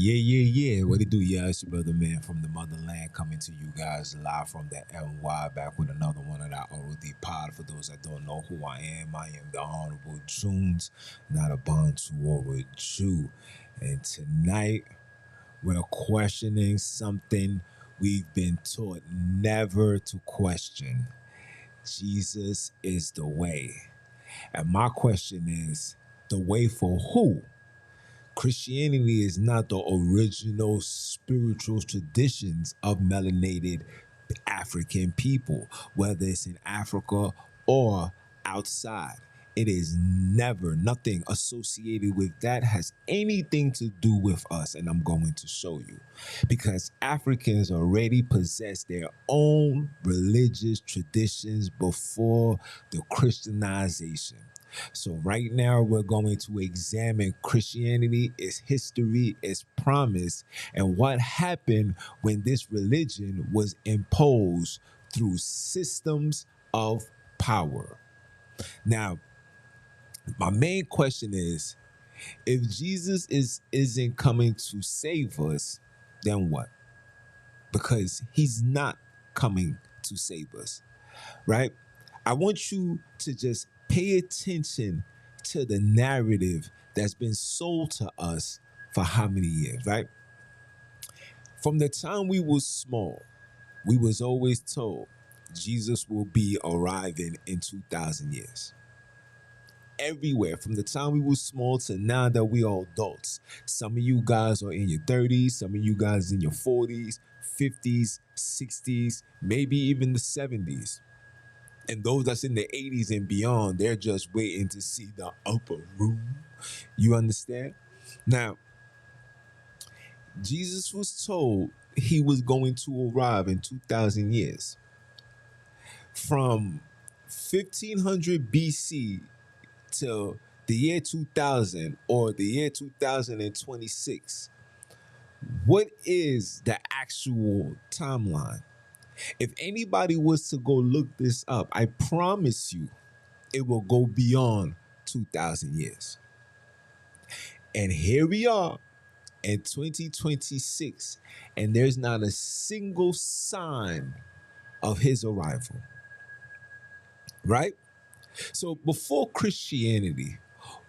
Yeah. What it do? Yeah, it's your brother, man, from the motherland, coming to you guys live from the NY, back with another one of that OD pod. For those that don't know who I am the Honorable Junes, not a Bantu or a Jew. And tonight, we're questioning something we've been taught never to question. Jesus is the way. And my question is, the way for who? Christianity is not the original spiritual traditions of melanated African people, whether it's in Africa or outside. It is never, nothing associated with that has anything to do with us, and I'm going to show you. Because Africans already possess their own religious traditions before the Christianization. So right now we're going to examine Christianity, its history, its promise, and what happened when this religion was imposed through systems of power. Now, my main question is, if Jesus isn't coming to save us, then what? Because he's not coming to save us, right? I want you to just pay attention to the narrative that's been sold to us for how many years, right? From the time we was small, we was always told Jesus will be arriving in 2,000 years. Everywhere, from the time we were small to now that we are adults. Some of you guys are in your 30s, some of you guys in your 40s, 50s, 60s, maybe even the 70s. And those that's in the 80s and beyond, they're just waiting to see the upper room. You understand? Now, Jesus was told he was going to arrive in 2,000 years. From 1500 BC till the year 2000 or the year 2026, what is the actual timeline? If anybody was to go look this up, I promise you it will go beyond 2,000 years. And here we are in 2026, and there's not a single sign of his arrival, right? So before Christianity,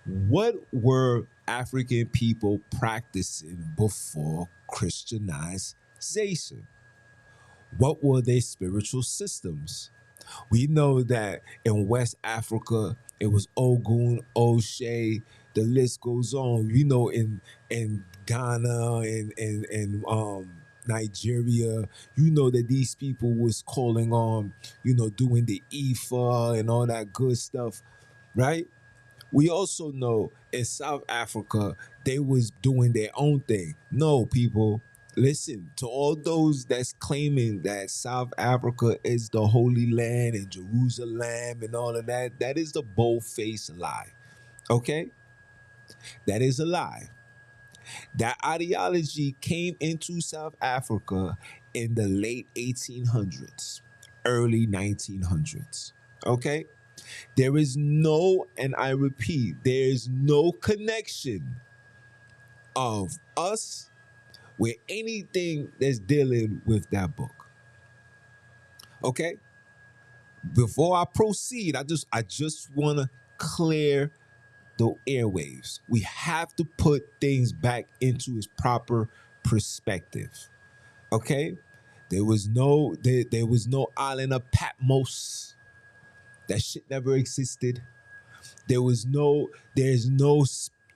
what were African people practicing before Christianization? What were their spiritual systems? We know that in West Africa, it was Ogun, O'Shea, the list goes on. You know, in Ghana and Nigeria, you know that these people was calling on, doing the Ifa and all that good stuff, right? We also know in South Africa, they was doing their own thing. No, people, listen, to all those that's claiming that South Africa is the Holy Land and Jerusalem and all of that, that is the bold-faced lie, okay? That is a lie. That ideology came into South Africa in the late 1800s, early 1900s, okay? There is no, and I repeat, there is no connection of us with anything that's dealing with that book. Okay? Before I proceed, I just want to clear the airwaves. We have to put things back into its proper perspective. Okay? There was no island of Patmos. That shit never existed. There's no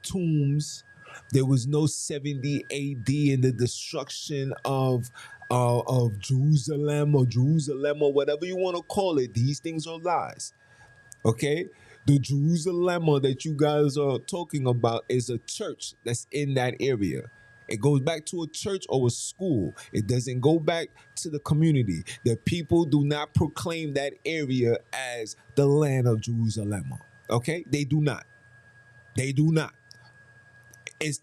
tombs. There was no 70 AD and the destruction of Jerusalem or whatever you want to call it. These things are lies. Okay? The Jerusalem that you guys are talking about is a church that's in that area. It goes back to a church or a school. It doesn't go back to the community. The people do not proclaim that area as the land of Jerusalem. Okay? They do not. They do not. It's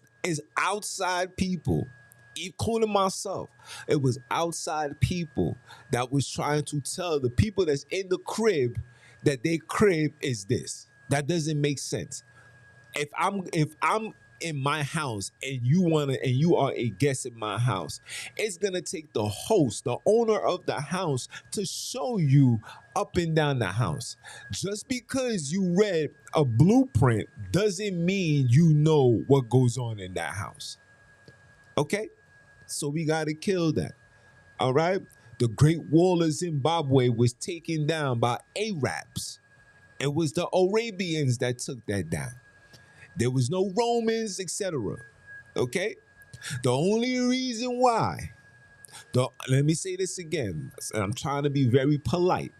outside people, including myself. It was outside people that was trying to tell the people that's in the crib that their crib is this. That doesn't make sense. If I'm in my house and you are a guest in my house, it's gonna take the host, the owner of the house, to show you up and down the house. Just because you read a blueprint doesn't mean you know what goes on in that house. Okay? So we gotta kill that. All right? The Great Wall of Zimbabwe was taken down by Arabs. It was the Arabians that took that down. There was no Romans, etc. Okay? The only reason why, let me say this again, and I'm trying to be very polite.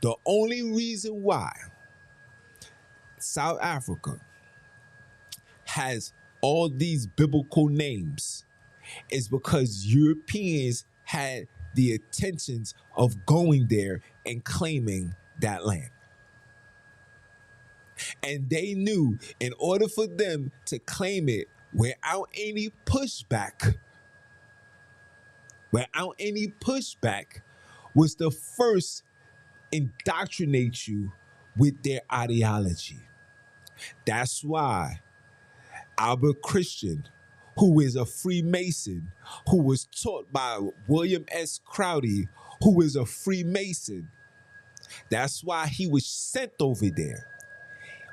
The only reason why South Africa has all these biblical names is because Europeans had the intentions of going there and claiming that land. And they knew in order for them to claim it without any pushback, was to first indoctrinate you with their ideology. That's why Albert Christian, who is a Freemason, who was taught by William S. Crowdy, who is a Freemason, that's why he was sent over there.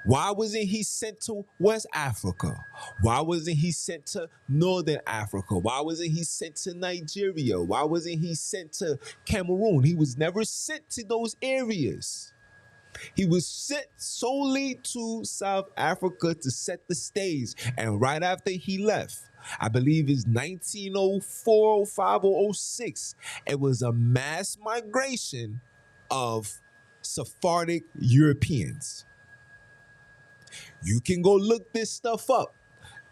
Why wasn't he sent to West Africa? Why wasn't he sent to Northern Africa? Why wasn't he sent to Nigeria? Why wasn't he sent to Cameroon? He was never sent to those areas. He was sent solely to South Africa to set the stage. And right after he left, I believe it's 1904, 05, or 06, it was a mass migration of Sephardic Europeans. You can go look this stuff up.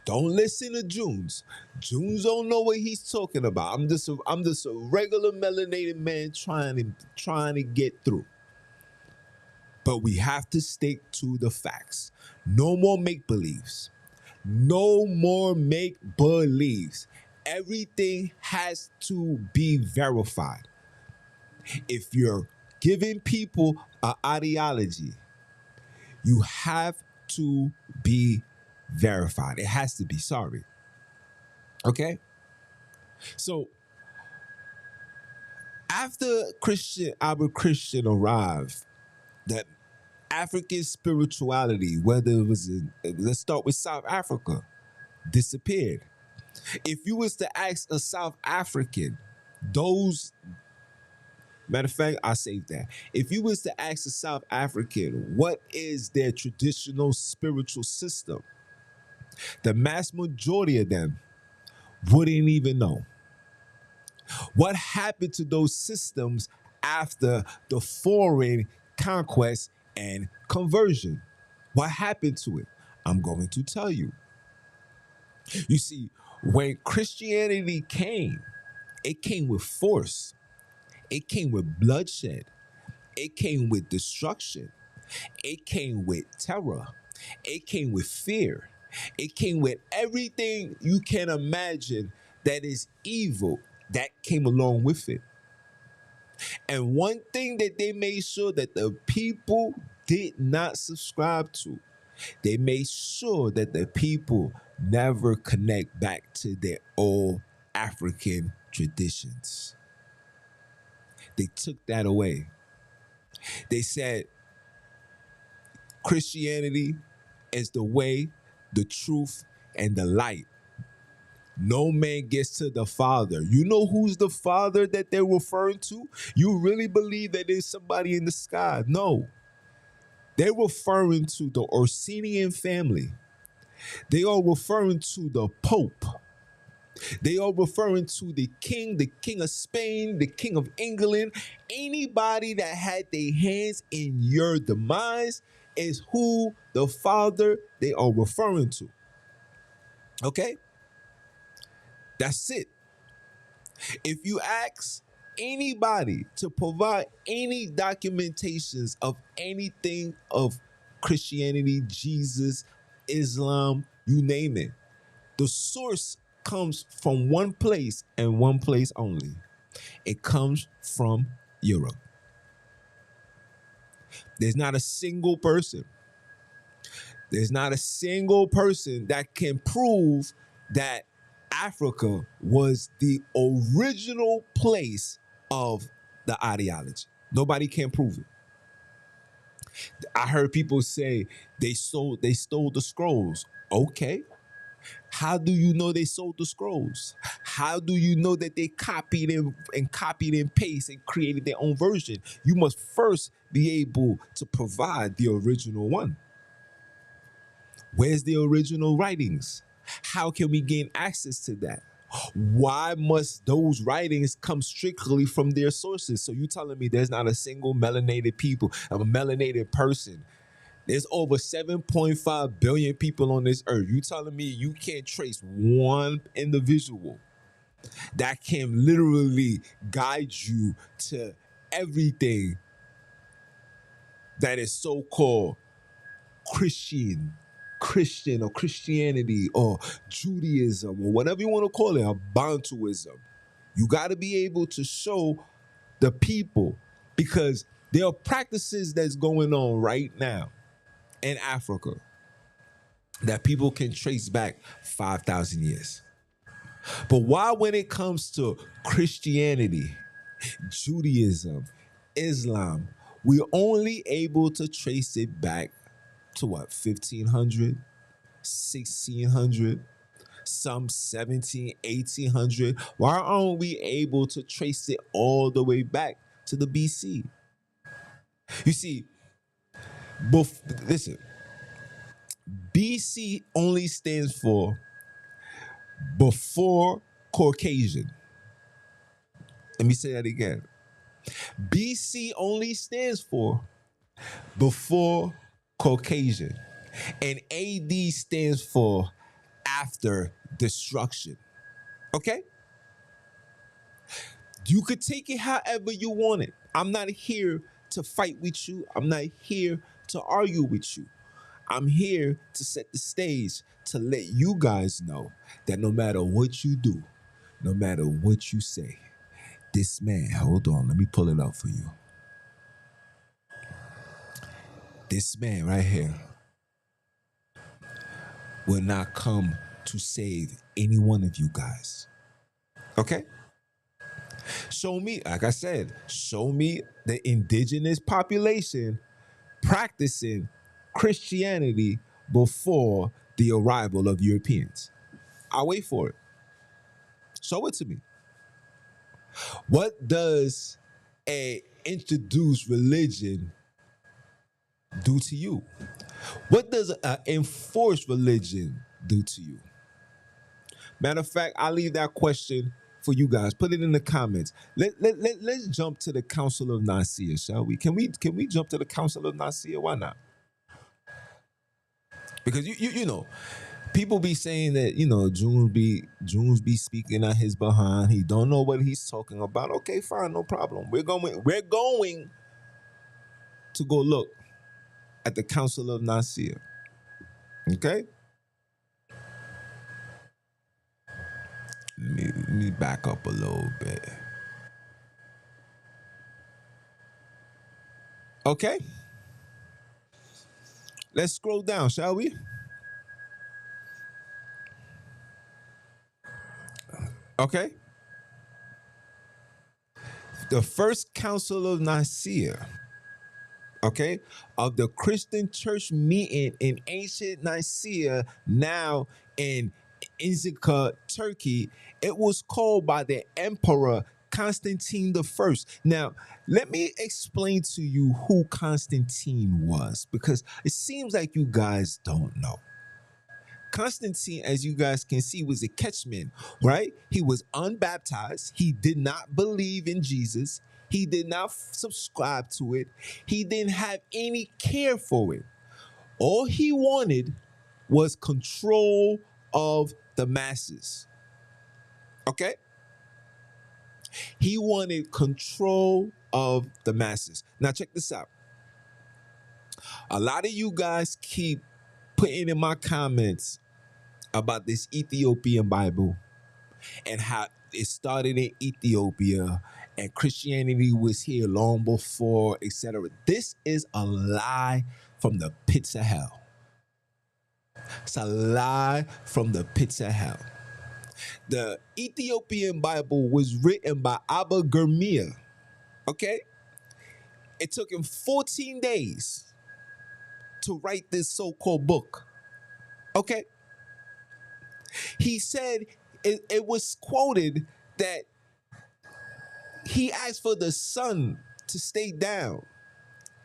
Don't listen to Junes. Junes don't know what he's talking about. I'm just a regular melanated man trying to get through. But we have to stick to the facts. No more make-believes. No more make-believes. Everything has to be verified. If you're giving people an ideology, you have to be verified. It has to be, sorry. Okay? So, after Albert Christian arrived, that African spirituality, whether it was let's start with South Africa, disappeared. If you was to ask a South African, matter of fact, I saved that. If you was to ask a South African what is their traditional spiritual system, the mass majority of them wouldn't even know. What happened to those systems after the foreign conquest and conversion? What happened to it? I'm going to tell you. You see, when Christianity came, it came with force. It came with bloodshed. It came with destruction. It came with terror. It came with fear. It came with everything you can imagine that is evil that came along with it. And one thing that they made sure that the people did not subscribe to, they made sure that the people never connect back to their old African traditions. They took that away. They said Christianity is the way, the truth, and the light. No man gets to the Father. You know who's the Father that they're referring to? You really believe that there's somebody in the sky? No. They're referring to the Orsinian family. They are referring to the Pope. They are referring to the King of Spain, the King of England. Anybody that had their hands in your demise is who the Father they are referring to. Okay? That's it. If you ask anybody to provide any documentations of anything of Christianity, Jesus, Islam, you name it, the source comes from one place and one place only. It comes from Europe. There's not a single person There's not a single person that can prove that Africa was the original place of the ideology. Nobody can prove it. I heard people say they stole the scrolls. Okay. How do you know they sold the scrolls? How do you know that they copied and pasted and created their own version? You must first be able to provide the original one. Where's the original writings? How can we gain access to that? Why must those writings come strictly from their sources? So you telling me there's not a single melanated person. There's over 7.5 billion people on this earth. You telling me you can't trace one individual that can literally guide you to everything that is so-called Christian or Christianity or Judaism or whatever you want to call it, or Bantuism. You got to be able to show the people, because there are practices that's going on right now in Africa that people can trace back 5,000 years. But why, when it comes to Christianity, Judaism, Islam, we're only able to trace it back to what, 1500, 1600, some 17, 1800? Why aren't we able to trace it all the way back to the BC? You see, listen, BC only stands for before Caucasian. Let me say that again. BC only stands for before Caucasian. And AD stands for after destruction. Okay? You could take it however you want it. I'm not here to fight with you. I'm not here to argue with you. I'm here to set the stage to let you guys know that no matter what you do, no matter what you say, this man, hold on, let me pull it up for you. This man right here will not come to save any one of you guys. Okay? Show me, like I said, show me the indigenous population practicing Christianity before the arrival of Europeans. I'll wait for it. Show it to me. What does a introduced religion do to you? What does an enforced religion do to you? Matter of fact, I'll leave that question for you guys. Put it in the comments. Let's jump to the Council of Nicaea, shall we? Can we jump to the Council of Nicaea? Why not? Because you know, people be saying that, you know, Junes be speaking at his behind. He don't know what he's talking about. Okay, fine, no problem. We're going to go look at the Council of Nicaea. Okay? Let me back up a little bit. Okay? Let's scroll down, shall we? Okay? The first Council of Nicaea, okay, of the Christian church meeting in ancient Nicaea, now in Izika, Turkey, it was called by the Emperor Constantine I. Now, let me explain to you who Constantine was, because it seems like you guys don't know. Constantine, as you guys can see, was a catchman, right? He was unbaptized. He did not believe in Jesus. He did not subscribe to it. He didn't have any care for it. All he wanted was control of the masses. Okay? He wanted control of the masses. Now, check this out. A lot of you guys keep putting in my comments about this Ethiopian Bible and how it started in Ethiopia and Christianity was here long before, etc. This is a lie from the pits of hell. It's a lie from the pits of hell. The Ethiopian Bible was written by Abba Gurmia. Okay? It took him 14 days to write this so-called book. Okay? He said it was quoted that he asked for the sun to stay down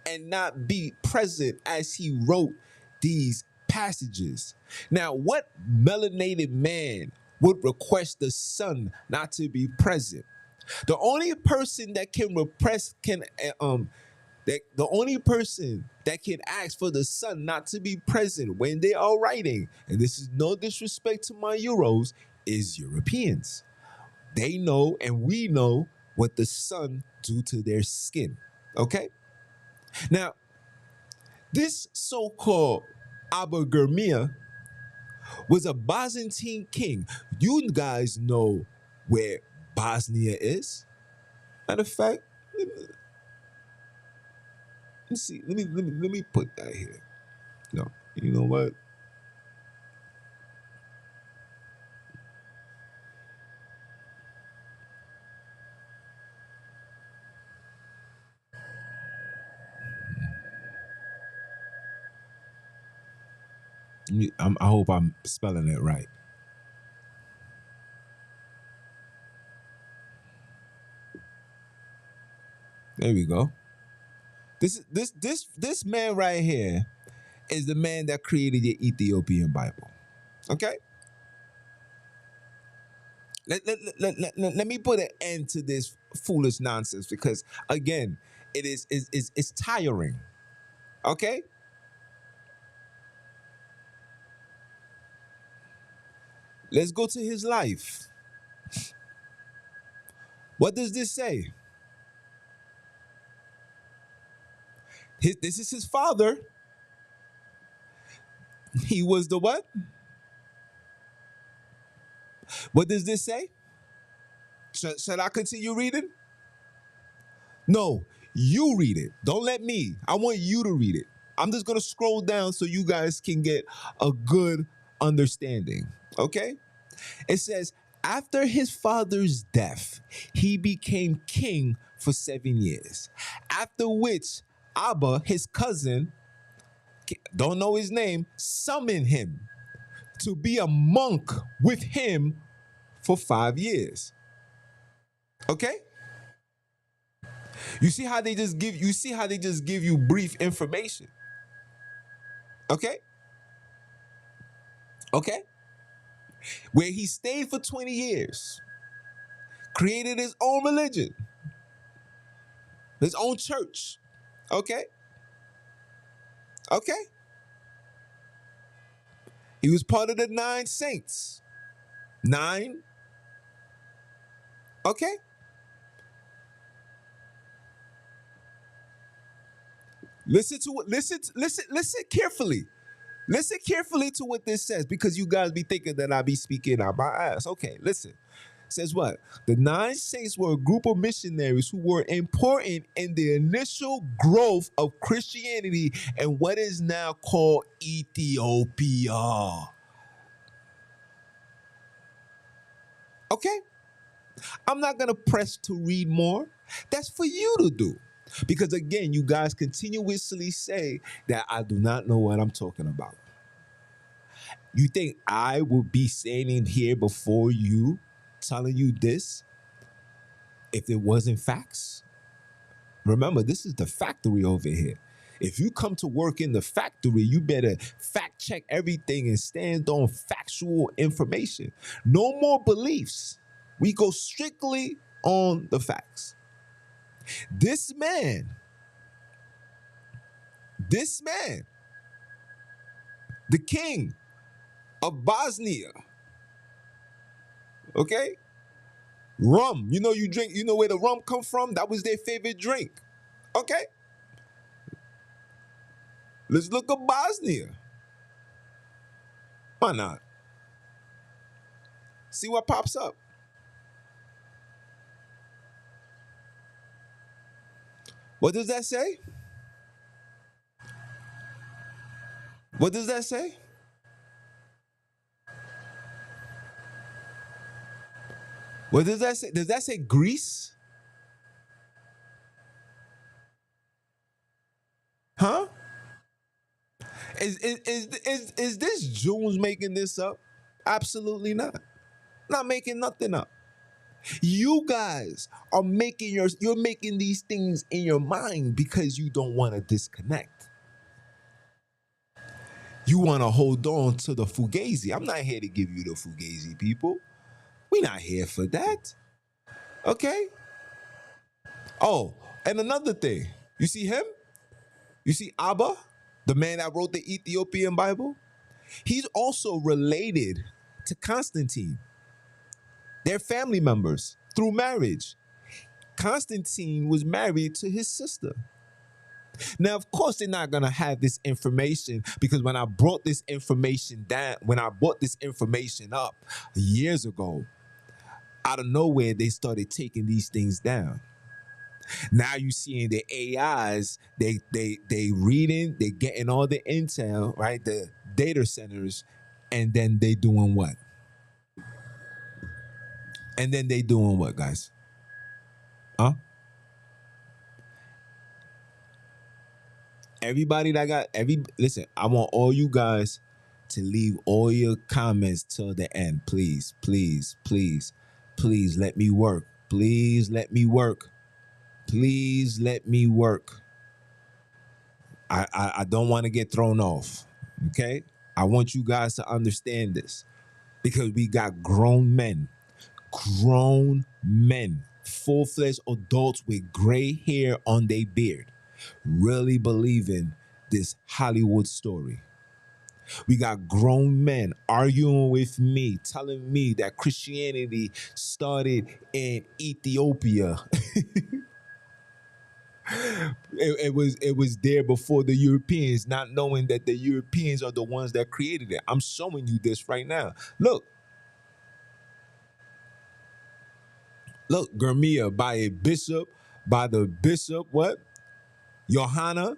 and not be present as he wrote these passages. Now, what melanated man would request the sun not to be present? The only person that can repress the only person that can ask for the sun not to be present when they are writing, and this is no disrespect to my Euros, is Europeans. They know and we know what the sun do to their skin. Okay? Now, this so-called Abba Gurmia was a Byzantine king. You guys know where Bosnia is. Matter of fact, let's see. Let me put that here. No, you know what? I hope I'm spelling it right. There we go. This man right here is the man that created the Ethiopian Bible. Okay? Let me put an end to this foolish nonsense because again, it's tiring. Okay? Let's go to his life. What does this say? This is his father. He was the what? What does this say? Should I continue reading? No, you read it. Don't let me. I want you to read it. I'm just going to scroll down so you guys can get a good understanding. Okay? It says, after his father's death, he became king for 7 years. After which, Abba, his cousin, don't know his name, summoned him to be a monk with him for 5 years. Okay? You see how they just give you brief information. Okay? Okay? Where he stayed for 20 years, created his own religion, his own church. Okay? Okay? He was part of the 9 saints. 9. Okay? Listen carefully. Listen carefully to what this says because you guys be thinking that I be speaking out my ass. Okay, listen. It says what? The 9 saints were a group of missionaries who were important in the initial growth of Christianity in what is now called Ethiopia. Okay? I'm not going to press to read more. That's for you to do. Because again, you guys continuously say that I do not know what I'm talking about. You think I will be standing here before you telling you this if it wasn't facts? Remember, this is the factory over here. If you come to work in the factory, you better fact check everything and stand on factual information. No more beliefs. We go strictly on the facts. This man, the king of Bosnia, okay? Rum, you know where the rum come from? That was their favorite drink. Okay? Let's look at Bosnia. Why not? See what pops up. What does that say? What does that say? What does that say? Does that say Greece? Huh? Is this Jews making this up? Absolutely not. Not making nothing up. You guys are you're making these things in your mind because you don't want to disconnect. You want to hold on to the fugazi. I'm not here to give you the fugazi, people. We're not here for that. Okay? Oh, and another thing. You see him? You see Abba, the man that wrote the Ethiopian Bible? He's also related to Constantine. They're family members through marriage. Constantine was married to his sister. Now, of course, they're not gonna have this information because when I brought this information down, when I brought this information up years ago, out of nowhere, they started taking these things down. Now you seeing the AIs, they reading, they getting all the intel, right? The data centers, and then they doing what? And then they doing what, guys? Huh? Everybody that got listen, I want all you guys to leave all your comments till the end. Please, please, please, please let me work. Please let me work. Please let me work. I don't want to get thrown off. Okay? I want you guys to understand this. Because we got grown men, full-fledged adults with gray hair on their beard, really believing this Hollywood story. We got grown men arguing with me, telling me that Christianity started in Ethiopia. It was there before the Europeans, not knowing that the Europeans are the ones that created it. I'm showing you this right now. Look, Gurmia by the bishop, what? Johanna.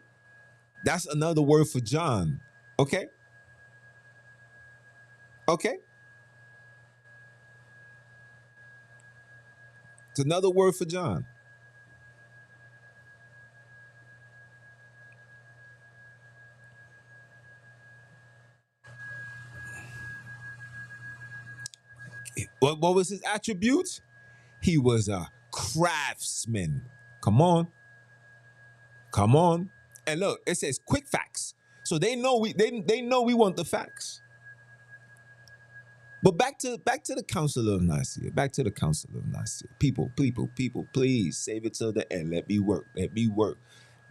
That's another word for John. Okay? Okay? It's another word for John. What was his attributes? He was a craftsman. Come on. Come on. And look, it says quick facts. So they know they know we want the facts. But back to the Council of Nicaea. Back to the Council of Nicaea. People, please save it till the end. Let me work. Let me work.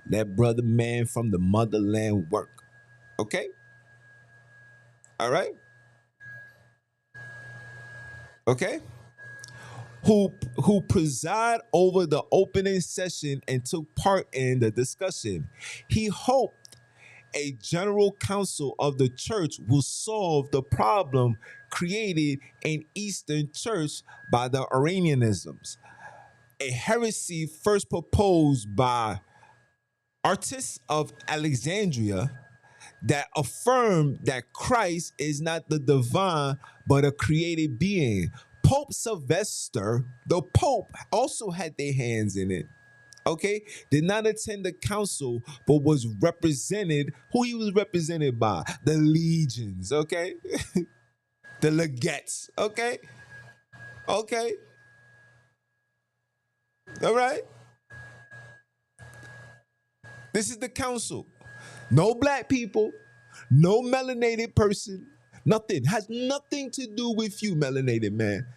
Let brother man from the motherland work. Okay? All right? Okay? Who preside over the opening session and took part in the discussion. He hoped a general council of the church will solve the problem created in Eastern Church by the Arianisms, a heresy first proposed by Artists of Alexandria that affirmed that Christ is not the divine but a created being. Pope Sylvester, the Pope, also had their hands in it. Okay, did not attend the council, but was represented. Who he was represented by? The legions. Okay, the legates. Okay, okay, all right. This is the council. No black people, no melanated person, nothing. Has nothing to do with you, melanated man.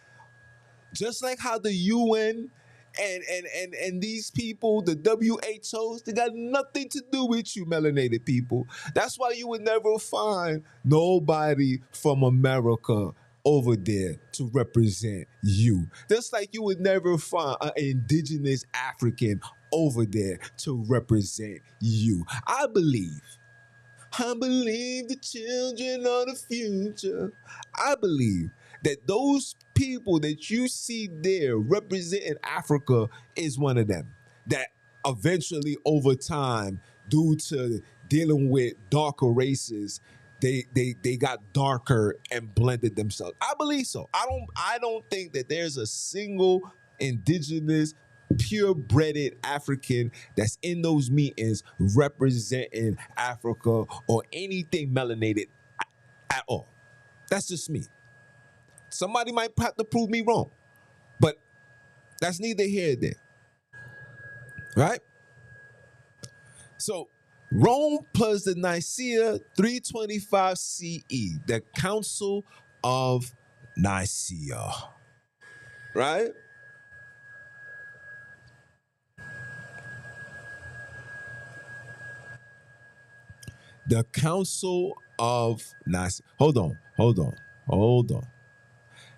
Just like how the UN and these people, the WHOs, they got nothing to do with you, melanated people. That's why you would never find nobody from America over there to represent you. Just like you would never find an indigenous African over there to represent you. I believe the children are the future. I believe that those people that you see there representing Africa is one of them. That eventually, over time, due to dealing with darker races, they got darker and blended themselves. I believe so. I don't think that there's a single indigenous purebreded African that's in those meetings representing Africa or anything melanated at all. That's just me. Somebody might have to prove me wrong, but that's neither here nor there, right? So Rome plus the Nicaea 325 CE, the Council of Nicaea, right? The Council of Nicaea. Hold on.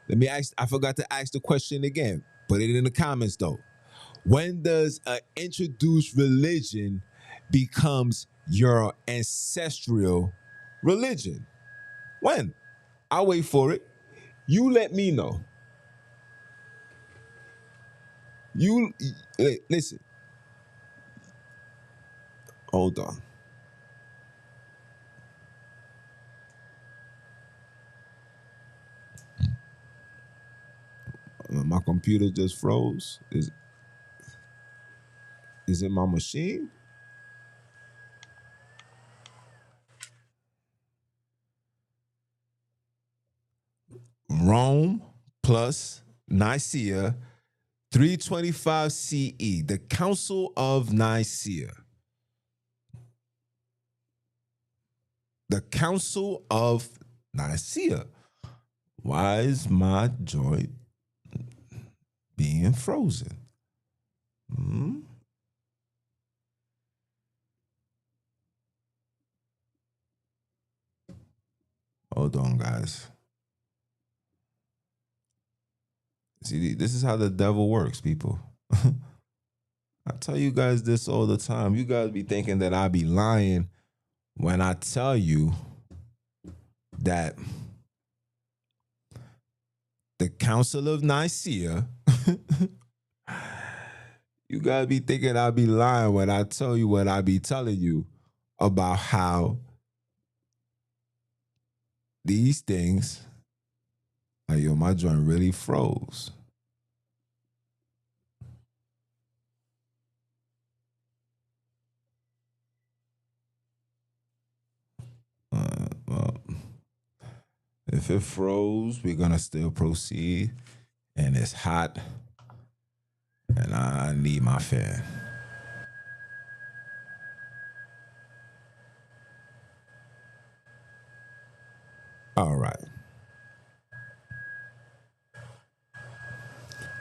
Let me ask. I forgot to ask the question again. Put it in the comments though. When does an introduced religion becomes your ancestral religion? When? I'll wait for it. You let me know. You listen. Hold on. My computer just froze. Is it my machine? Rome plus Nicaea 325 CE, the Council of Nicaea. The Council of Nicaea. Why is my joint being frozen? Hold on, guys. See, this is how the devil works, people. I tell you guys this all the time. You guys be thinking that I be lying when I tell you that the Council of Nicaea, you guys be thinking I be lying when I tell you what I be telling you about how these things, like, yo, my joint really froze. Well, if it froze, we're gonna still proceed, and it's hot, and I need my fan. All right.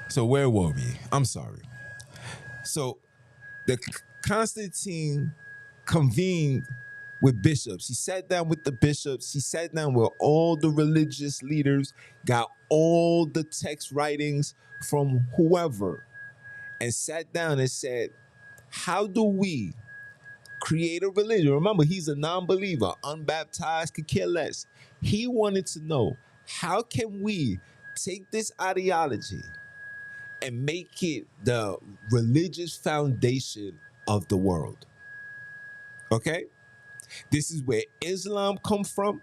So where were we? I'm sorry. So the Constantine convened with bishops. He sat down with the bishops. He sat down with all the religious leaders, got all the text writings from whoever, and sat down and said, how do we create a religion? Remember, he's a non-believer, unbaptized, could care less. He wanted to know, how can we take this ideology and make it the religious foundation of the world? Okay? This is where Islam comes from.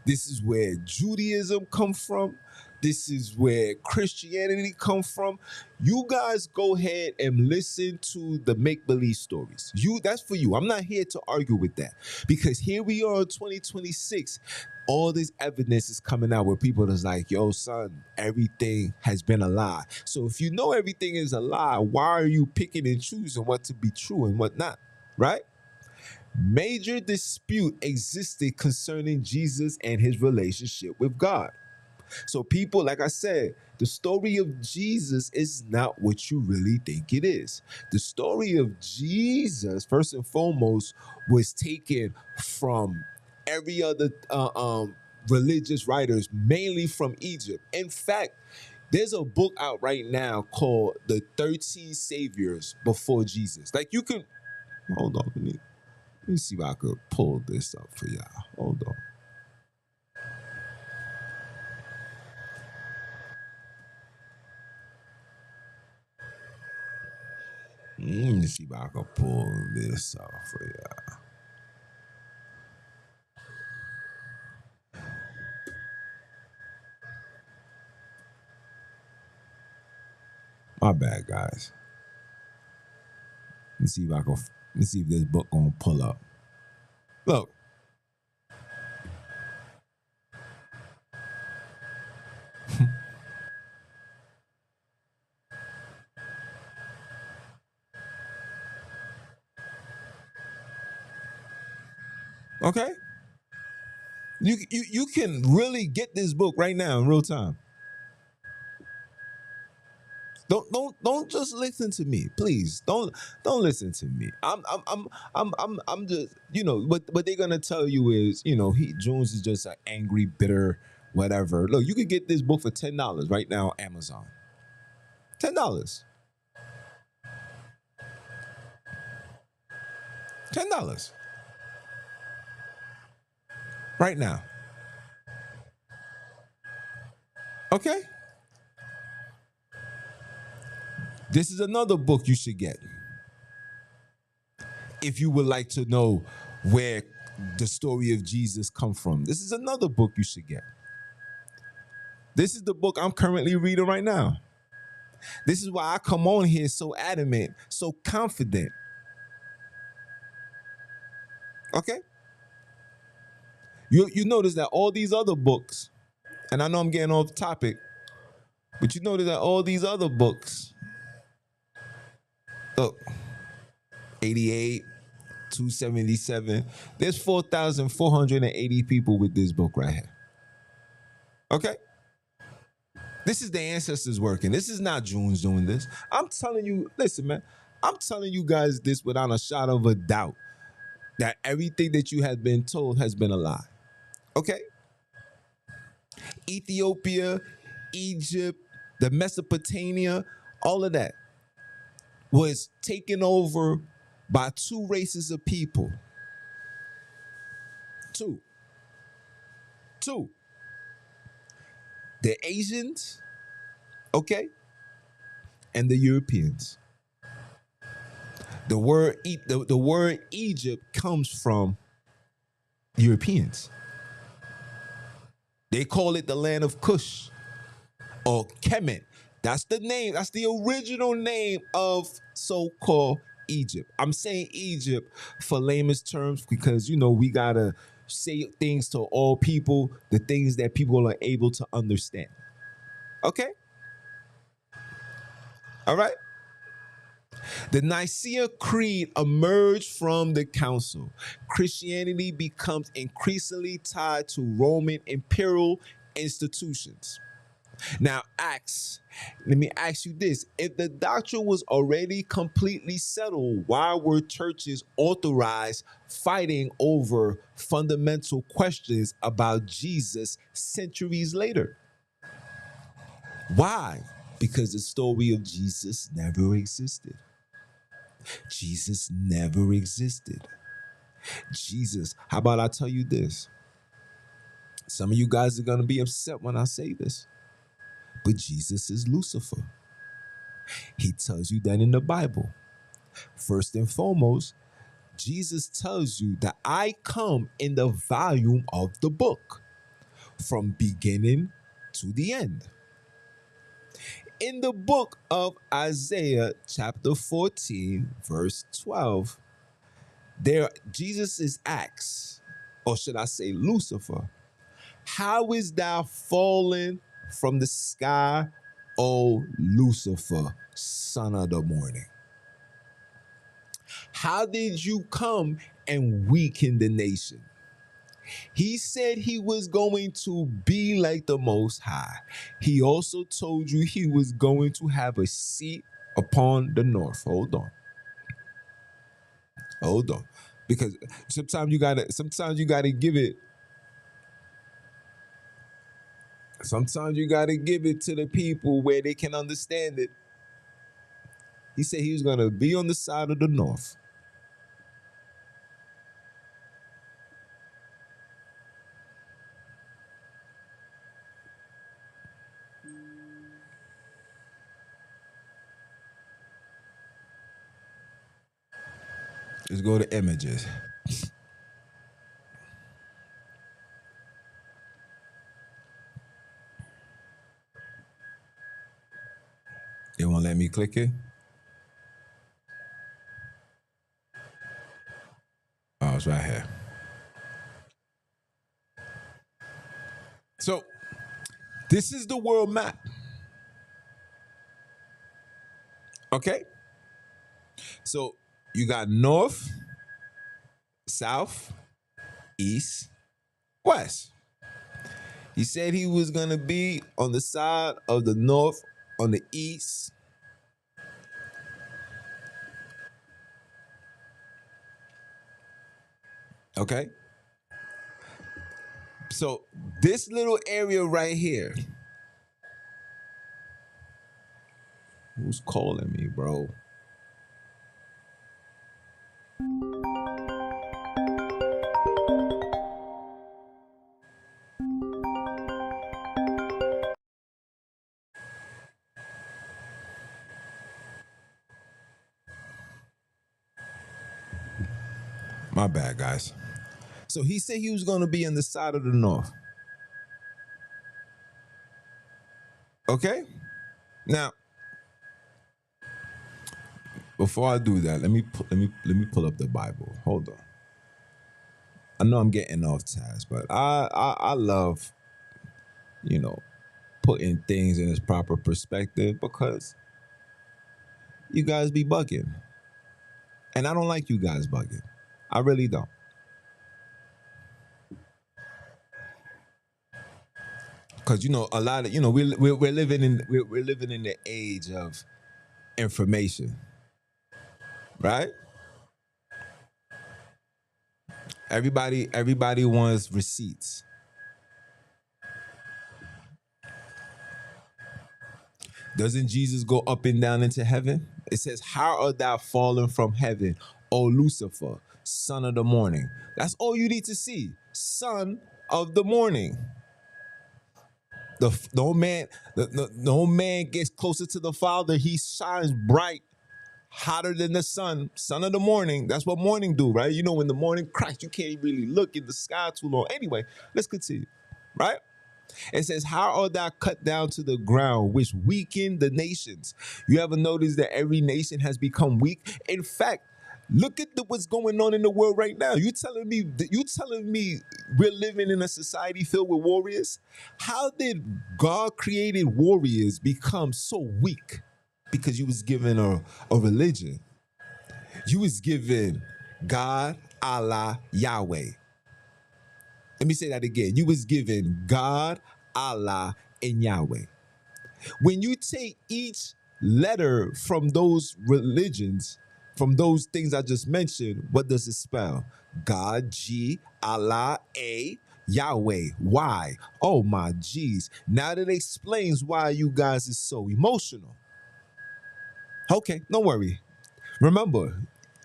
This is where Judaism comes from. This is where Christianity comes from. You guys go ahead and listen to the make-believe stories. That's for you. I'm not here to argue with that, because here we are in 2026. All this evidence is coming out where people is like, yo, son, everything has been a lie. So if you know everything is a lie, why are you picking and choosing what to be true and what not? Right? Major dispute existed concerning Jesus and his relationship with God. So people, like I said, the story of Jesus is not what you really think it is. The story of Jesus, first and foremost, was taken from every other religious writers, mainly from Egypt. In fact, there's a book out right now called The 13 Saviors Before Jesus. Like, you can, hold on, let me see if I could pull this up for y'all. Hold on. Let me see if I can pull this up for y'all. My bad, guys. Let's see if I can. Let's see if this book gonna pull up. Look. Okay. You can really get this book right now in real time. Don't just listen to me, please. Don't listen to me. I'm just, what they're gonna tell you is, he Jones is just an angry, bitter, whatever. Look, you can get this book for $10 right now on Amazon. $10. $10 right now. Okay. This is another book you should get if you would like to know where the story of Jesus come from. This is another book you should get. This is the book I'm currently reading right now. This is why I come on here so adamant, so confident. Okay? You notice that all these other books, and I know I'm getting off topic, but you notice that all these other books, look, 88, 277, there's 4,480 people with this book right here. Okay? This is the ancestors working. This is not Junes doing this. I'm telling you, listen, man, I'm telling you guys this without a shadow of a doubt that everything that you have been told has been a lie. Okay? Ethiopia, Egypt, the Mesopotamia, all of that was taken over by two races of people. Two. The Asians, okay, and the Europeans. The word Egypt comes from Europeans. They call it the land of Cush or Kemet. That's the name. That's the original name of so-called Egypt. I'm saying Egypt for layman's terms because, we got to say things to all people, the things that people are able to understand. Okay? All right? The Nicene Creed emerged from the council. Christianity becomes increasingly tied to Roman imperial institutions. Now, let me ask you this. If the doctrine was already completely settled, why were churches authorized fighting over fundamental questions about Jesus centuries later? Why? Because the story of Jesus never existed. Jesus never existed. Jesus, how about I tell you this? Some of you guys are going to be upset when I say this, but Jesus is Lucifer. He tells you that in the Bible. First and foremost, Jesus tells you that I come in the volume of the book, from beginning to the end. In the book of Isaiah, chapter 14, verse 12, Jesus is asked, or should I say Lucifer, how is thou fallen from the sky, O Lucifer, son of the morning? How did you come and weaken the nation? He said he was going to be like the Most High. He also told you he was going to have a seat upon the north. Hold on. Because sometimes you gotta give it. Sometimes you gotta give it to the people where they can understand it. He said he was gonna be on the side of the north. Let's go to images. They won't let me click it. Oh, it's right here. So this is the world map. Okay. So you got north, south, east, west. He said he was gonna be on the side of the north, on the east. Okay. So this little area right here. Who's calling me, bro? My bad, guys. So he said he was gonna be on the side of the north. Okay. Now, before I do that, let me pull up the Bible. Hold on. I know I'm getting off task, but I love, you know, putting things in its proper perspective because you guys be bugging. And I don't like you guys bugging. I really don't. Because a lot of we're living in we're living in the age of information, right? Everybody wants receipts. Doesn't Jesus go up and down into heaven? It says, "How art thou fallen from heaven, O Lucifer, son of the morning?" That's all you need to see. Son of the morning. No man gets closer to the Father. He shines bright, hotter than the sun, son of the morning. That's what morning do, right? When the morning cracks, you can't really look in the sky too long. Anyway, let's continue, right? It says, "How art thou cut down to the ground, which weaken the nations?" You ever notice that every nation has become weak? In fact, look at what's going on in the world right now. You telling me we're living in a society filled with warriors? How did God created warriors become so weak? Because you was given a religion. You was given God, Allah, Yahweh. Let me say that again. You was given God, Allah, and Yahweh. When you take each letter from those religions, from those things I just mentioned, what does it spell? God, G, Allah, A, Yahweh, Y. Oh my G's. Now that explains why you guys is so emotional. Okay, don't worry. Remember,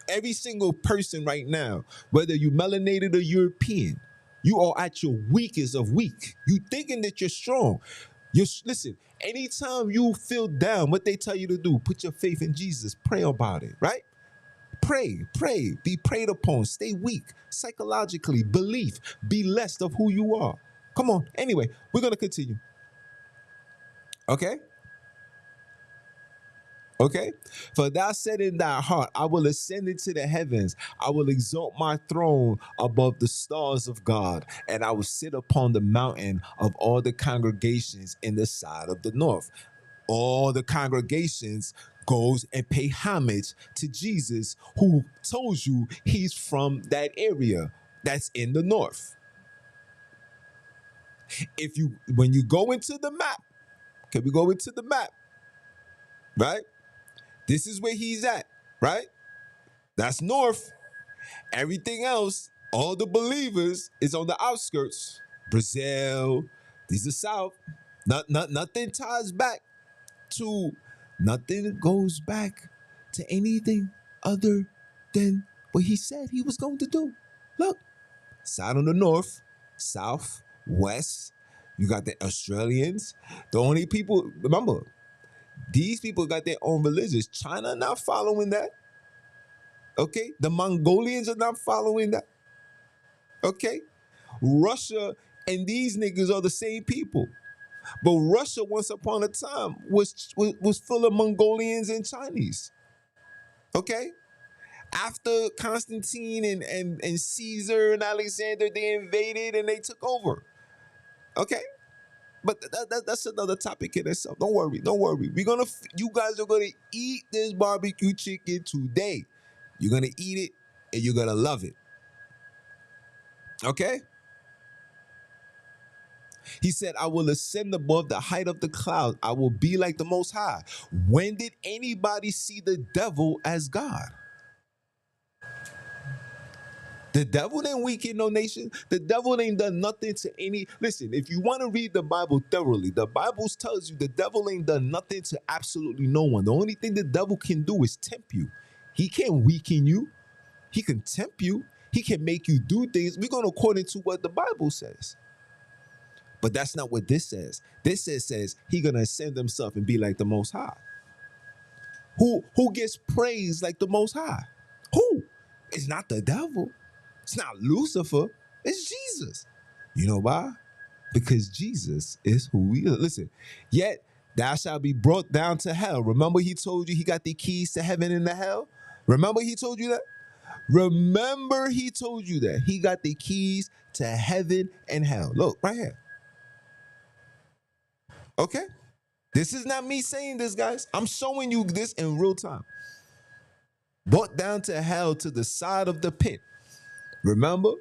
every single person right now, whether you melanated or European, you are at your weakest of weak. You thinking that you're strong. Listen, anytime you feel down, what they tell you to do, put your faith in Jesus. Pray about it, right? Pray, be prayed upon, stay weak psychologically, belief, be less of who you are. Come on. Anyway, we're gonna continue. Okay? Okay? "For thou said in thy heart, I will ascend into the heavens. I will exalt my throne above the stars of God, and I will sit upon the mountain of all the congregations in the side of the north." All the congregations goes and pay homage to Jesus, who told you he's from that area that's in the north. When you go into the map, can we go into the map? Right? This is where he's at, right? That's north. Everything else, all the believers is on the outskirts. Brazil, these are south. Nothing ties back to, nothing goes back to anything other than what he said he was going to do. Look, side on the north, south, west. You got the Australians. The only people, remember, these people got their own religions. China not following that. Okay? The Mongolians are not following that. Okay? Russia and these niggas are the same people. But Russia, once upon a time, was full of Mongolians and Chinese. Okay? After Constantine and Caesar and Alexander, they invaded and they took over. Okay? But that's another topic in itself. Don't worry, don't worry. You guys are gonna eat this barbecue chicken today. You're gonna eat it and you're gonna love it. Okay? He said, I will ascend above the height of the clouds. I will be like the Most High. When did anybody see the devil as God? The devil didn't weaken no nation. The devil ain't done nothing to any. Listen, if you want to read the Bible thoroughly, the Bible tells you the devil ain't done nothing to absolutely no one. The only thing the devil can do is tempt you. He can't weaken you. He can tempt you. He can make you do things. We're going according to what the Bible says. But that's not what this says. This says he going to ascend himself and be like the Most High. Who gets praised like the Most High? Who? It's not the devil. It's not Lucifer. It's Jesus. You know why? Because Jesus is who he is. Listen, yet thou shalt be brought down to hell. Remember he told you he got the keys to heaven and the hell? Remember he told you that? Remember he told you that. He got the keys to heaven and hell. Look, right here. Okay? This is not me saying this, guys. I'm showing you this in real time. Brought down to hell, to the side of the pit. Remember?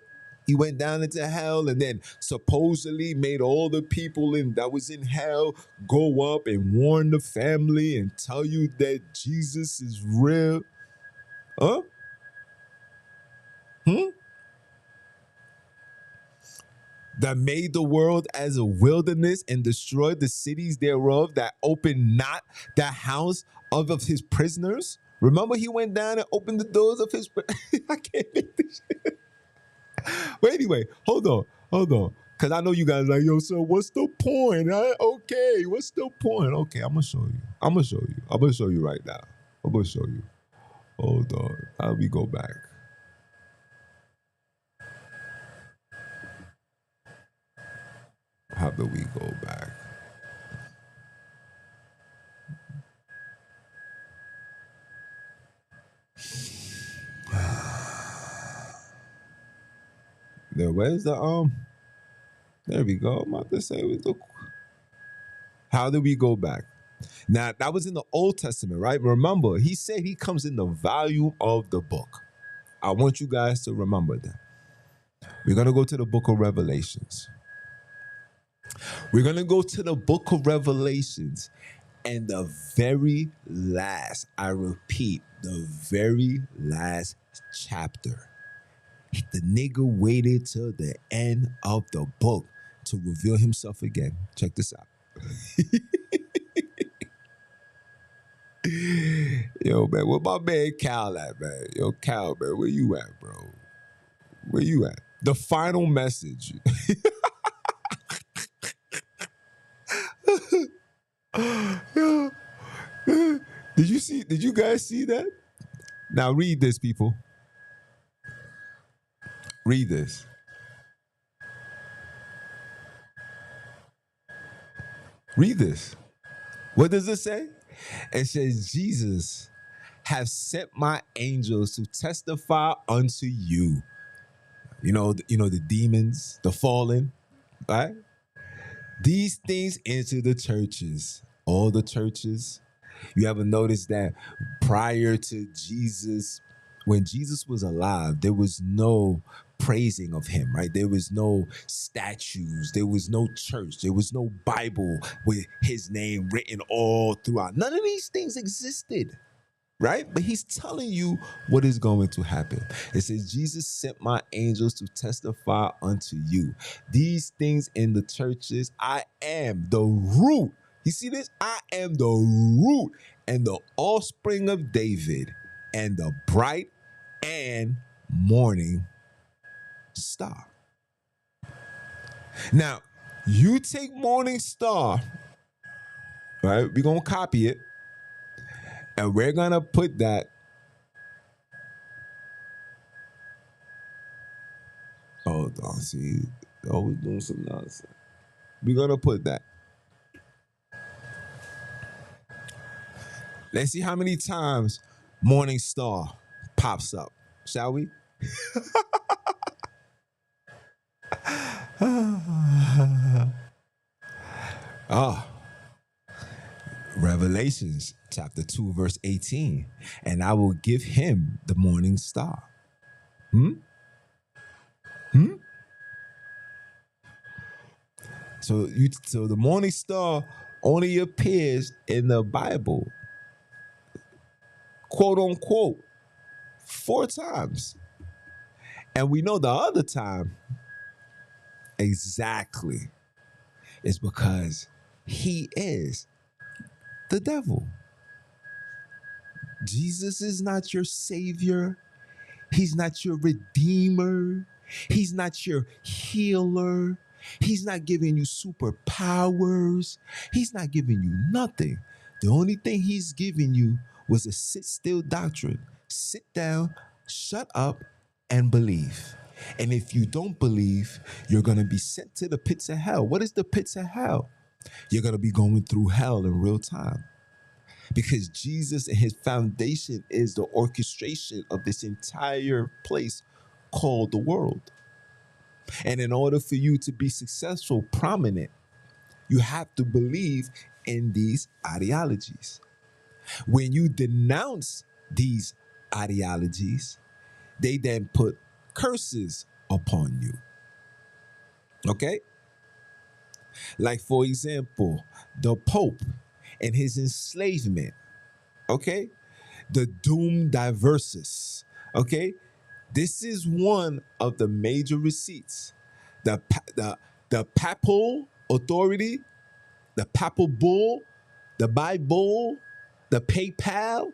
He went down into hell and then supposedly made all the people that was in hell go up and warn the family and tell you that Jesus is real. Huh? That made the world as a wilderness and destroyed the cities thereof, that opened not the house of his prisoners. Remember he went down and opened the doors of his I can't make this shit. But anyway, hold on. Because I know you guys are like, yo, so what's the point? Okay, what's the point? Okay, I'm going to show you. I'm going to show you right now. I'm going to show you. Hold on. How do we go back? How do we go back? There, where's the there we go. I'm about to say how do we go back? Now that was in the Old Testament, right? Remember, he said he comes in the volume of the book. I want you guys to remember that. We're gonna go to the book of Revelations. We're gonna go to the book of Revelations, and the very last, I repeat, the very last chapter. The nigga waited till the end of the book to reveal himself again. Check this out. Yo, man, where my man Cal at, man? Yo, Cal, man, where you at, bro? Where you at? The final message. Yo, did you guys see that? Now read this, people. Read this. Read this. What does it say? It says, Jesus have sent my angels to testify unto you. You know the demons, the fallen, right? These things into the churches. All the churches. You ever notice that prior to Jesus, when Jesus was alive, there was no praising of him, right? There was no statues. There was no church. There was no Bible with his name written all throughout. None of these things existed, right? But he's telling you what is going to happen. It says, Jesus sent my angels to testify unto you. These things in the churches, I am the root. You see this? I am the root and the offspring of David and the bright and morning star. Now, you take morning star, right? We're going to copy it. And we're going to put that. Hold on, see. Always doing some nonsense. We're going to put that. Let's see how many times Morning Star pops up, shall we? Ah, Revelations chapter 2, verse 18. And I will give him the morning star. So the morning star only appears in the Bible, quote unquote, 4 times. And we know the other time exactly is because he is the devil. Jesus is not your savior. He's not your redeemer. He's not your healer. He's not giving you superpowers. He's not giving you nothing. The only thing he's giving you was a sit still doctrine. Sit down, shut up, and believe. And if you don't believe, you're going to be sent to the pits of hell. What is the pits of hell? You're going to be going through hell in real time. Because Jesus and his foundation is the orchestration of this entire place called the world. And in order for you to be successful, prominent, you have to believe in these ideologies. When you denounce these ideologies, they then put curses upon you. Okay? Like, for example, the Pope and his enslavement. Okay? The Doom Diversus. Okay? This is one of the major receipts. The papal authority, the papal bull, the Bible, the PayPal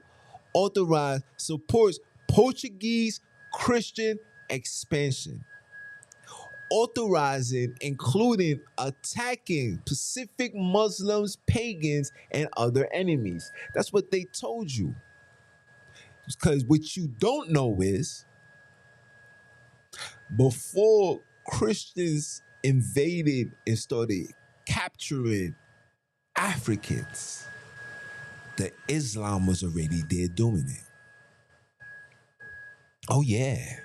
authorized supports Portuguese Christian expansion, authorizing, including attacking Pacific Muslims, pagans, and other enemies. That's what they told you. Because what you don't know is, before Christians invaded and started capturing Africans, the Islam was already there doing it. Oh yeah.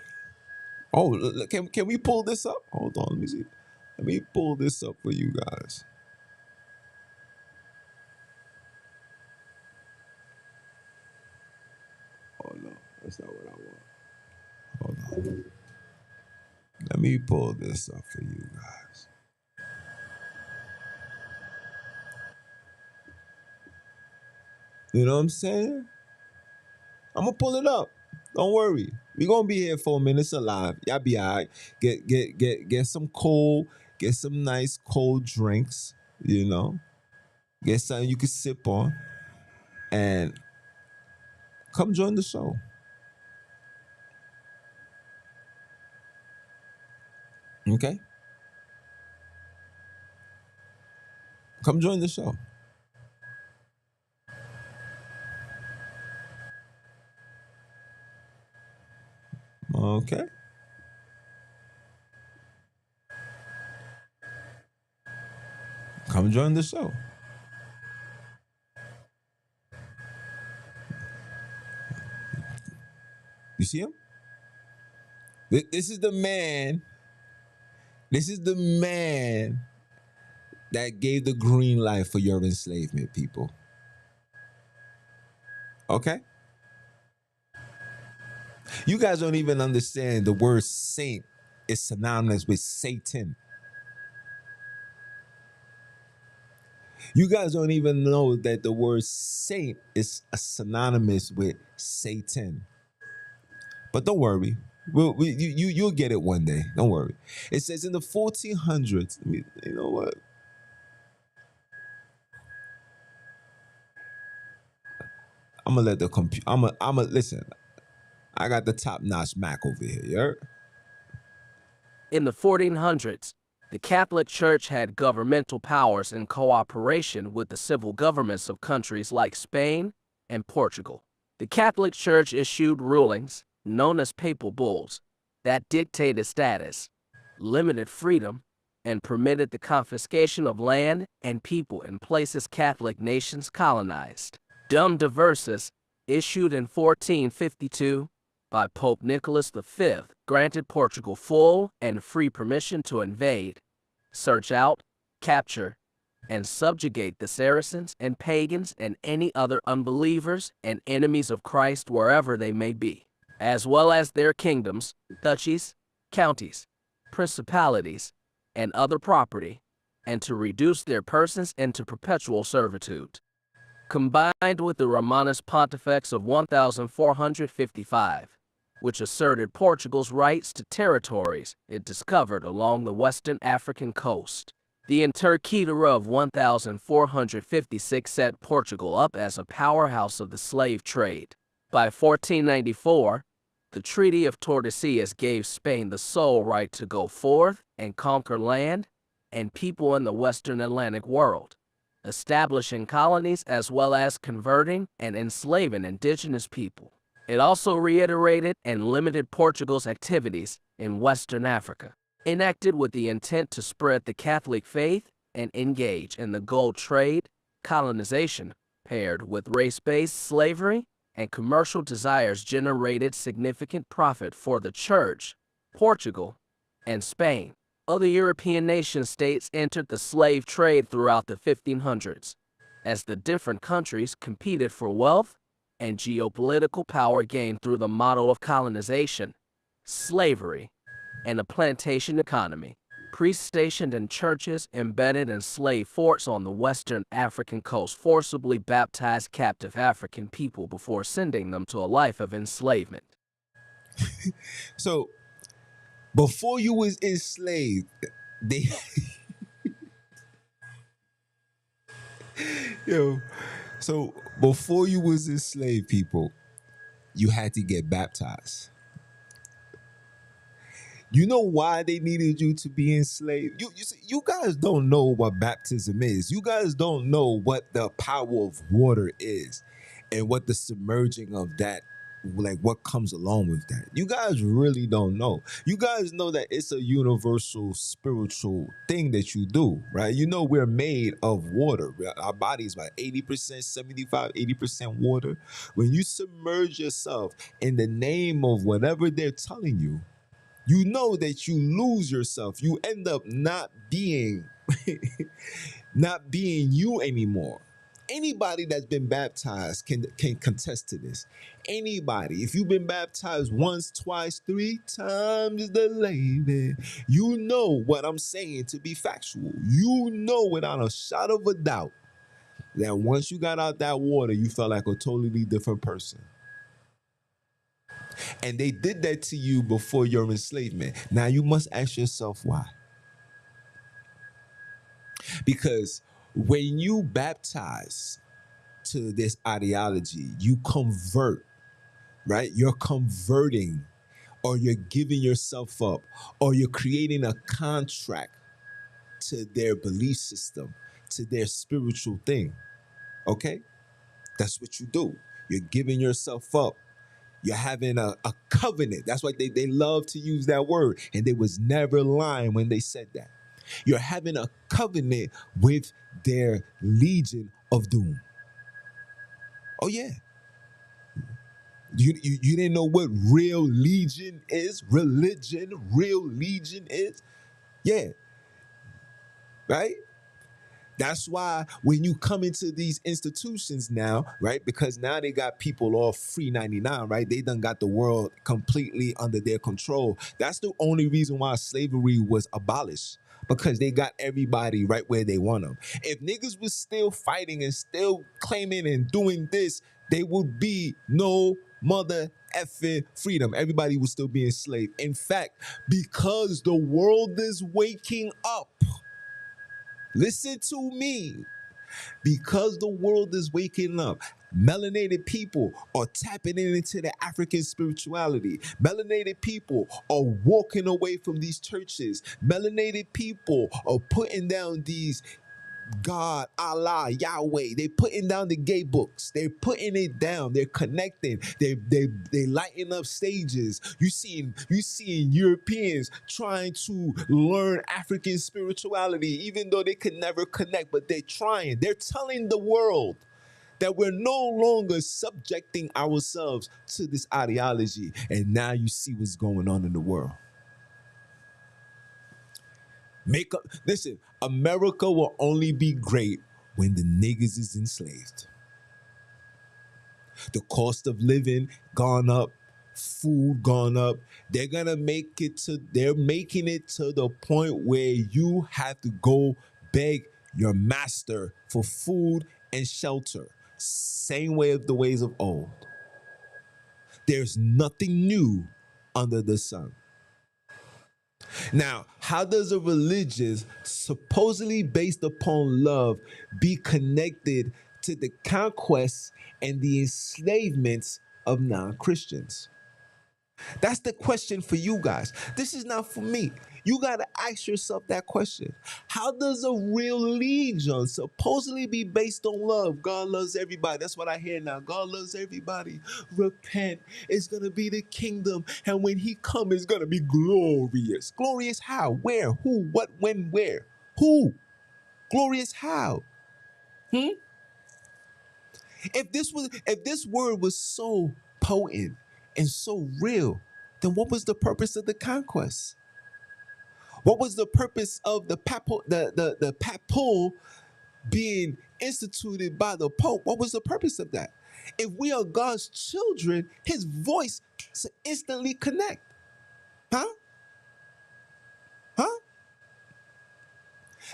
Oh, can we pull this up? Hold on, let me see. Let me pull this up for you guys. Oh no, that's not what I want. Hold on. Let me pull this up for you guys. You know what I'm saying? I'm gonna pull it up. Don't worry. We're gonna be here 4 minutes alive. Y'all be alright. Get some cold, get some nice cold drinks, you know. Get something you can sip on. And come join the show. Okay? Come join the show. Okay? Come join the show. You see him? This is the man. This is the man that gave the green light for your enslavement, people. Okay? You guys don't even understand the word saint is synonymous with Satan. You guys don't even know that the word saint is synonymous with Satan. But don't worry. You'll get it one day. Don't worry. It says in the 1400s, you know what? I'm gonna let the computer. I'm a listen. I got the top-notch Mac over here. You heard? In the 1400s, the Catholic Church had governmental powers in cooperation with the civil governments of countries like Spain and Portugal. The Catholic Church issued rulings, known as papal bulls, that dictated status, limited freedom, and permitted the confiscation of land and people in places Catholic nations colonized. Dum Diversas, issued in 1452 by Pope Nicholas V, granted Portugal full and free permission to invade, search out, capture, and subjugate the Saracens and pagans and any other unbelievers and enemies of Christ wherever they may be, as well as their kingdoms, duchies, counties, principalities, and other property, and to reduce their persons into perpetual servitude. Combined with the Romanus Pontifex of 1455, which asserted Portugal's rights to territories it discovered along the western African coast. The Intercedere of 1456 set Portugal up as a powerhouse of the slave trade. By 1494, the Treaty of Tordesillas gave Spain the sole right to go forth and conquer land and people in the western Atlantic world, establishing colonies as well as converting and enslaving indigenous people. It also reiterated and limited Portugal's activities in Western Africa, enacted with the intent to spread the Catholic faith and engage in the gold trade, colonization, paired with race-based slavery and commercial desires generated significant profit for the Church, Portugal, and Spain. Other European nation-states entered the slave trade throughout the 1500s, as the different countries competed for wealth and geopolitical power gained through the model of colonization, slavery, and a plantation economy. Priests stationed in churches embedded in slave forts on the western African coast forcibly baptized captive African people before sending them to a life of enslavement. So before you was enslaved, they yo. So before you was enslaved, people, you had to get baptized. You know why they needed you to be enslaved? You guys don't know what baptism is. You guys don't know what the power of water is and what the submerging of that, like what comes along with that. You guys really don't know. You guys know that it's a universal spiritual thing that you do, right? You know we're made of water. Our body is about 80%, 75, 80% water. When you submerge yourself in the name of whatever they're telling you, you know that you lose yourself. You end up not being not being you anymore. Anybody that's been baptized can contest to this. Anybody, if you've been baptized once, twice, 3 times the lady, you know what I'm saying to be factual. You know without a shot of a doubt that once you got out that water, you felt like a totally different person. And they did that to you before your enslavement. Now you must ask yourself why. Because when you baptize to this ideology, you convert, right? You're converting, or you're giving yourself up, or you're creating a contract to their belief system, to their spiritual thing. Okay? That's what you do. You're giving yourself up. You're having a covenant. That's why they love to use that word. And they was never lying when they said that. You're having a covenant with their legion of doom. Oh, yeah. You didn't know what real legion is? Religion, real legion is? Yeah. Right? That's why when you come into these institutions now, right? Because now they got people all free 99, right? They done got the world completely under their control. That's the only reason why slavery was abolished. Because they got everybody right where they want them. If niggas was still fighting and still claiming and doing this, they would be no mother effing freedom. Everybody would still be enslaved. In fact, because the world is waking up, listen to me. Because the world is waking up, melanated people are tapping into the African spirituality. Melanated people are walking away from these churches. Melanated people are putting down these God, Allah, Yahweh. They're putting down the gay books. They're putting it down. They're connecting. They lighting up stages. You seeing Europeans trying to learn African spirituality, even though they could never connect, but they're trying. They're telling the world That we're no longer subjecting ourselves to this ideology. And now you see what's going on in the world. Listen, America will only be great when the niggas is enslaved. The cost of living gone up, food gone up. They're making it to the point where you have to go beg your master for food and shelter. Same way of the ways of old. There's nothing new under the sun. Now, how does a religion supposedly based upon love be connected to the conquests and the enslavements of non-Christians? That's the question for you guys. This is not for me. You got to ask yourself that question. How does a real religion supposedly be based on love? God loves everybody. That's what I hear now. God loves everybody. Repent. It's going to be the kingdom. And when he comes, it's going to be glorious. Glorious how? Where? Who? What? When? Where? Who? Glorious how? If this word was so potent and so real, then what was the purpose of the conquest? What was the purpose of the papal being instituted by the Pope? What was the purpose of that? If we are God's children, his voice instantly connect. Huh?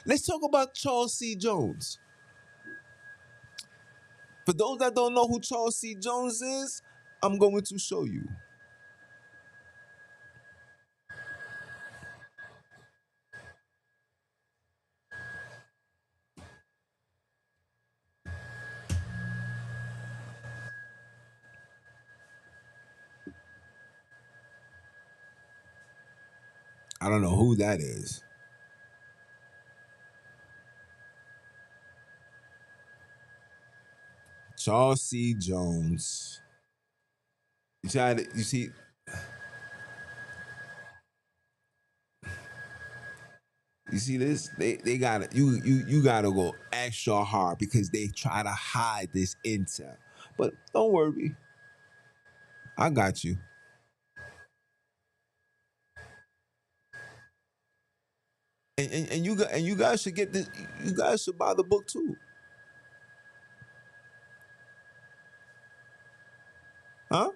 Let's talk about Charles C. Jones. For those that don't know who Charles C. Jones is, I'm going to show you. I don't know who that is. Charles C. Jones. You see, this? They gotta you gotta go extra hard because they try to hide this intel. But don't worry, I got you. And you guys should get this. You guys should buy the book too. Huh?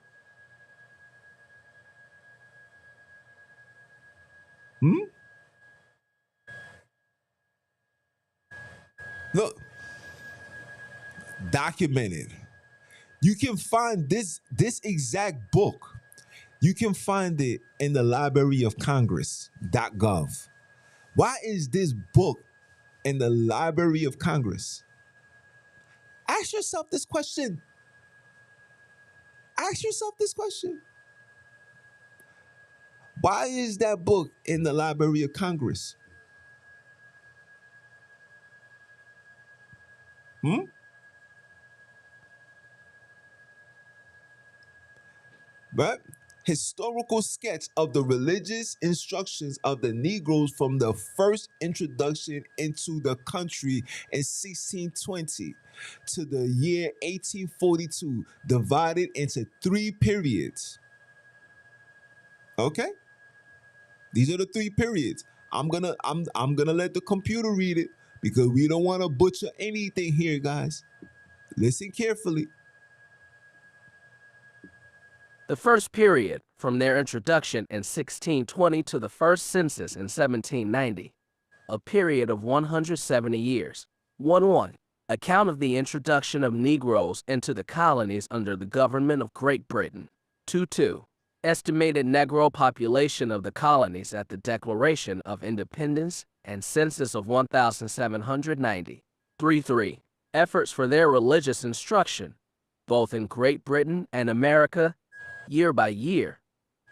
Look, documented. You can find this exact book. You can find it in the Library of Congress.gov. Why is this book in the Library of Congress? Ask yourself this question. Ask yourself this question. Why is that book in the Library of Congress? Right? Historical sketch of the religious instructions of the Negroes from the first introduction into the country in 1620 to the year 1842, divided into 3 periods. Okay? These are the 3 periods. I'm gonna let the computer read it because we don't want to butcher anything here, guys. Listen carefully. The first period, from their introduction in 1620 to the first census in 1790, a period of 170 years. 1. Account of the introduction of Negroes into the colonies under the government of Great Britain. 2. Estimated Negro population of the colonies at the Declaration of Independence and census of 1790. 3. Efforts for their religious instruction, both in Great Britain and America, year by year,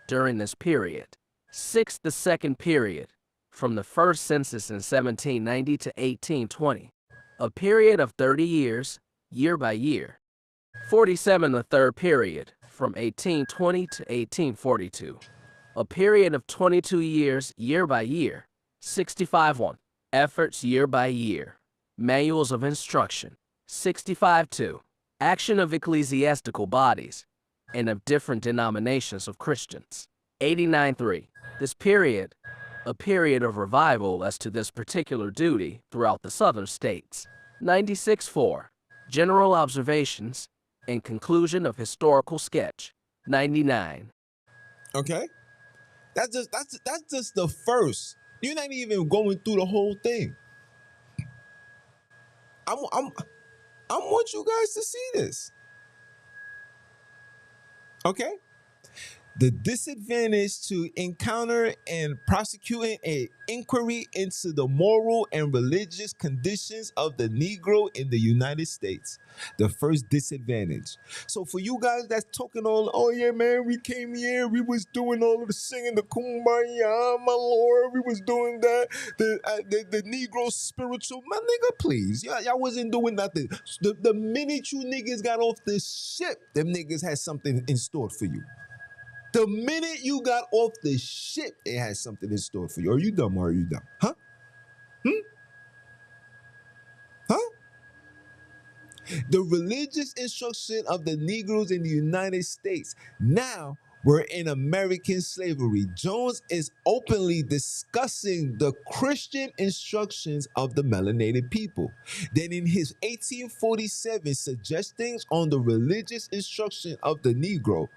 during this period. 6. The second period, from the first census in 1790 to 1820, a period of 30 years, year by year. 47. The third period, from 1820 to 1842, a period of 22 years, year by year. 65. 1. Efforts year by year, manuals of instruction. 65. 2. Action of ecclesiastical bodies and of different denominations of Christians. 89.3. This period, a period of revival as to this particular duty throughout the southern states. 96.4. General observations and conclusion of historical sketch. 99. Okay, that's just the first. You're not even going through the whole thing. I want you guys to see this. Okay, the disadvantage to encounter and prosecuting an inquiry into the moral and religious conditions of the Negro in the United States. The first disadvantage. So for you guys that's talking all, oh yeah, man, we came here, we was doing all of the singing, the kumbaya, my lord, we was doing that, the Negro spiritual, my nigga, please, y'all wasn't doing nothing. The minute you niggas got off the ship, them niggas had something in store for you. The minute you got off the ship, it has something in store for you. Are you dumb or are you dumb? Huh? Huh? The religious instruction of the Negroes in the United States. Now we're in American slavery. Jones is openly discussing the Christian instructions of the melanated people. Then in his 1847 suggestions on the religious instruction of the Negro,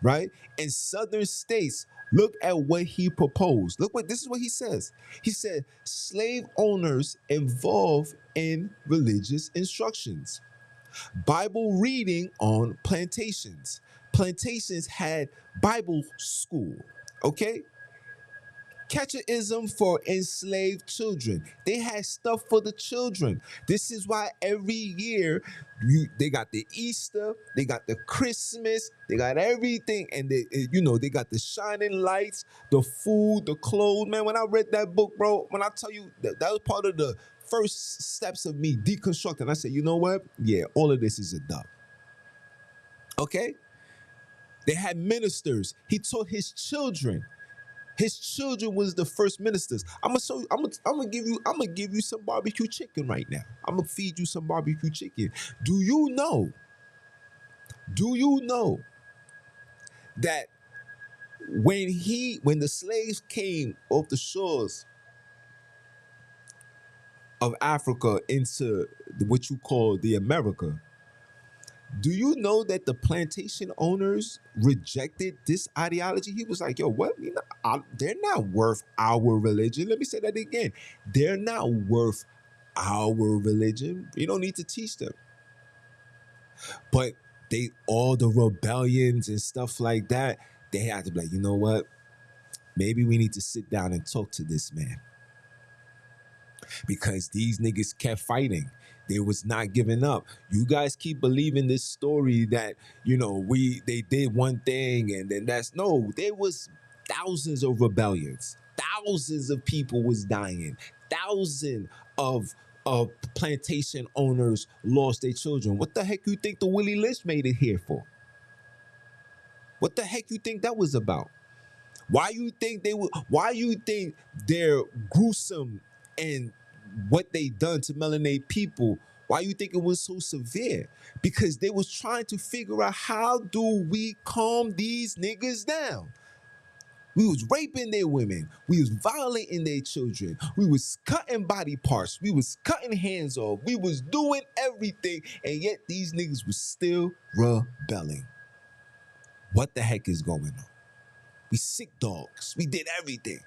right, in southern states, look at what he proposed. This is what he says. He said, slave owners involved in religious instructions. Bible reading on plantations. Plantations had Bible school, okay? Catechism for enslaved children. They had stuff for the children. This is why every year they got the Easter, they got the Christmas, they got everything, and they got the shining lights, the food, the clothes. Man, when I read that book, bro, when I tell you that was part of the first steps of me deconstructing, I said, you know what? Yeah, all of this is a dub. Okay? They had ministers. He taught his children. His children was the first ministers. I'm gonna give you some barbecue chicken right now. I'm gonna feed you some barbecue chicken. Do you know that when the slaves came off the shores of Africa into what you call the America, do you know that the plantation owners rejected this ideology? He was like, yo, what? They're not worth our religion. Let me say that again. They're not worth our religion. You don't need to teach them. But all the rebellions and stuff like that, they had to be like, you know what? Maybe we need to sit down and talk to this man. Because these niggas kept fighting. They was not giving up. You guys keep believing this story that, they did one thing and then there was thousands of rebellions. Thousands of people was dying. Thousands of plantation owners lost their children. What the heck you think the Willie Lynch made it here for? What the heck you think that was about? Why you think they're gruesome and what they done to melanated people? Why you think it was so severe? Because they was trying to figure out, how do we calm these niggas down? We was raping their women. We was violating their children. We was cutting body parts. We was cutting hands off. We was doing everything, and yet these niggas was still rebelling. What the heck is going on? We sick dogs. We did everything.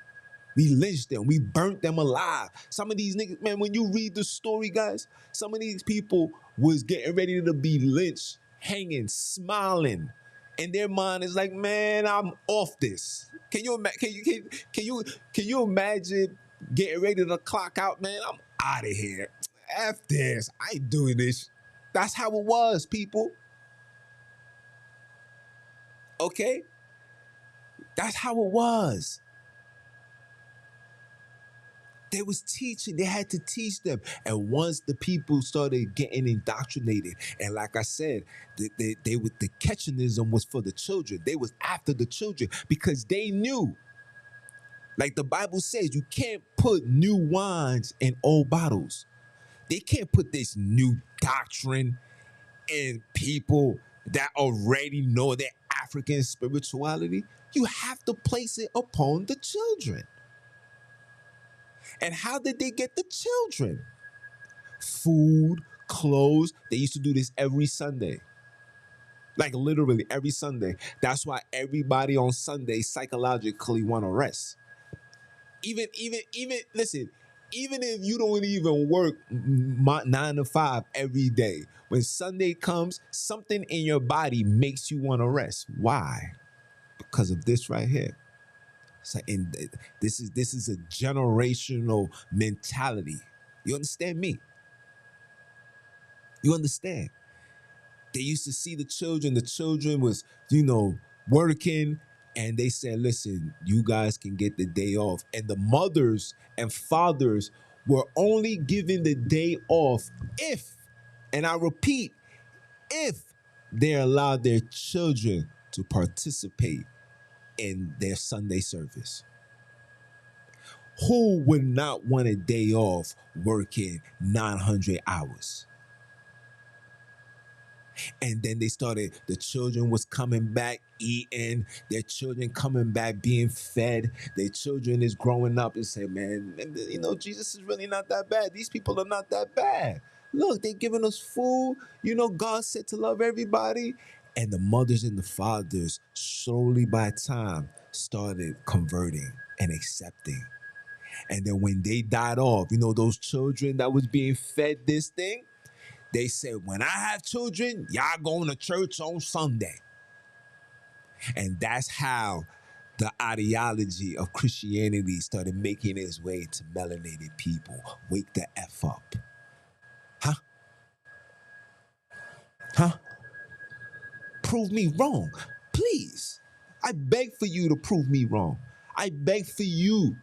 We lynched them. We burnt them alive. Some of these niggas, man, when you read the story, guys, some of these people was getting ready to be lynched, hanging, smiling. And their mind is like, man, I'm off this. Can you imagine getting ready to clock out, man? I'm out of here. F this. I ain't doing this. That's how it was, people. Okay? That's how it was. They was teaching. They had to teach them. And once the people started getting indoctrinated, and like I said, the catechism was for the children. They was after the children because they knew. Like the Bible says, you can't put new wines in old bottles. They can't put this new doctrine And people that already know their African spirituality, you have to place it upon the children. And how did they get the children? Food, clothes. They used to do this every Sunday. Like literally every Sunday. That's why everybody on Sunday psychologically want to rest. Listen, even if you don't even work 9 to 5 every day, when Sunday comes, something in your body makes you want to rest. Why? Because of this right here. So, and this is a generational mentality. You understand me? You understand? They used to see the children was, working, and they said, listen, you guys can get the day off. And the mothers and fathers were only given the day off if, and I repeat, if they allowed their children to participate in their Sunday service. Who would not want a day off working 900 hours? And then they started, the children was coming back eating, their children coming back being fed, their children is growing up and say, man, Jesus is really not that bad. These people are not that bad. Look, they're giving us food. God said to love everybody. And the mothers and the fathers slowly by time started converting and accepting. And then when they died off, those children that was being fed this thing, they said, when I have children, y'all going to church on Sunday. And that's how the ideology of Christianity started making its way to melanated people. Wake the F up. Huh? Huh? Prove me wrong. Please. I beg for you to prove me wrong. I beg for you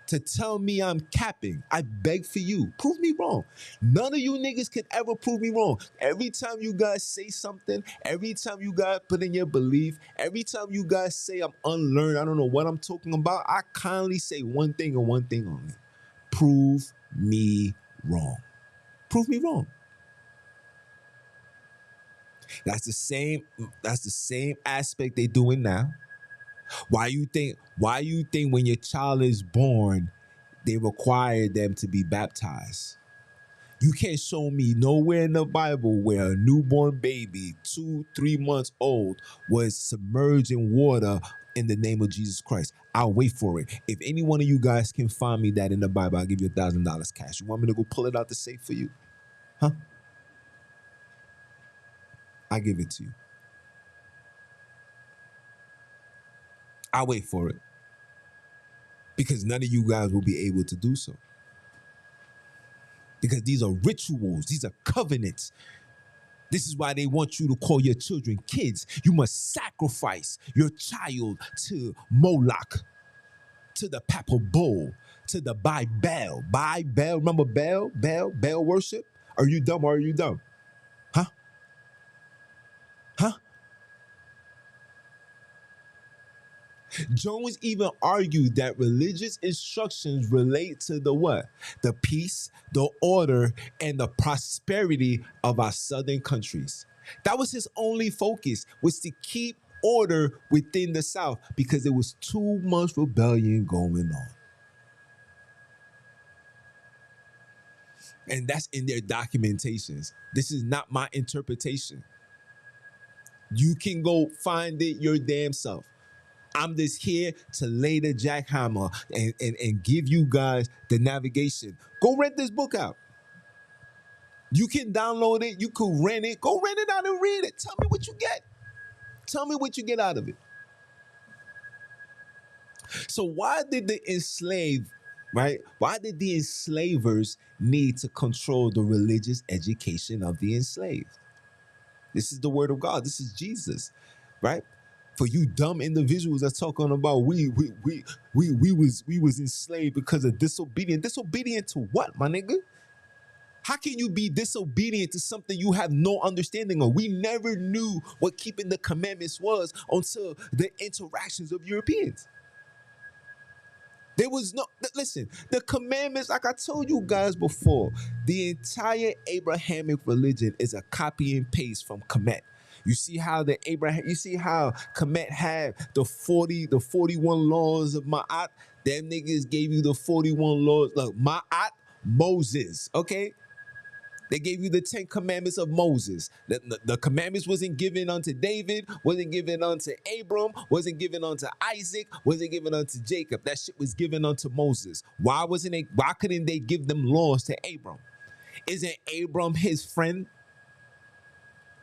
to tell me I'm capping. I beg for you. Prove me wrong. None of you niggas can ever prove me wrong. Every time you guys say something, every time you guys put in your belief, every time you guys say I'm unlearned, I don't know what I'm talking about, I kindly say one thing and one thing only. Prove me wrong. Prove me wrong. That's the same aspect they doing now. Why you think when your child is born, they require them to be baptized? You can't show me nowhere in the Bible where a newborn baby, 2-3 months old, was submerged in water in the name of Jesus Christ. I'll wait for it. If any one of you guys can find me that in the Bible, I'll give you $1,000 cash. You want me to go pull it out the safe for you? Huh? I'll give it to you. I'll wait for it. Because none of you guys will be able to do so. Because these are rituals. These are covenants. This is why they want you to call your children kids. You must sacrifice your child to Moloch, to the Papa Bull, to the Baal. Baal, remember Baal? Baal worship? Are you dumb or are you dumb? Huh? Huh? Jones even argued that religious instructions relate to the what? The peace, the order, and the prosperity of our southern countries. That was his only focus, was to keep order within the South because there was too much rebellion going on. And that's in their documentations. This is not my interpretation. You can go find it your damn self. I'm just here to lay the jackhammer and give you guys the navigation. Go rent this book out. You can download it. You can rent it. Go rent it out and read it. Tell me what you get. Tell me what you get out of it. So why did the enslaved, right? Why did the enslavers need to control the religious education of the enslaved? This is the word of God. This is Jesus, right? For you dumb individuals that's talking about we was enslaved because of disobedience. Disobedient to what, my nigga? How can you be disobedient to something you have no understanding of? We never knew what keeping the commandments was until the interactions of Europeans. There was no, listen, the commandments, like I told you guys before, the entire Abrahamic religion is a copy and paste from Kemet. You see how you see how Kemet had the 41 laws of Ma'at? Them niggas gave you the 41 laws. Look, Ma'at, Moses, okay? They gave you the 10 commandments of Moses. The commandments wasn't given unto David, wasn't given unto Abram, wasn't given unto Isaac, wasn't given unto Jacob. That shit was given unto Moses. Why couldn't they give them laws to Abram? Isn't Abram his friend?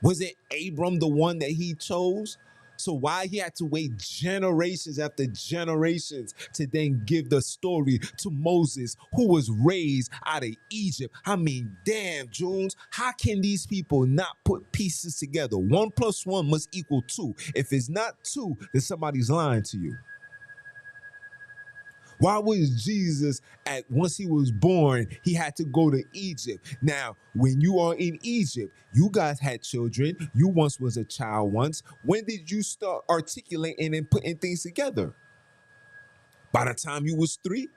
Wasn't Abram the one that he chose? So why he had to wait generations after generations to then give the story to Moses, who was raised out of Egypt? I mean, damn, Jones, how can these people not put pieces together? 1 + 1 must equal 2. If it's not 2, then somebody's lying to you. Why was Jesus once he was born, he had to go to Egypt? Now, when you are in Egypt, you guys had children. You once was a child once. When did you start articulating and putting things together? By the time you was 3?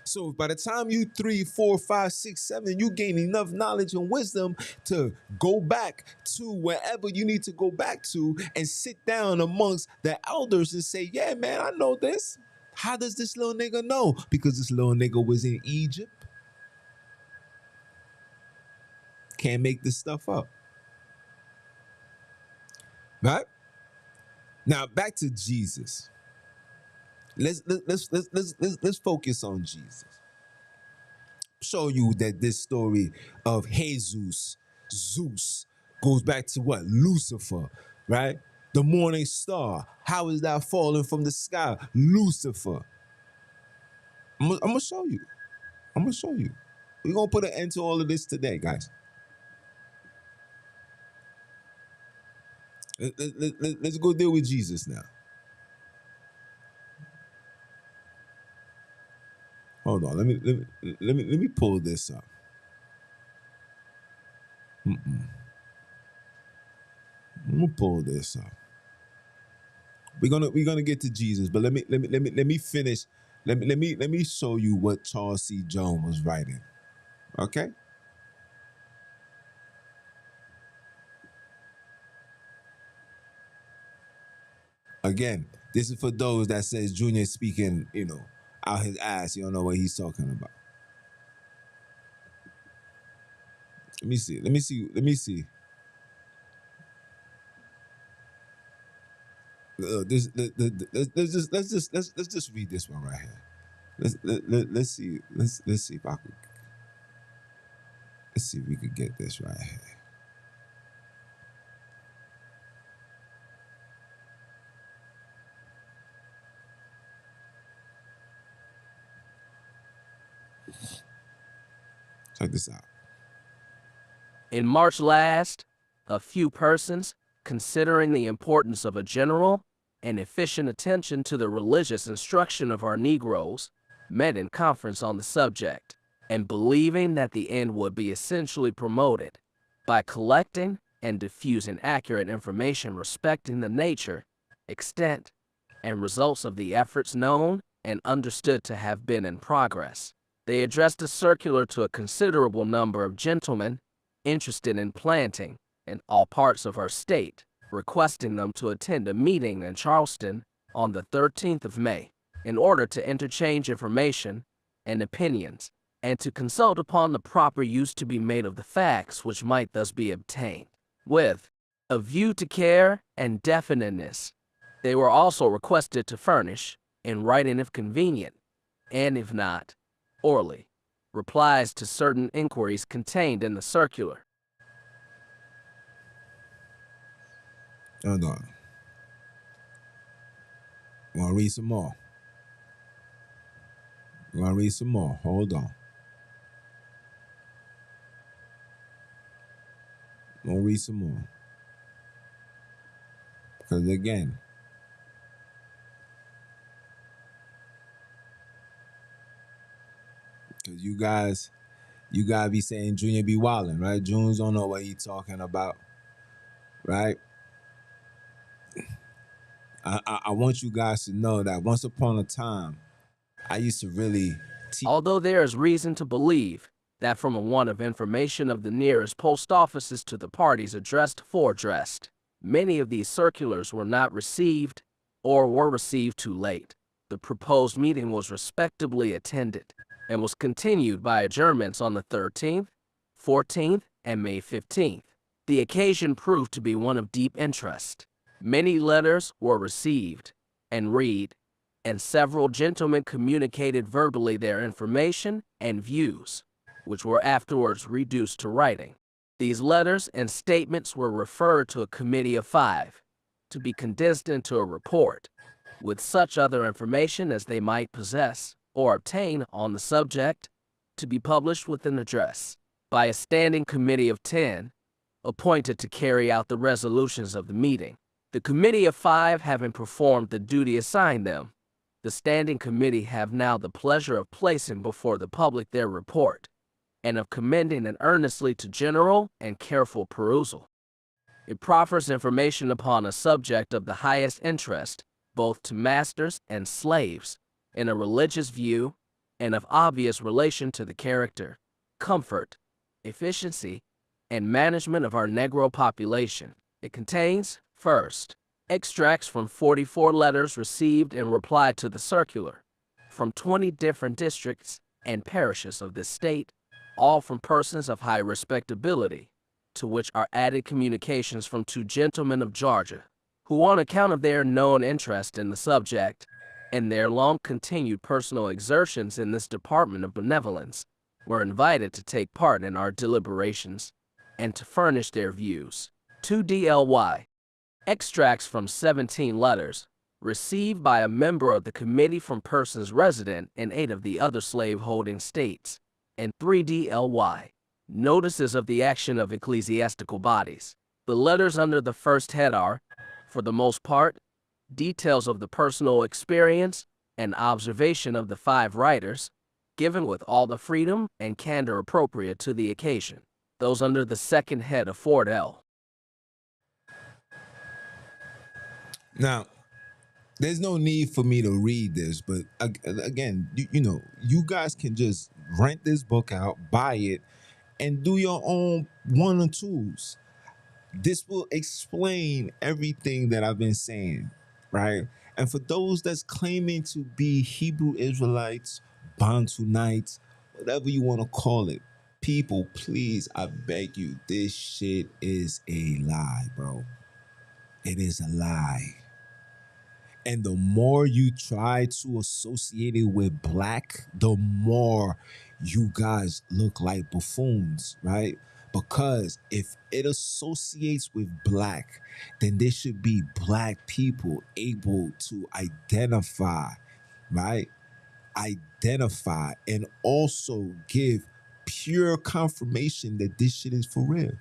So by the time you 3, 4, 5, 6, 7, you gain enough knowledge and wisdom to go back to wherever you need to go back to and sit down amongst the elders and say, yeah, man, I know this. How does this little nigga know? Because this little nigga was in Egypt. Can't make this stuff up. Right? Now back to Jesus. Let's focus on Jesus. Show you that this story of Zeus goes back to what? Lucifer, right? The morning star. How is that falling from the sky? Lucifer. I'm gonna show you. We're gonna put an end to all of this today, guys. Let's go deal with Jesus now. Hold on. Let me pull this up. I'm gonna pull this up. We're gonna get to Jesus, but let me finish. Let me show you what Charles C. Jones was writing. Okay? Again, this is for those that says Junior speaking, out his ass. You don't know what he's talking about. Let me see. Let's just read this one right here. Let's see if I could. Let's see if we could get this right here. Check this out. In March last, a few persons, considering the importance of a general and efficient attention to the religious instruction of our Negroes, met in conference on the subject, and believing that the end would be essentially promoted by collecting and diffusing accurate information respecting the nature, extent, and results of the efforts known and understood to have been in progress. They addressed a circular to a considerable number of gentlemen interested in planting in all parts of our state, requesting them to attend a meeting in Charleston on the 13th of May in order to interchange information and opinions and to consult upon the proper use to be made of the facts which might thus be obtained, with a view to care and definiteness. They were also requested to furnish, in writing if convenient, and if not, orally, replies to certain inquiries contained in the circular. Hold on. Want to read some more? Hold on. Want to read some more? Because again, because you guys be saying Junior be wildin', right? Junes don't know what he talking about, right? I want you guys to know that once upon a time, I used to really teach. Although there is reason to believe that from a want of information of the nearest post offices to the parties addressed many of these circulars were not received or were received too late. The proposed meeting was respectably attended and was continued by adjournments on the 13th, 14th, and May 15th. The occasion proved to be one of deep interest. Many letters were received and read, and several gentlemen communicated verbally their information and views, which were afterwards reduced to writing. These letters and statements were referred to a committee of 5 to be condensed into a report, with such other information as they might possess or obtain on the subject, to be published with an address by a standing committee of 10, appointed to carry out the resolutions of the meeting. The committee of 5 having performed the duty assigned them, the standing committee have now the pleasure of placing before the public their report, and of commending it earnestly to general and careful perusal. It proffers information upon a subject of the highest interest, both to masters and slaves, in a religious view, and of obvious relation to the character, comfort, efficiency, and management of our Negro population. It contains, first, extracts from 44 letters received in reply to the circular, from 20 different districts and parishes of this state, all from persons of high respectability, to which are added communications from 2 gentlemen of Georgia, who on account of their known interest in the subject, and their long-continued personal exertions in this department of benevolence, were invited to take part in our deliberations, and to furnish their views. 2 DLY. Extracts from 17 letters, received by a member of the committee from persons resident in 8 of the other slave-holding states, and 3 DLY. Notices of the action of ecclesiastical bodies. The letters under the first head are, for the most part, details of the personal experience and observation of the 5 writers, given with all the freedom and candor appropriate to the occasion. Those under the second head afford L. Now, there's no need for me to read this, but again, you guys can just rent this book out, buy it, and do your own 1 or 2s. This will explain everything that I've been saying, right? And for those that's claiming to be Hebrew Israelites, Bantunites, whatever you want to call it, people, please, I beg you, this shit is a lie, bro. It is a lie. And the more you try to associate it with black, the more you guys look like buffoons, right? Because if it associates with black, then there should be black people able to identify, right? Identify and also give pure confirmation that this shit is for real.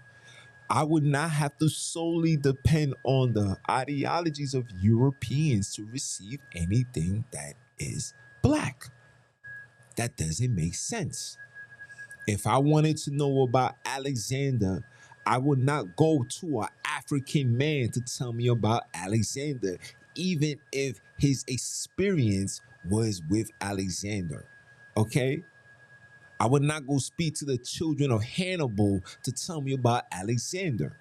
I would not have to solely depend on the ideologies of Europeans to receive anything that is black. That doesn't make sense. If I wanted to know about Alexander, I would not go to an African man to tell me about Alexander, even if his experience was with Alexander. Okay? I would not go speak to the children of Hannibal to tell me about Alexander.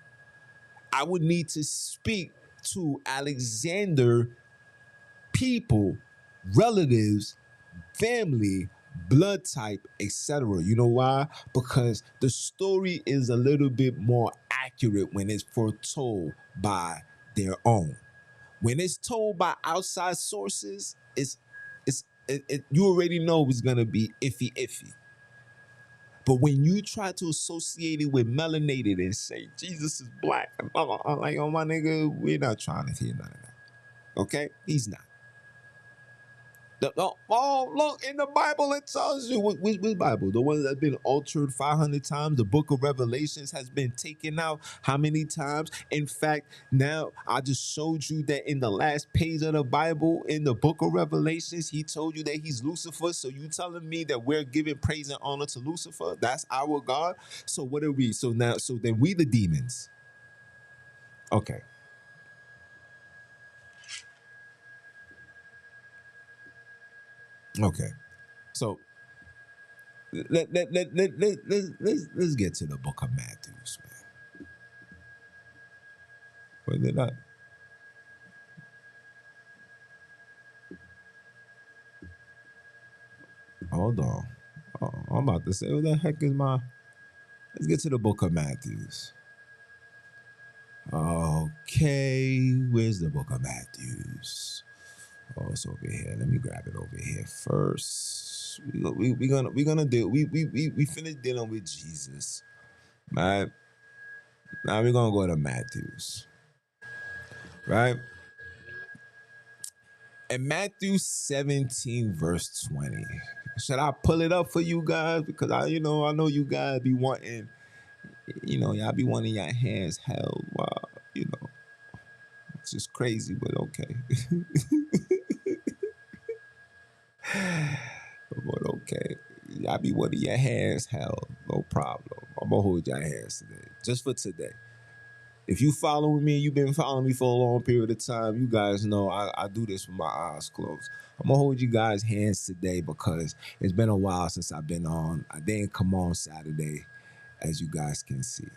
I would need to speak to Alexander people, relatives, family, blood type, etc. You know why? Because the story is a little bit more accurate when it's foretold by their own. When it's told by outside sources, you already know it's gonna be iffy. But when you try to associate it with melanated and say Jesus is black, I'm like, oh my nigga, we're not trying to hear none of that. Okay? He's not. Oh, look, in the Bible it tells you, which Bible? The one that's been altered 500 times. The book of Revelations has been taken out how many times? In fact, now I just showed you that in the last page of the Bible, in the book of Revelations, he told you that he's Lucifer. So you telling me that we're giving praise and honor to Lucifer? That's our God? So what are we? So then we the demons. Okay. Okay. So let's get to the book of Matthews, man. Where did I? Hold on. Oh, I'm about to say, what the heck is my? Let's get to the book of Matthews. Okay, where's the book of Matthews? Oh, it's over here. Let me grab it over here first. We gonna do we finished dealing with Jesus, right? Now we're gonna go to Matthews, right? And Matthew 17 verse 20. Should I pull it up for you guys? Because I know you guys be wanting, y'all be wanting your hands held while, it's just crazy, but okay. But okay. Y'all be wanting your hands held. No problem. I'm gonna hold your hands today. Just for today. If you following me, you've been following me for a long period of time, you guys know I do this with my eyes closed. I'm gonna hold you guys' hands today because it's been a while since I've been on. I didn't come on Saturday, as you guys can see.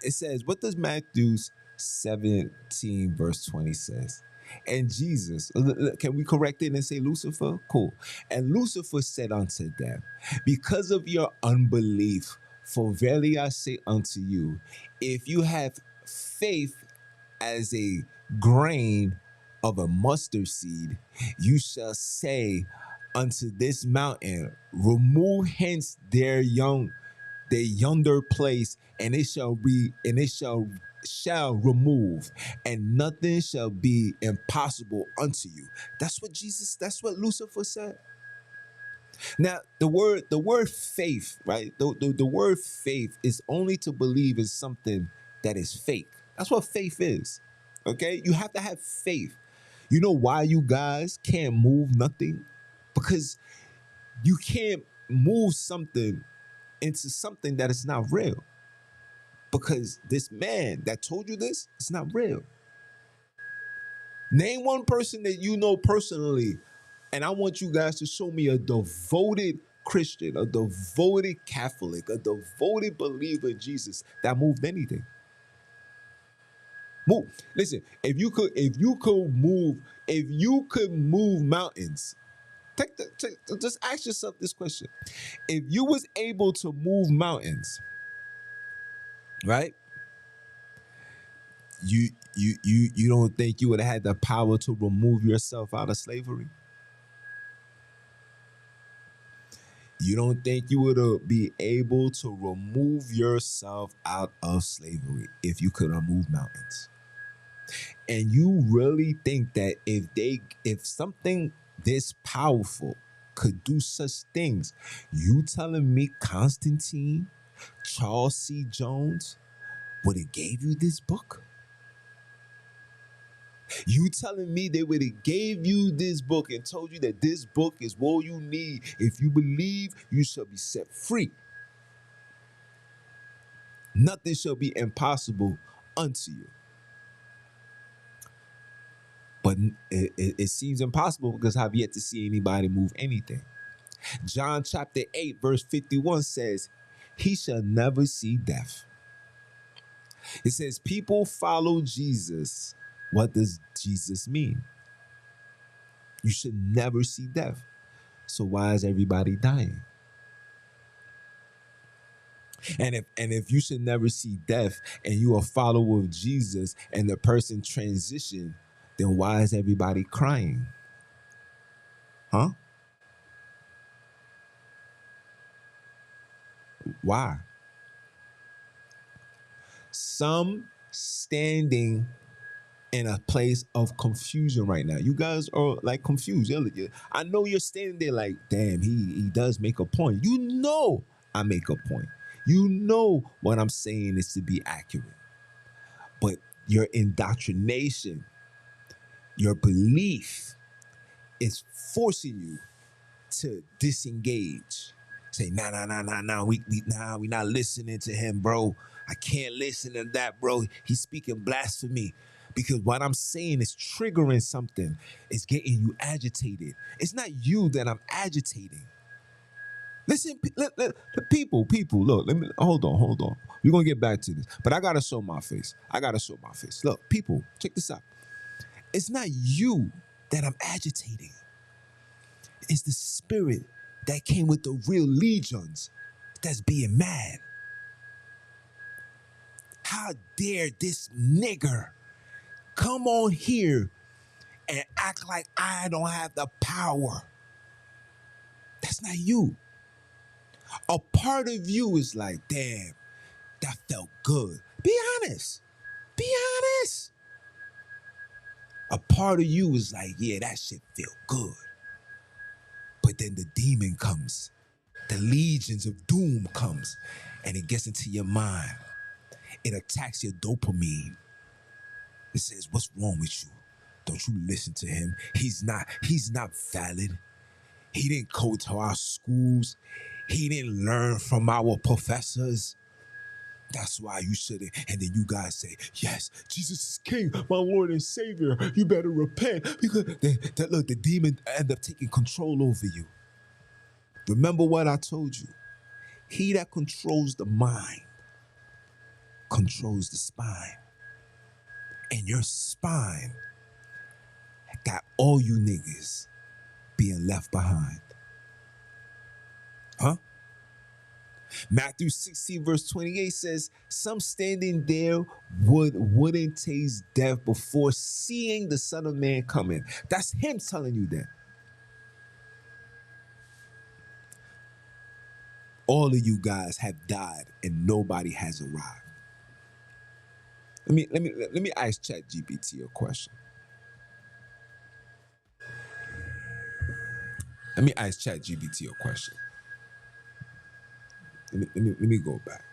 It says, what does Matthew 17 verse 20 says? And Jesus, can we correct it and say Lucifer? Cool. And Lucifer said unto them, because of your unbelief, for verily I say unto you, if you have faith as a grain of a mustard seed, you shall say unto this mountain, remove hence their yonder place, and it shall remove, and nothing shall be impossible unto you. That's what Lucifer said. Now, the word faith, right? The word faith is only to believe in something that is fake. That's what faith is. Okay? You have to have faith. You know why you guys can't move nothing? Because you can't move something into something that is not real. Because this man that told you this, it's not real. Name one person that you know personally, and I want you guys to show me a devoted Christian, a devoted Catholic, a devoted believer in Jesus that moved anything. Move. Listen, if you could move mountains, just ask yourself this question. If you was able to move mountains, right? You don't think you would have had the power to remove yourself out of slavery? You don't think you would be able to remove yourself out of slavery if you could remove mountains? And you really think that if something this powerful could do such things, you telling me Constantine, Charles C. Jones would have gave you this book? You telling me they would have gave you this book and told you that this book is all you need. If you believe, you shall be set free. Nothing shall be impossible unto you. But it seems impossible because I've yet to see anybody move anything. John chapter 8 verse 51 says, he shall never see death. It says people follow Jesus. What does Jesus mean? You should never see death. So why is everybody dying? And if you should never see death and you are a follower of Jesus and the person transitioned, then why is everybody crying? Huh? Why? Some standing in a place of confusion right now. You guys are like confused. I know you're standing there like, damn, he does make a point. You know I make a point. You know what I'm saying is to be accurate. But your indoctrination, your belief is forcing you to disengage. Say, nah, we not listening to him, bro. I can't listen to that, bro. He's speaking blasphemy. Because what I'm saying is triggering something. It's getting you agitated. It's not you that I'm agitating. Listen, people, look, let me hold on. We're gonna get back to this. But I gotta show my face. Look, people, check this out. It's not you that I'm agitating. It's the spirit that came with the real legions that's being mad. How dare this nigger come on here and act like I don't have the power? That's not you. A part of you is like, damn, that felt good. Be honest. Be honest. A part of you is like, yeah, that shit feel good. But then the demon comes. The legions of doom comes and it gets into your mind. It attacks your dopamine. It says, what's wrong with you? Don't you listen to him? He's not valid. He didn't go to our schools. He didn't learn from our professors. That's why you shouldn't. And then you guys say, yes, Jesus is King, my Lord and Savior. You better repent. Because look, the demon end up taking control over you. Remember what I told you. He that controls the mind controls the spine. And your spine got all you niggas being left behind. Huh? Matthew 16 verse 28 says, some standing there wouldn't taste death before seeing the Son of Man coming. That's him telling you that. All of you guys have died and nobody has arrived. Let me ask ChatGPT a question. Let me ask ChatGPT a question. Let me go back.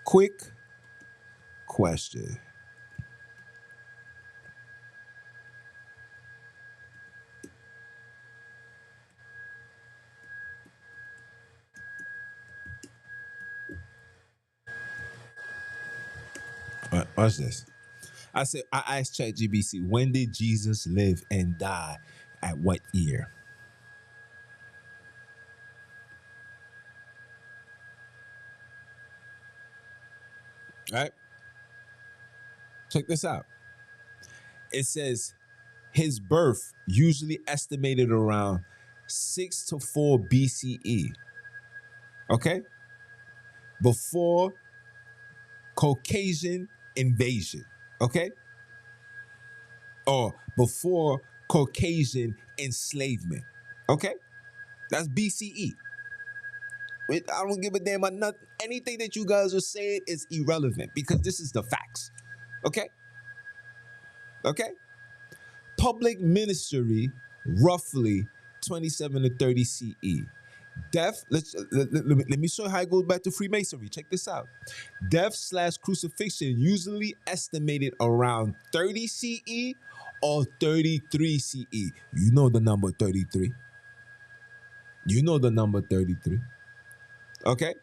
Quick question. Watch this. I asked ChatGPT, when did Jesus live and die? At what year? Right? Check this out. It says his birth usually estimated around 6 to 4 BCE. Okay? Before Caucasian invasion. Okay? Or before Caucasian enslavement. Okay? That's BCE. I don't give a damn about nothing. Anything that you guys are saying is irrelevant because this is the facts. Okay? Okay? Public ministry, roughly 27 to 30 CE. Death, let me show you how it goes back to Freemasonry. Check this out. Death/crucifixion usually estimated around 30 CE or 33 CE. You know the number 33. You know the number 33. Okay?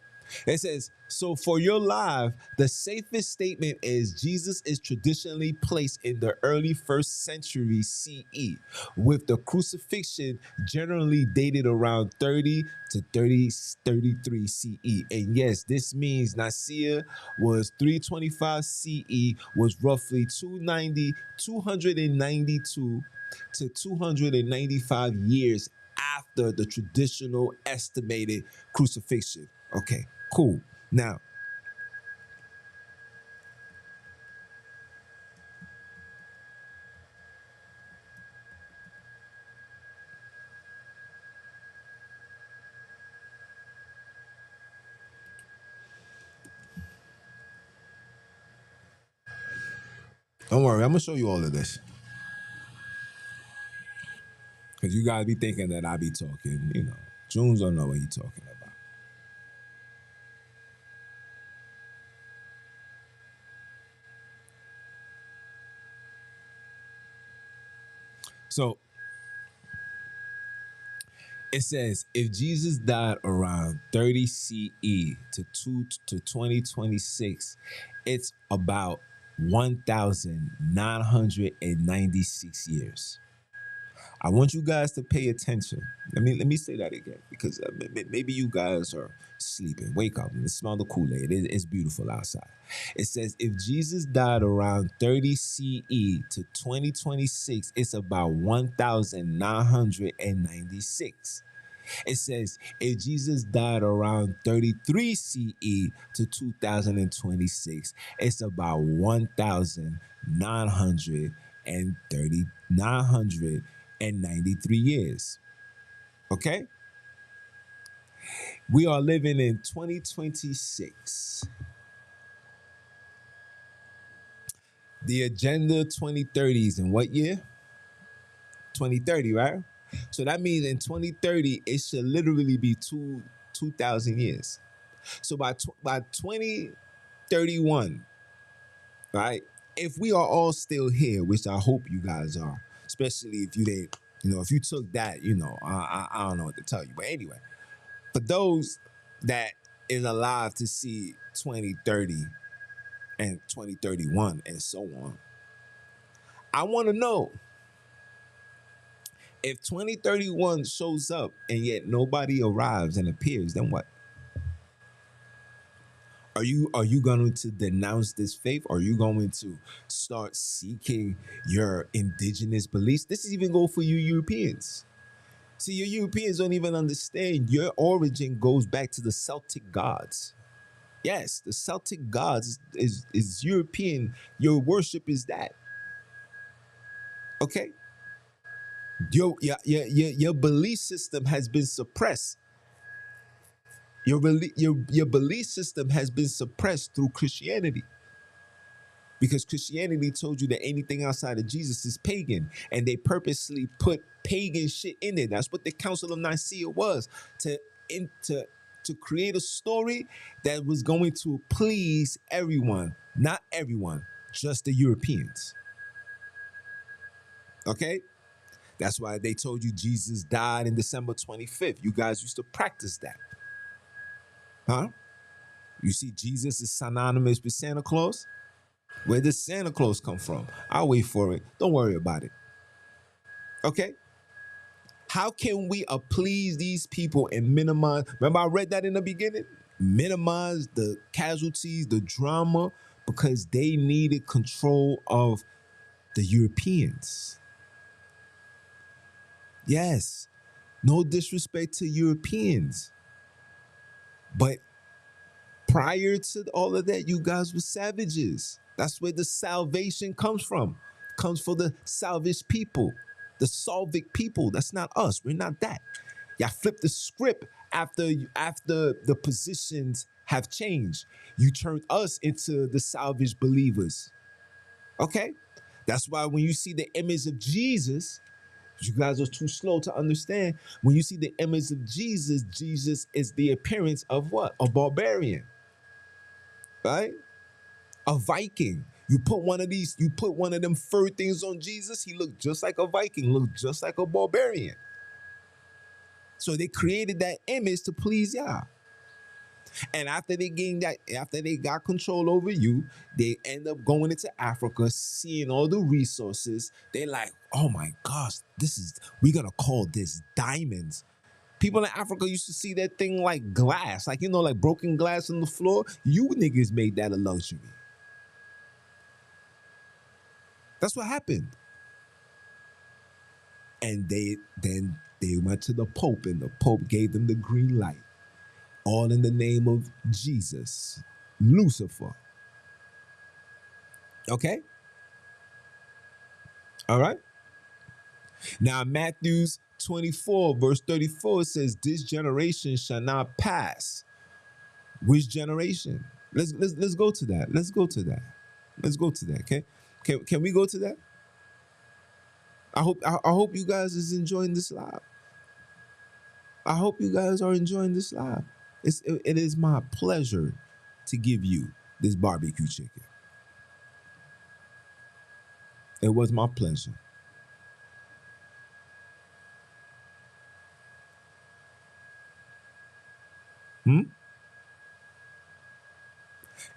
It says, so for your life, the safest statement is Jesus is traditionally placed in the early 1st century CE, with the crucifixion generally dated around 30 to 33 CE. And yes, this means Nicaea was 325 CE, was roughly 292 to 295 years after the traditional estimated crucifixion. Okay, cool. Now, don't worry, I'm gonna show you all of this. Because you guys be thinking that I be talking, Junes don't know what he's talking about. So It says if Jesus died around 30 CE to 2026, it's about 1,996 years. I want you guys to pay attention. Let me say that again because maybe you guys are sleeping. Wake up and smell the Kool-Aid. It's beautiful outside. It says if Jesus died around 30 CE to 2026, it's about 1,996. It says if Jesus died around 33 CE to 2026, it's about 993 years. Okay? We are living in 2026. The Agenda 2030 is in what year? 2030, right? So that means in 2030, it should literally be 2,000 years. So by 2031, right? If we are all still here, which I hope you guys are, especially if you didn't, if you took that, I don't know what to tell you. But anyway, for those that is alive to see 2030 and 2031 and so on, I want to know if 2031 shows up and yet nobody arrives and appears, then what? Are you going to denounce this faith? Are you going to start seeking your indigenous beliefs? This is even go for you Europeans. See, you Europeans don't even understand your origin goes back to the Celtic gods. Yes, the Celtic gods is European. Your worship is that. Okay? Your belief system has been suppressed. Your belief system has been suppressed through Christianity. Because Christianity told you that anything outside of Jesus is pagan, and they purposely put pagan shit in it. That's what the Council of Nicaea was, to create a story that was going to please everyone, not everyone, just the Europeans. Okay? That's why they told you Jesus died in December 25th. You guys used to practice that. Huh? You see, Jesus is synonymous with Santa Claus? Where does Santa Claus come from? I'll wait for it. Don't worry about it. Okay? How can we please these people and minimize? Remember, I read that in the beginning? Minimize the casualties, the drama, because they needed control of the Europeans. Yes, no disrespect to Europeans. But prior to all of that, you guys were savages. That's where the salvation comes from. Comes for the salvaged people, the Slavic people. That's not us. We're not that. Y'all flip the script after the positions have changed. You turned us into the salvaged believers. Okay? That's why when you see the image of Jesus, you guys are too slow to understand. When you see the image of Jesus, Jesus is the appearance of what? A barbarian. Right? A Viking. You put one of them fur things on Jesus, he looked just like a Viking, looked just like a barbarian. So they created that image to please y'all. And after they got control over you, they end up going into Africa, seeing all the resources. They're like, oh my gosh, we're gonna call this diamonds. People in Africa used to see that thing like glass, like like broken glass on the floor. You niggas made that a luxury. That's what happened. And then they went to the Pope, and the Pope gave them the green light. All in the name of Jesus, Lucifer. Okay? All right? Now, Matthew's 24, verse 34 says, this generation shall not pass. Which generation? Let's go to that. Let's go to that. Okay? Can we go to that? I hope you guys is enjoying this live. I hope you guys are enjoying this live. It is my pleasure to give you this barbecue chicken. It was my pleasure.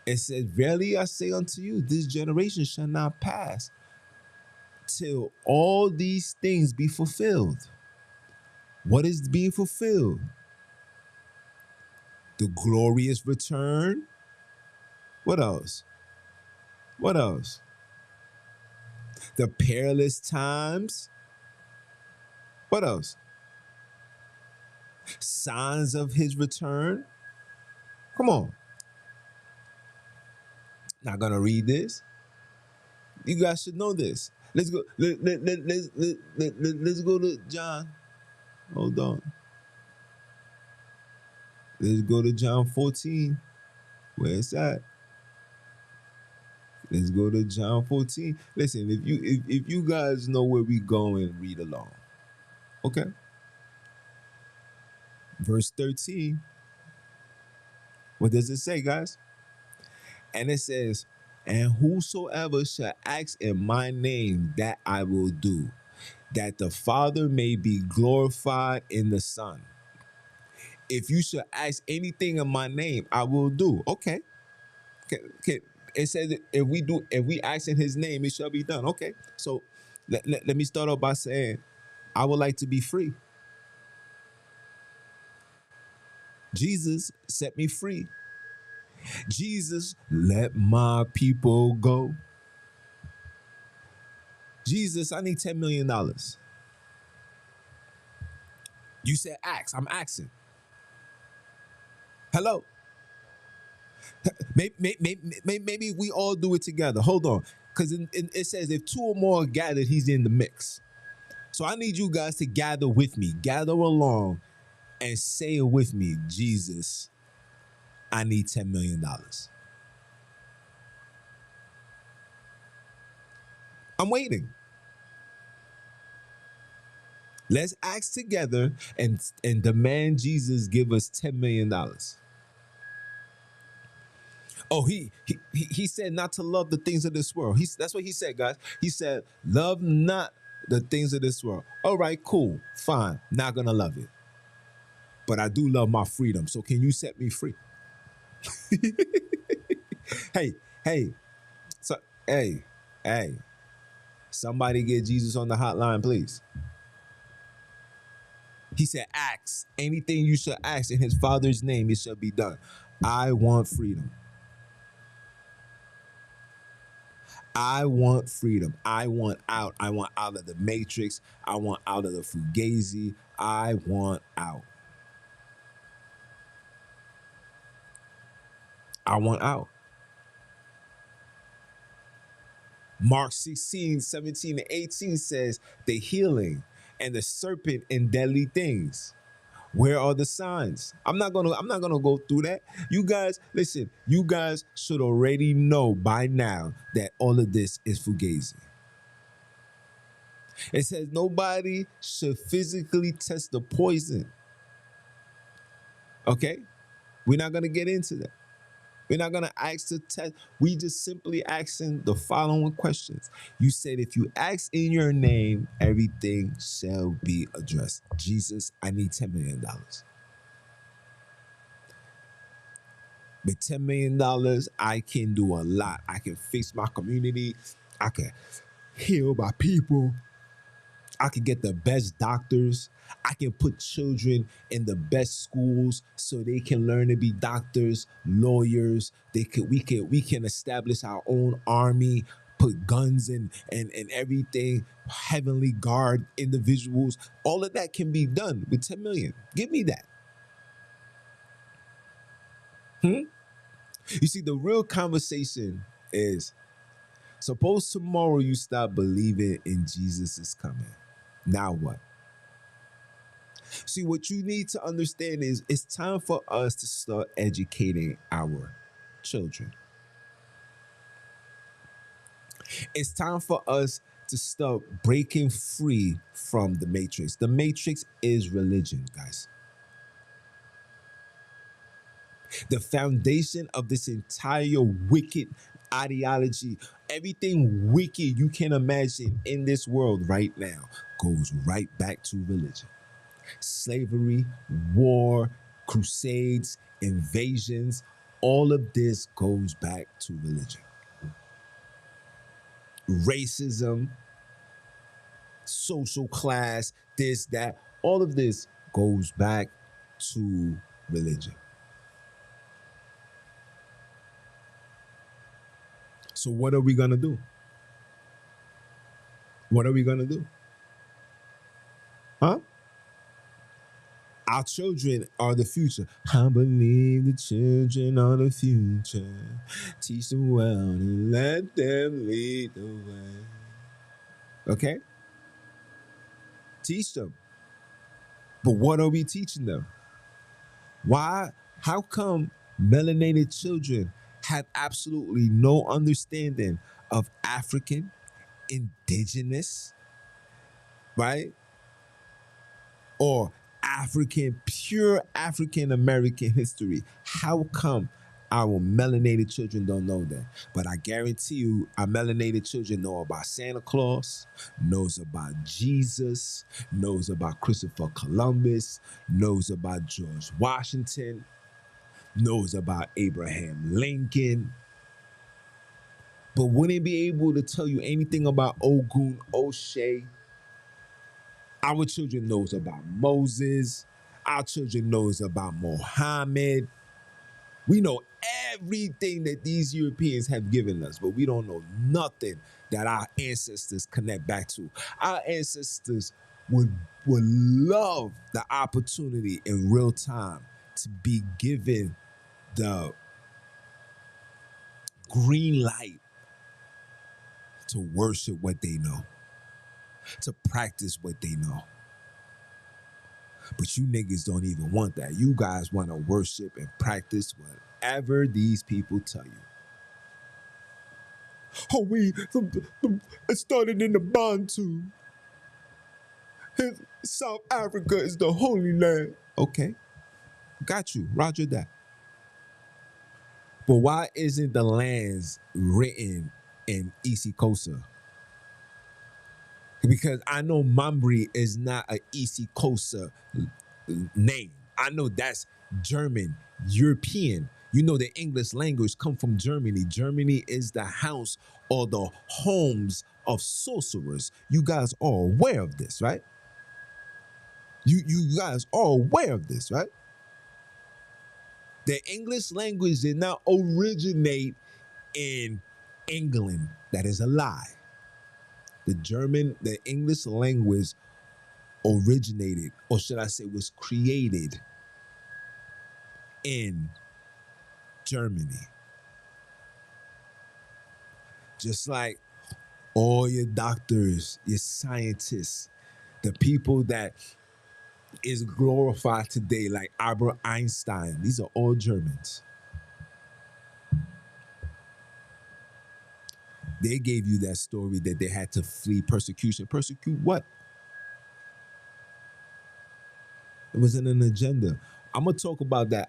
It says, verily I say unto you, this generation shall not pass till all these things be fulfilled. What is being fulfilled? The glorious return. What else? What else? The perilous times. What else? Signs of his return. Come on. Not gonna read this. You guys should know this. Let's go. Let's go to John. Hold on. Let's go to John 14. Where it's at? Let's go to John 14. Listen, if you guys know where we going, read along. Okay. Verse 13. What does it say, guys? And it says, and whosoever shall ask in my name, that I will do, that the Father may be glorified in the Son. If you shall ask anything in my name, I will do. Okay. Okay. It says if we ask in his name, it shall be done. Okay. So let me start off by saying, I would like to be free. Jesus set me free. Jesus, let my people go. Jesus, I need $10 million. You said ask. I'm asking. Hello. Maybe we all do it together. Hold on. Because it says if two or more are gathered, he's in the mix. So I need you guys to gather with me. Gather along and say it with me. Jesus, I need $10 million. I'm waiting. Let's ask together and demand Jesus give us $10 million. Oh, he said not to love the things of this world. That's what he said, guys. He said, love not the things of this world. All right, cool, fine. Not gonna love it. But I do love my freedom. So can you set me free? Hey. So hey. Somebody get Jesus on the hotline, please. He said, ask. Anything you shall ask in his Father's name, it shall be done. I want freedom. I want freedom. I want out. I want out of the matrix. I want out of the fugazi. I want out. I want out. Mark 16, 17, and 18 says the healing and the serpent and deadly things. Where are the signs? I'm not gonna go through that. You guys, listen, you guys should already know by now that all of this is fugazi. It says nobody should physically test the poison. Okay? We're not gonna get into that. We're not gonna ask to test. We just simply asking the following questions. You said if you ask in your name, everything shall be addressed. Jesus, I need $10 million. With $10 million, I can do a lot. I can fix my community. I can heal my people. I can get the best doctors. I can put children in the best schools so they can learn to be doctors, lawyers. We can establish our own army, put guns and everything, heavenly guard individuals. All of that can be done with 10 million. Give me that. You see, the real conversation is, suppose tomorrow you stop believing in Jesus is coming. Now what? See, what you need to understand is it's time for us to start educating our children. It's time for us to start breaking free from the matrix. The matrix is religion, guys. The foundation of this entire wicked ideology, everything wicked you can imagine in this world right now, goes right back to religion. Slavery, war, crusades, invasions, all of this goes back to religion. Racism, social class, this, that, all of this goes back to religion. So what are we gonna do? What are we gonna do? Huh? Our children are the future. I believe the children are the future. Teach them well and let them lead the way. Okay? Teach them. But what are we teaching them? Why? How come melanated children have absolutely no understanding of African, indigenous, right? Or African, pure African American history? How come our melanated children don't know that? But I guarantee you, our melanated children know about Santa Claus, knows about Jesus, knows about Christopher Columbus, knows about George Washington, knows about Abraham Lincoln, but wouldn't be able to tell you anything about Ogun O'Shea. Our children knows about Moses. Our children knows about Muhammad. We know everything that these Europeans have given us, but we don't know nothing that our ancestors connect back to. Our ancestors would love the opportunity in real time to be given the green light to worship what they know, to practice what they know. But you niggas don't even want that. You guys want to worship and practice whatever these people tell you. Oh, it started in the Bantu. South Africa is the Holy Land. Okay, got you. Roger that. But why isn't the lands written in Isikosa? Because I know Mambri is not an Isikosa name. I know that's German, European. You know the English language come from Germany. Germany is the house or the homes of sorcerers. You guys are aware of this, right? You guys are aware of this, right? The English language did not originate in England. That is a lie. The English language originated, or should I say was created in Germany. Just like all your doctors, your scientists, the people that is glorified today, like Albert Einstein, these are all Germans. They gave you that story that they had to flee persecution. Persecute what? It wasn't an agenda. I'm going to talk about that.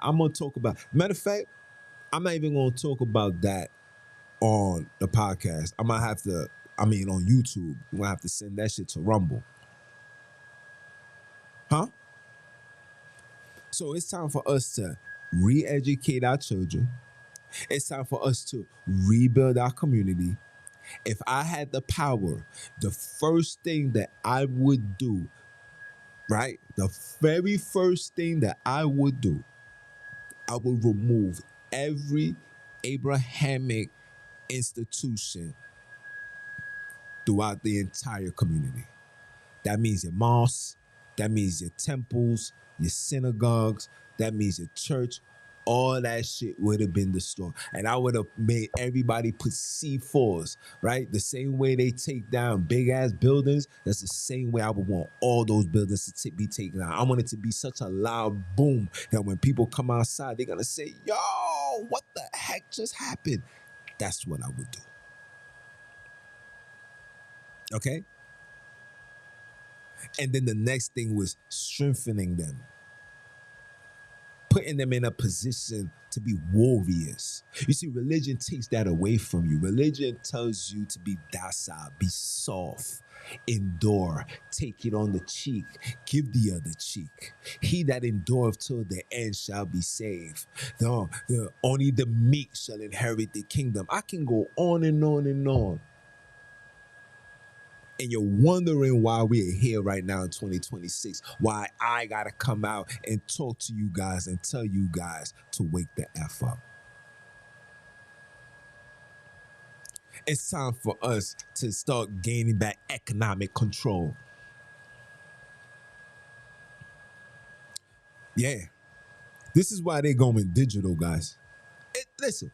Matter of fact, I'm not even going to talk about that on the podcast. On YouTube. We're going to have to send that shit to Rumble. Huh? So it's time for us to re-educate our children. It's time for us to rebuild our community. If I had the power, the first thing that I would do, right? The very first thing that I would do, I would remove every Abrahamic institution throughout the entire community. That means your mosques, that means your temples, your synagogues, that means your church. All that shit would have been destroyed. And I would have made everybody put C4s, right? The same way they take down big ass buildings, that's the same way I would want all those buildings to be taken down. I want it to be such a loud boom that when people come outside, they're gonna say, yo, what the heck just happened? That's what I would do. Okay? And then the next thing was strengthening them. putting them in a position to be warriors. You see, religion takes that away from you. Religion tells you to be docile, be soft, endure, take it on the cheek, give the other cheek. He that endureth till the end shall be saved. Only the meek shall inherit the kingdom. I can go on and on and on. And you're wondering why we're here right now in 2026, why I gotta come out and talk to you guys and tell you guys to wake the F up. It's time for us to start gaining back economic control. Yeah. This is why they're going digital, guys. Listen,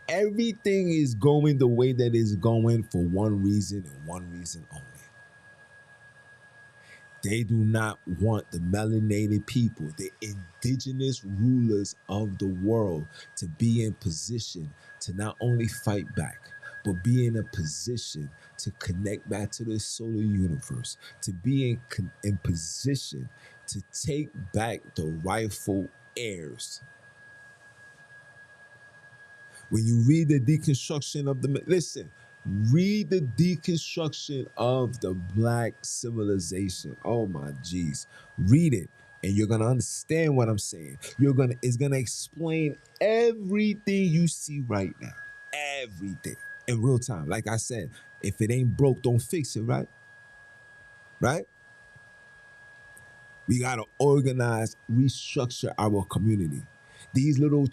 everything is going the way that it's going for one reason and one reason only. They do not want the melanated people, the indigenous rulers of the world, to be in position to not only fight back, but be in a position to connect back to the solar universe, to be in position to take back the rightful heirs. When you read the deconstruction of read the deconstruction of the Black civilization. Oh my geez. Read it and you're gonna understand what I'm saying. It's gonna explain everything you see right now. Everything. In real time. Like I said, if it ain't broke, don't fix it, right? Right? We gotta organize, restructure our community. These little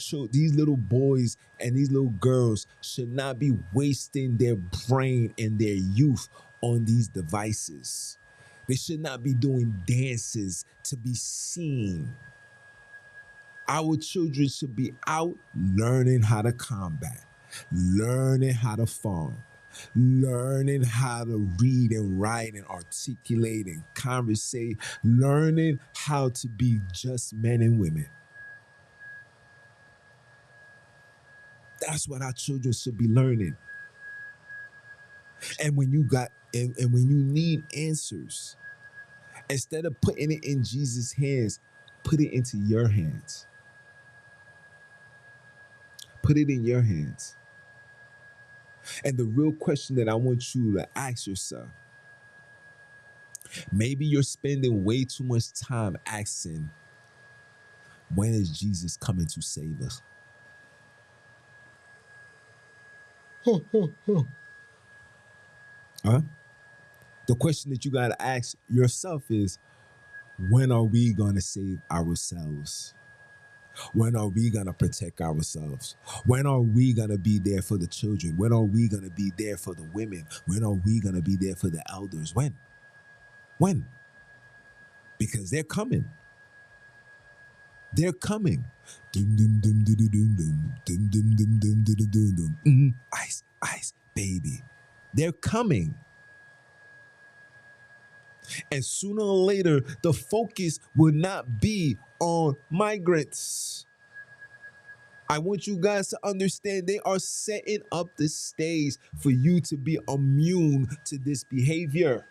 boys and these little girls should not be wasting their brain and their youth on these devices. They should not be doing dances to be seen. Our children should be out learning how to combat, learning how to farm, learning how to read and write and articulate and conversate, learning how to be just men and women. That's what our children should be learning. And when you need answers, instead of putting it in Jesus' hands, put it into your hands. Put it in your hands. And the real question that I want you to ask yourself, maybe you're spending way too much time asking, when is Jesus coming to save us? Huh? The question that you got to ask yourself is, when are we going to save ourselves? When are we going to protect ourselves? When are we going to be there for the children? When are we going to be there for the women? When are we going to be there for the elders? When? When? Because they're coming. They're coming. Dum dum dum dum dum dum dum dum dum dum dum dum dum. Ice, ice, baby. They're coming. And sooner or later, the focus will not be on migrants. I want you guys to understand they are setting up the stage for you to be immune to this behavior.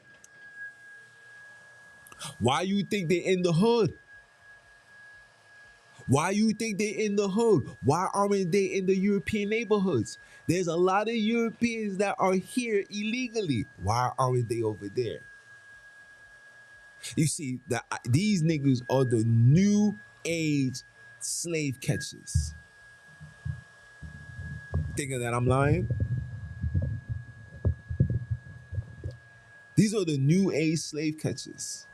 Why you think they're in the hood? Why you think they're in the hood? Why aren't they in the European neighborhoods? There's a lot of Europeans that are here illegally. Why aren't they over there? You see, these niggas are the new age slave catchers. Thinking that I'm lying? These are the new age slave catchers.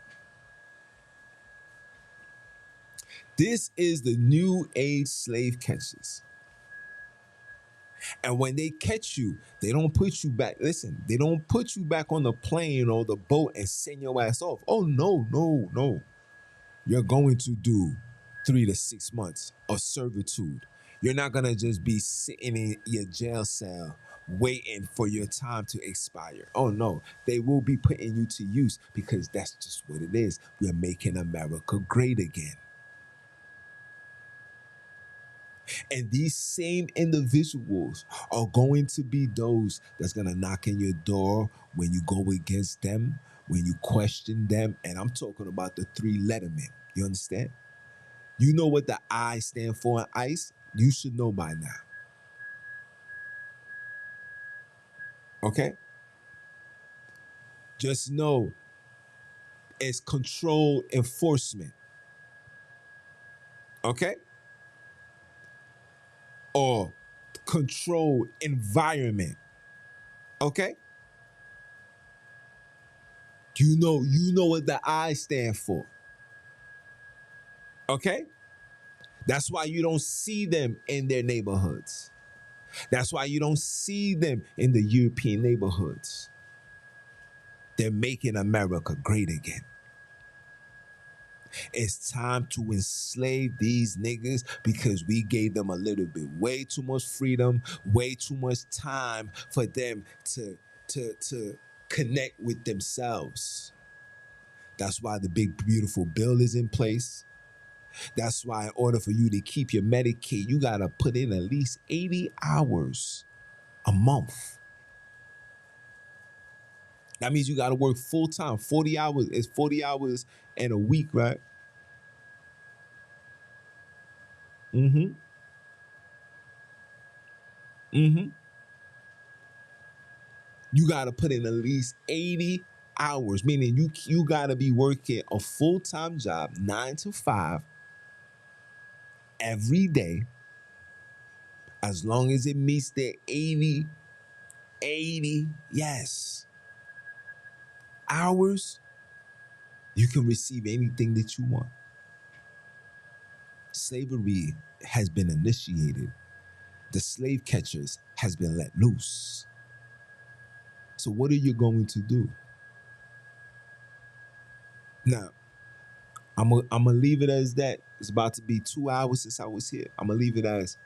This is the new age slave catchers. And when they catch you, they don't put you back. Listen, they don't put you back on the plane or the boat and send your ass off. Oh, no, no, no. You're going to do 3 to 6 months of servitude. You're not going to just be sitting in your jail cell waiting for your time to expire. Oh, no. They will be putting you to use because that's just what it is. We're making America great again. And these same individuals are going to be those that's going to knock in your door when you go against them, when you question them. And I'm talking about the 3 Lettermen. You understand? You know what the I stand for in ICE? You should know by now. Okay? Just know it's control enforcement. Okay? Or control environment. Okay? You know what the I stand for. Okay? That's why you don't see them in their neighborhoods. That's why you don't see them in the European neighborhoods. They're making America great again. It's time to enslave these niggas because we gave them a little bit way too much freedom, way too much time for them to connect with themselves. That's why the big beautiful bill is in place. That's why in order for you to keep your Medicaid, you gotta put in at least 80 hours a month. That means you gotta work full time. 40 hours is 40 hours in a week, right? Mm-hmm. Mm-hmm. You gotta put in at least 80 hours, meaning you gotta be working a full-time job, 9 to 5, every day, as long as it meets the 80, yes, hours, you can receive anything that you want. Slavery has been initiated. The slave catchers has been let loose. So what are you going to do? Now, I'm gonna leave it as that. It's about to be 2 hours since I was here. I'm gonna leave it as,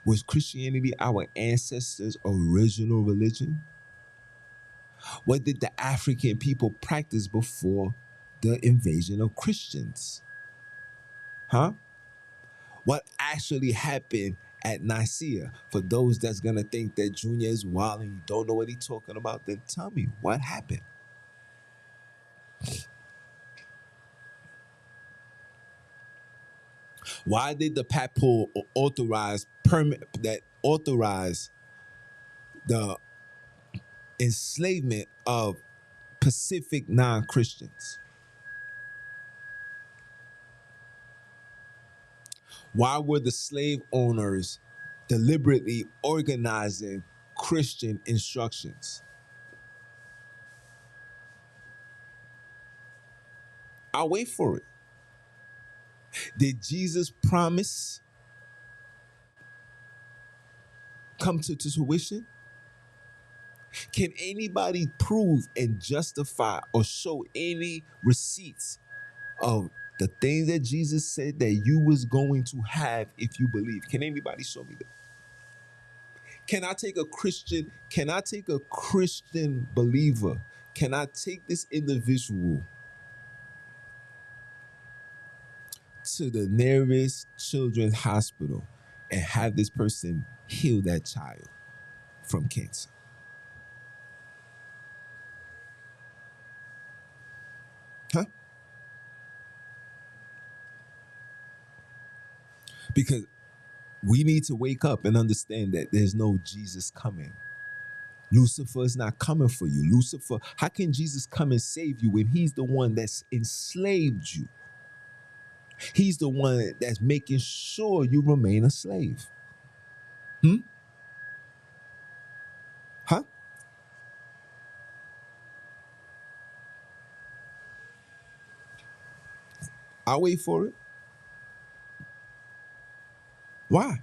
was Christianity our ancestors' original religion? What did the African people practice before the invasion of Christians? Huh? What actually happened at Nicaea? For those that's gonna think that Junior is wild and you don't know what he's talking about, then tell me what happened. Why did the papal authorize the enslavement of Pacific non-Christians? Why were the slave owners deliberately organizing Christian instructions? I'll wait for it. Did Jesus' promise come to fruition? Can anybody prove and justify or show any receipts of the things that Jesus said that you was going to have if you believe? Can anybody show me that? Can I take a Christian believer? Can I take this individual to the nearest children's hospital and have this person heal that child from cancer? Huh? Because we need to wake up and understand that there's no Jesus coming. Lucifer is not coming for you. Lucifer, how can Jesus come and save you when he's the one that's enslaved you? He's the one that's making sure you remain a slave. Huh? I'll wait for it. Why?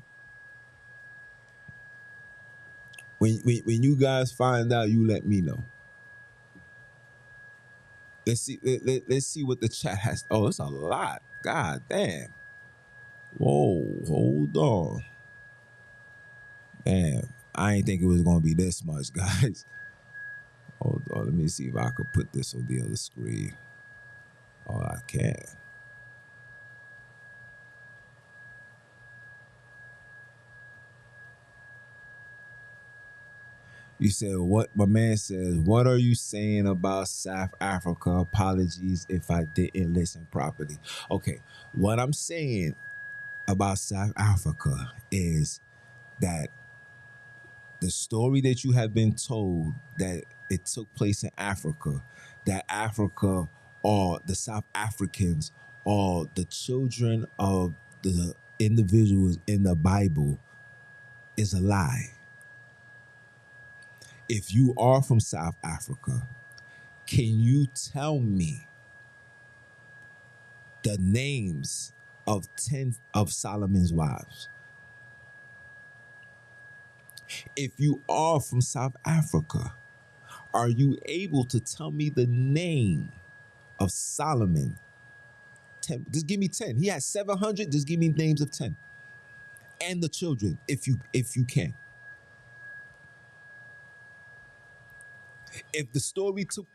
When you guys find out, you let me know. Let's see what the chat has. Oh, it's a lot. God damn. Whoa, hold on. Damn. I ain't think it was gonna be this much, guys. Hold on, let me see if I could put this on the other screen. Oh, I can. You said what? My man says, "What are you saying about South Africa? Apologies if I didn't listen properly." Okay, what I'm saying about South Africa is that the story that you have been told that it took place in Africa, that Africa or the South Africans or the children of the individuals in the Bible is a lie. If you are from South Africa, can you tell me the names of 10 of Solomon's wives? If you are from South Africa, are you able to tell me the name of Solomon? 10. Just give me 10. He has 700. Just give me names of 10. And the children, if you can. If the story took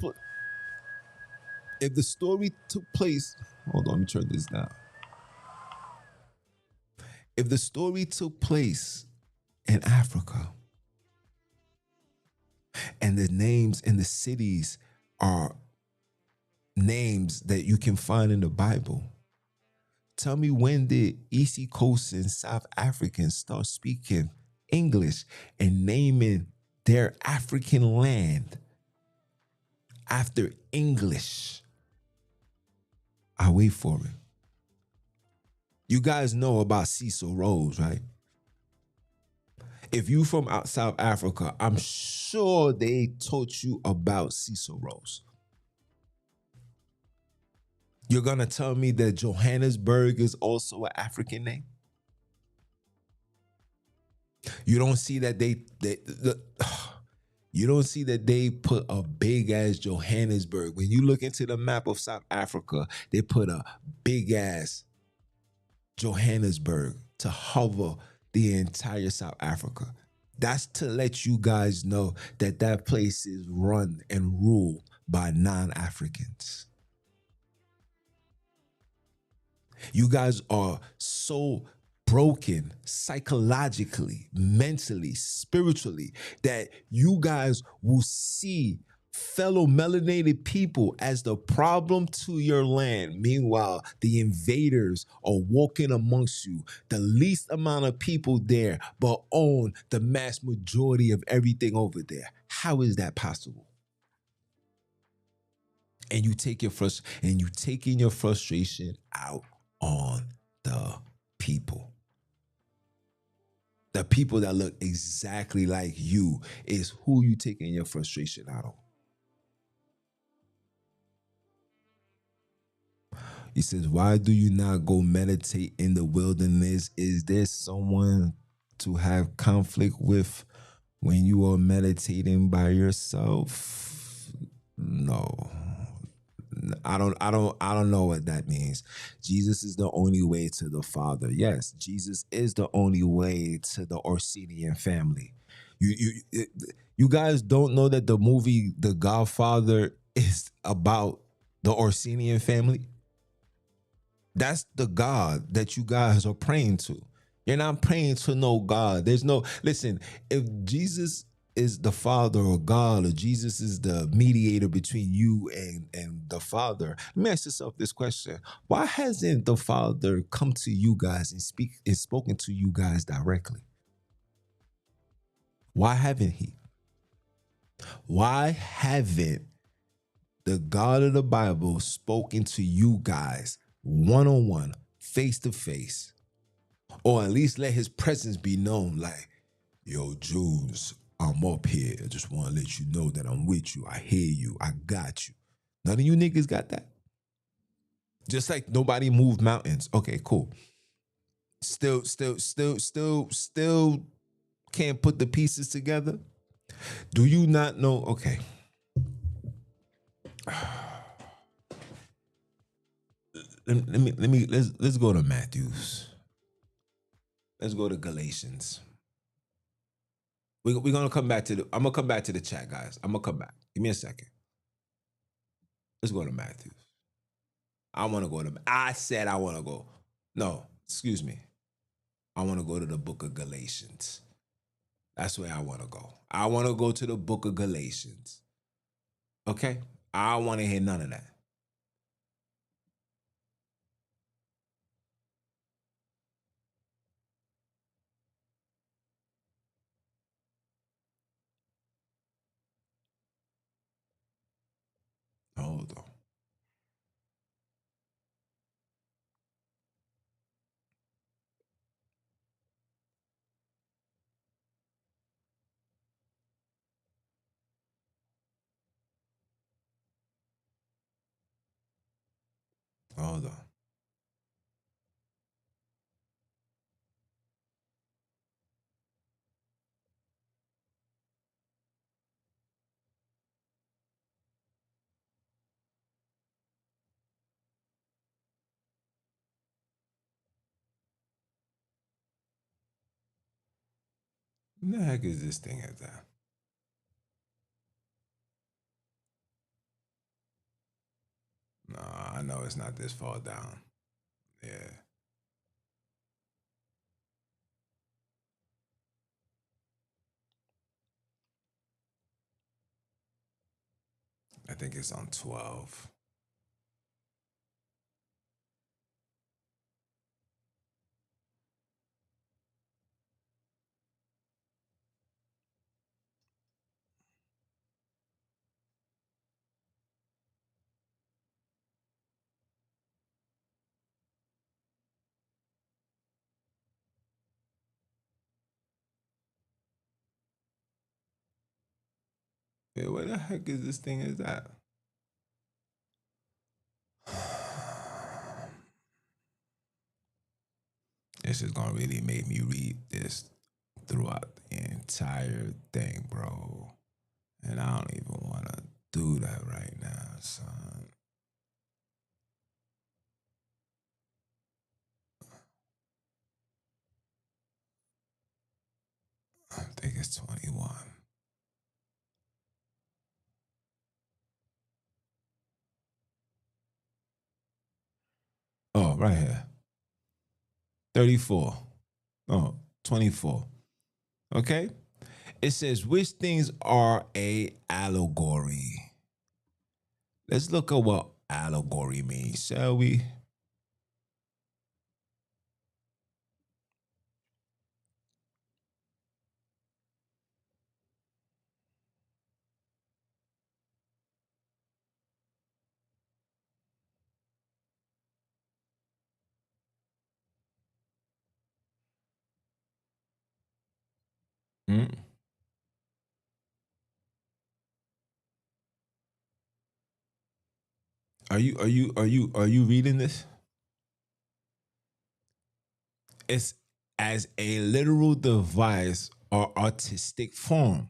place, hold on, let me turn this down. If the story took place in Africa and the names and the cities are names that you can find in the Bible, tell me, when did East Coast and South Africans start speaking English and naming their African land after English? I wait for it. You guys know about Cecil Rhodes, right? If you from out South Africa, I'm sure they taught you about Cecil Rhodes. You're gonna tell me that Johannesburg is also an African name? You don't see that you don't see that they put a big ass Johannesburg. When you look into the map of South Africa, they put a big ass Johannesburg to hover the entire South Africa. That's to let you guys know that that place is run and ruled by non-Africans. You guys are so broken psychologically, mentally, spiritually, that you guys will see fellow melanated people as the problem to your land. Meanwhile, the invaders are walking amongst you, the least amount of people there, but own the mass majority of everything over there. How is that possible? And you take taking your frustration out on the people. The people that look exactly like you is who you taking your frustration out on. He says, why do you not go meditate in the wilderness? Is there someone to have conflict with when you are meditating by yourself? No. I don't know what that means. Jesus is the only way to the Father. Yes, Jesus is the only way to the Orsinian family. You guys don't know that the movie The Godfather is about the Orsinian family? That's the God that you guys are praying to. You're not praying to no God. There's no, listen, if Jesus is the Father or God, or Jesus is the mediator between you and the Father, let me ask yourself this question. Why hasn't the Father come to you guys and spoken to you guys directly? Why haven't he? Why haven't the God of the Bible spoken to you guys one-on-one, face to face, or at least let his presence be known? Like, yo, Jules, I'm up here. I just want to let you know that I'm with you. I hear you. I got you. None of you niggas got that. Just like nobody moved mountains. Okay, cool. Still can't put the pieces together. Do you not know? Okay. Let's go to Matthews. Let's go to Galatians. We're gonna come back to I'm gonna come back to the chat, guys. I'm gonna come back. Give me a second. Let's go to Matthews. I said I want to go. No, excuse me. I want to go to the book of Galatians. That's where I want to go. I want to go to the book of Galatians. Okay? I want to hear none of that. Hold on. Hold on. What the heck is this thing at that? No, I know it's not this far down. Yeah. I think it's on 12. Yeah, where the heck is this thing is that? This is gonna really make me read this throughout the entire thing, bro. And I don't even wanna do that right now, son. I think it's 21. Oh, right here. 34. Oh, 24. Okay? It says, which things are a allegory? Let's look at what allegory means, shall we? Hmm? Are you reading this? It's as a literal device or artistic form.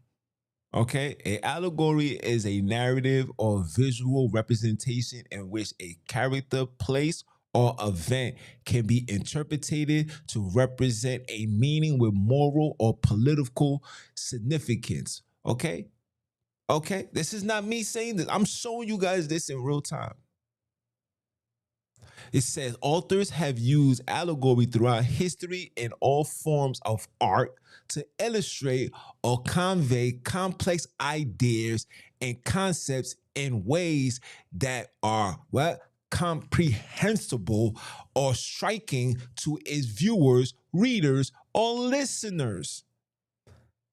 Okay, a allegory is a narrative or visual representation in which a character, place, or event can be interpreted to represent a meaning with moral or political significance. Okay, okay, this is not me saying this. I'm showing you guys this in real time. It says authors have used allegory throughout history in all forms of art to illustrate or convey complex ideas and concepts in ways that are what comprehensible or striking to its viewers, readers, or listeners.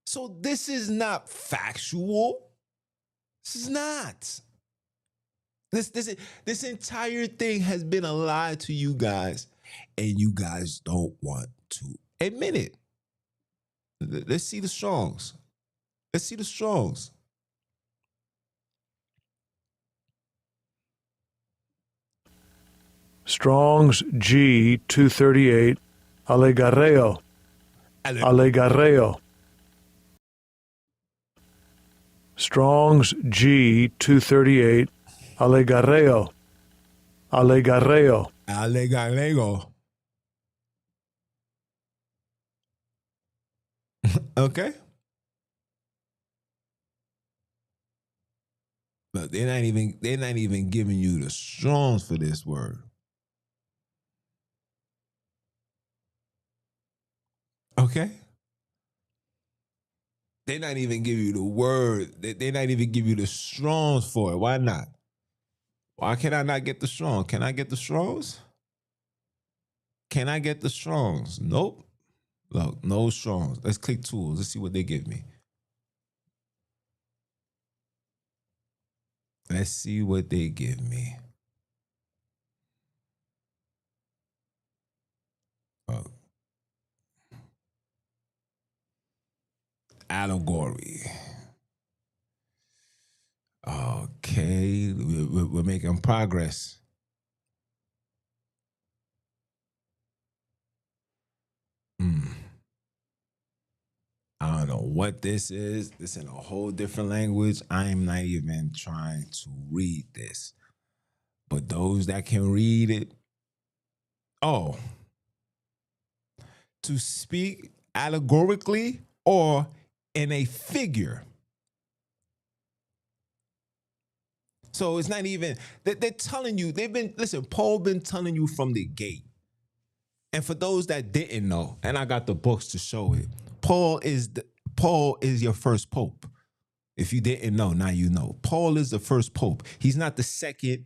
So this is not factual. This is not. This entire thing has been a lie to you guys, and you guys don't want to admit it. Let's see the Strongs. Let's see the Strongs. Strong's G 238, Alegarreo, Alegarreo. Strong's G 238, Alegarreo, Alegarreo. Alegarego. Okay. But they're not even giving you the Strongs for this word. Okay. They're not even give you the word. They're not even give you the Strongs for it. Why not? Why can I not get the Strong? Can I get the Strongs? Can I get the Strongs? Nope. Look, no Strongs. Let's click tools. Let's see what they give me. Let's see what they give me. Oh. Allegory. Okay, we're making progress. I don't know what this is. This in a whole different language. I am not even trying to read this. But those that can read it, oh, to speak allegorically or in a figure. So it's not even, they're telling you, Paul been telling you from the gate. And for those that didn't know, and I got the books to show it, Paul is your first pope. If you didn't know, now you know. Paul is the first pope. He's not the second.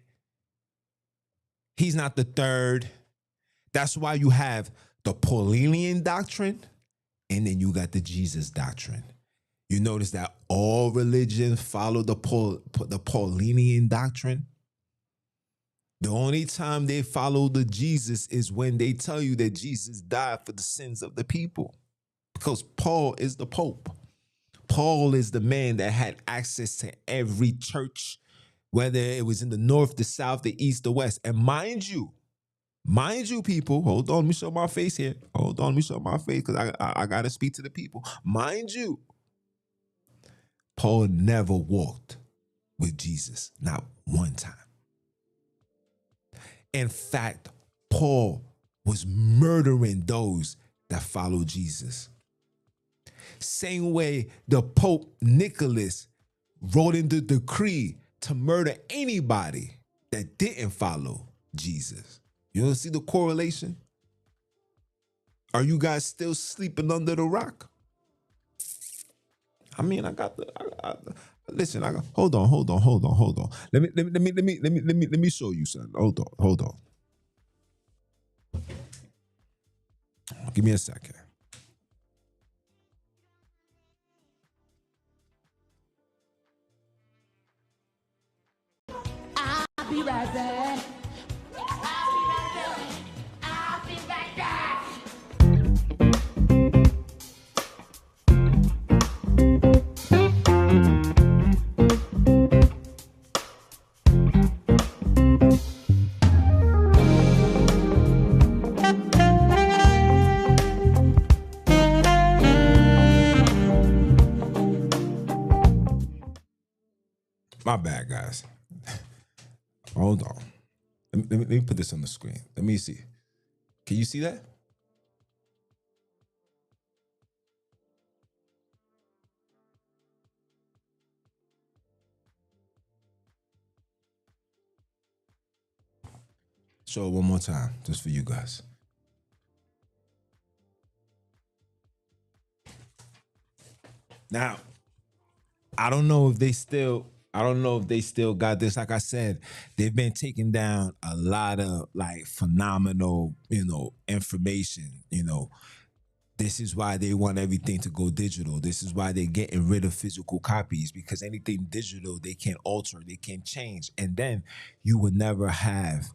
He's not the third. That's why you have the Paulinian doctrine, and then you got the Jesus doctrine. You notice that all religions follow the Paulinian doctrine. The only time they follow the Jesus is when they tell you that Jesus died for the sins of the people. Because Paul is the Pope. Paul is the man that had access to every church, whether it was in the north, the south, the east, the west. And mind you, people, hold on, let me show my face here. Hold on, let me show my face because I got to speak to the people. Mind you, Paul never walked with Jesus, not one time. In fact, Paul was murdering those that followed Jesus. Same way the Pope Nicholas wrote in the decree to murder anybody that didn't follow Jesus. You don't see the correlation? Are you guys still sleeping under the rock? I mean, listen. Hold on. Let me show you something. Hold on. Give me a second. I'll be right back. I'll be right back. My bad, guys. Hold on. Let me put this on the screen. Let me see. Can you see that? Show it one more time, just for you guys. Now, I don't know if they still got this. Like I said, they've been taking down a lot of like phenomenal, information. This is why they want everything to go digital. This is why they're getting rid of physical copies, because anything digital, they can alter, they can change. And then you would never have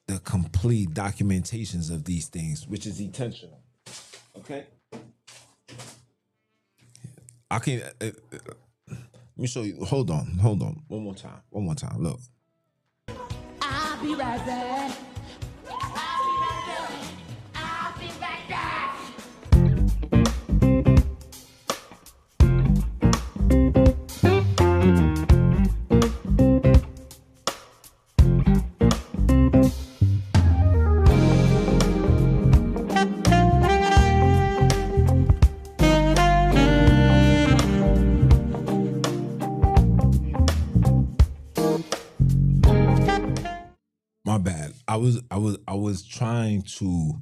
the complete documentations of these things, which is intentional. Okay? I can... let me show you. Hold on. One more time. Look. I'll be right back. I'll be right back. My bad. I was trying to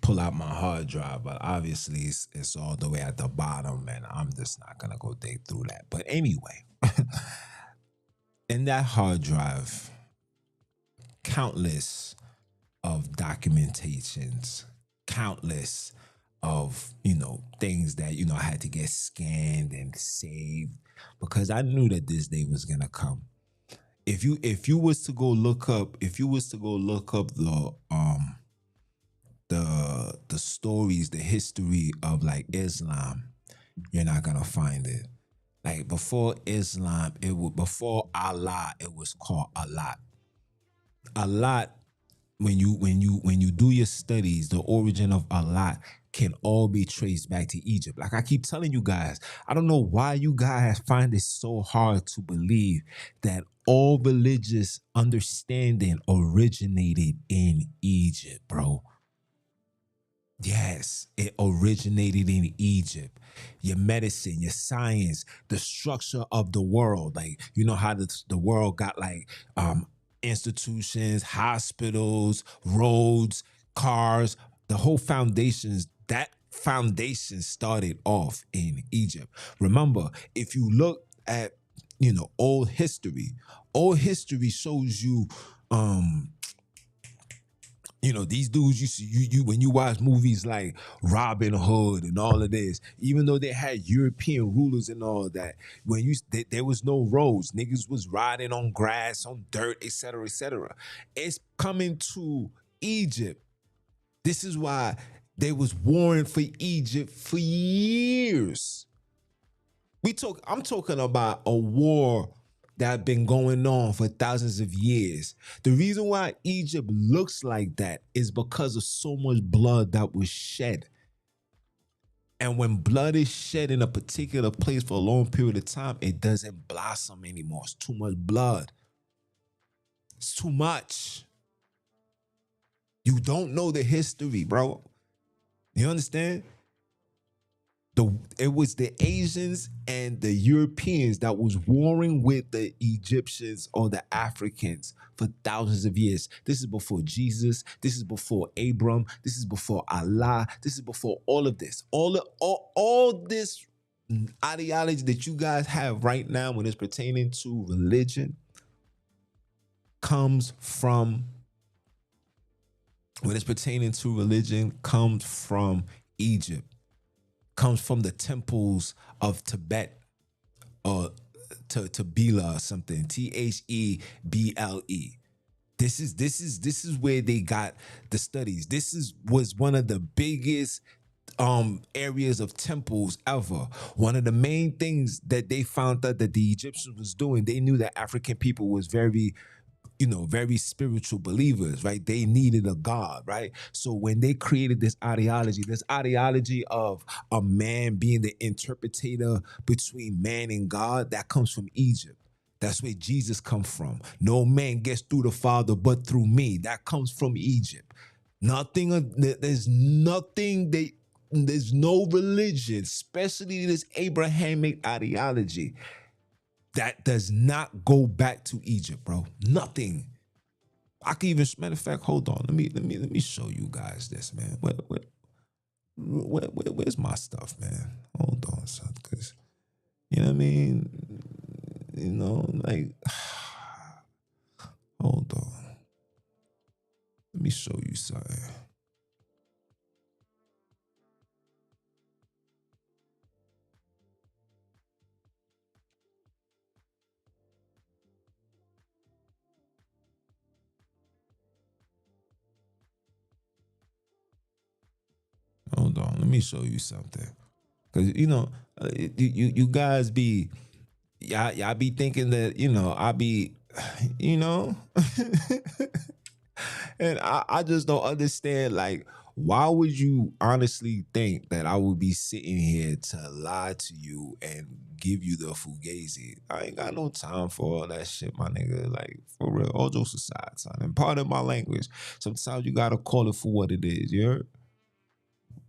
pull out my hard drive, but obviously it's all the way at the bottom, and I'm just not gonna go dig through that. But anyway, in that hard drive, countless of documentations, countless of things that I had to get scanned and saved because I knew that this day was gonna come. If you was to go look up the stories, the history of like Islam, you're not gonna find it. Like before Islam, before Allah, it was called Allah. Allah, when you do your studies, the origin of Allah can all be traced back to Egypt. Like I keep telling you guys, I don't know why you guys find it so hard to believe that all religious understanding originated in Egypt, bro. Yes, it originated in Egypt. Your medicine, your science, the structure of the world. Like, you know how the world got like institutions, hospitals, roads, cars, the whole foundations, that foundation started off in Egypt. Remember, if you look at, old history shows you these dudes you see you when you watch movies like Robin Hood and all of this, even though they had European rulers and all that, when there was no roads, niggas was riding on grass, on dirt, etc., etc. It's coming to Egypt. This is why they was warring for Egypt for years. I'm talking about a war that been going on for thousands of years. The reason why Egypt looks like that is because of so much blood that was shed. And when blood is shed in a particular place for a long period of time, it doesn't blossom anymore. It's too much blood. It's too much. You don't know the history, bro. You understand? It was the Asians and the Europeans that was warring with the Egyptians or the Africans for thousands of years. This is before Jesus. This is before Abram. This is before Allah. This is before all of this. All this ideology that you guys have right now when it's pertaining to religion comes from Egypt. Comes from the temples of Tibet or Tabela or something. Theble. This is where they got the studies. Was one of the biggest areas of temples ever. One of the main things that they found out that the Egyptians was doing, they knew that African people was very spiritual believers, right? They needed a God, right? So when they created this ideology of a man being the interpreter between man and God, that comes from Egypt. That's where Jesus comes from. No man gets through the Father but through me. That comes from Egypt. There's no religion, especially this Abrahamic ideology, that does not go back to Egypt, bro. Nothing. I can even, matter of fact, hold on. Let me show you guys this, man. Where's my stuff, man? Hold on, son, because you know what I mean. Like, hold on. Let me show you something. Hold on, let me show you something. Cause you guys be y'all be thinking that I be and I just don't understand, like, why would you honestly think that I would be sitting here to lie to you and give you the fugazi? I ain't got no time for all that shit, my nigga. Like, for real, all jokes aside, son. And part of my language, sometimes you gotta call it for what it is, you heard?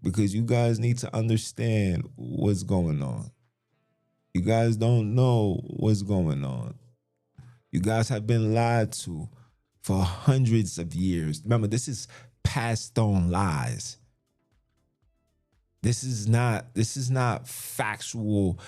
Because you guys need to understand what's going on. You guys don't know what's going on. You guys have been lied to for hundreds of years. Remember, this is passed on lies. This is not factual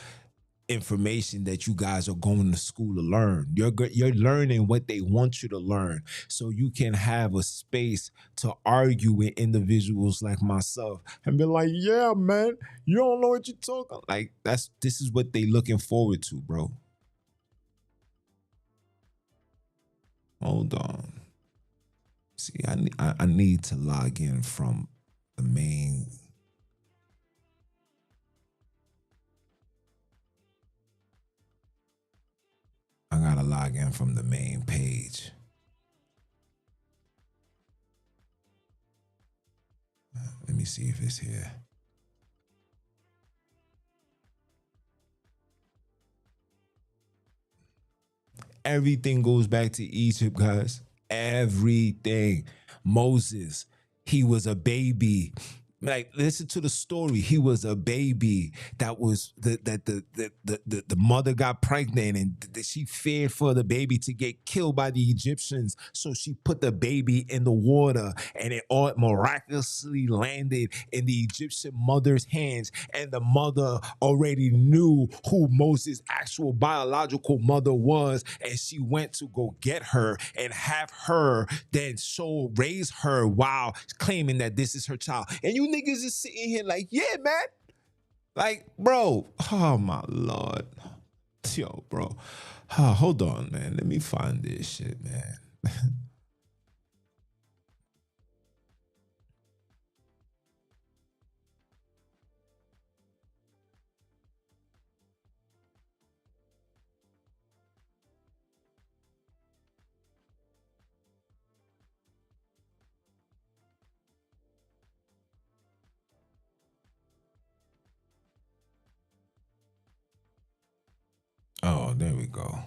information that you guys are going to school to learn. You're learning what they want you to learn, so you can have a space to argue with individuals like myself and be like, yeah, man, you don't know what you're talking. Like this is what they looking forward to, bro. Hold on. See, I need to log in from the main. I gotta log in from the main page. Let me see if it's here. Everything goes back to Egypt, guys. Everything. Moses, he was a baby. Like, listen to the story. He was a baby that was the mother got pregnant, and she feared for the baby to get killed by the Egyptians. So she put the baby in the water, and it all miraculously landed in the Egyptian mother's hands. And the mother already knew who Moses' actual biological mother was, and she went to go get her and have her then raise her while claiming that this is her child. And you niggas is sitting here like, yeah, man. Like, bro. Oh, my Lord. Yo, bro. Hold on, man. Let me find this shit, man. Oh, there we go.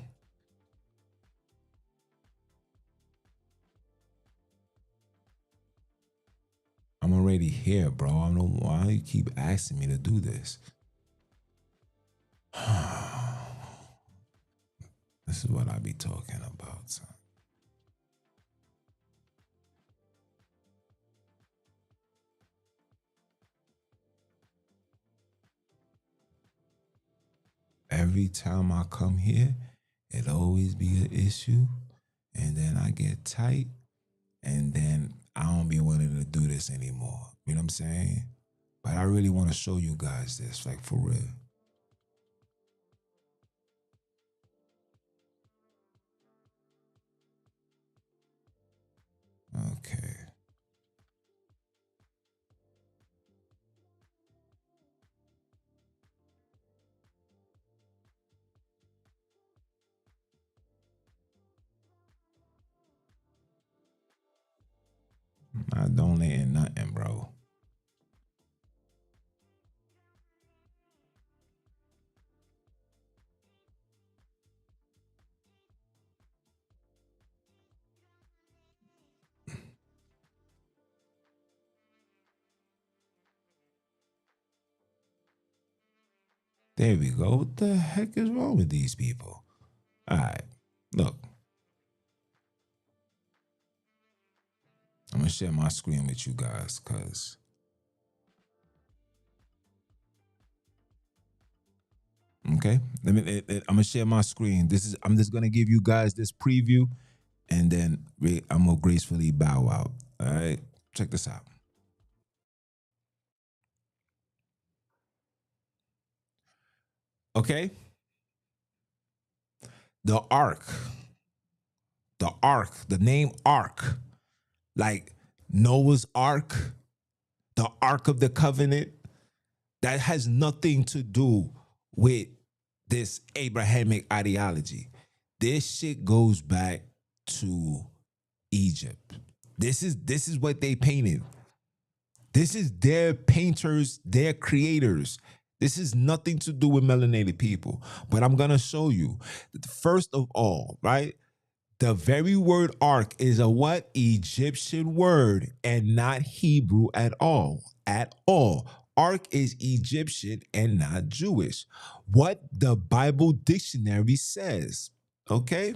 I'm already here, bro. I don't know why you keep asking me to do this. This is what I be talking about, son. Every time I come here, it always be an issue, and then I get tight, and then I don't be wanting to do this anymore. You know what I'm saying? But I really want to show you guys this, like, for real. Okay. I don't let nothing, bro. There we go. What the heck is wrong with these people? All right, look. I'm gonna share my screen with you guys, cause okay. I'm gonna share my screen. I'm just gonna give you guys this preview, and then I'm gonna gracefully bow out. All right, check this out. Okay, the ark, the name ark, like Noah's ark, the ark of the covenant. That has nothing to do with this Abrahamic ideology. This shit goes back to Egypt. This is what they painted. This is their painters, their creators. This is nothing to do with melanated people. But I'm gonna show you. First of all, right? The very word ark is a what? Egyptian word and not Hebrew at all. At all. Ark is Egyptian and not Jewish. What the Bible dictionary says. Okay?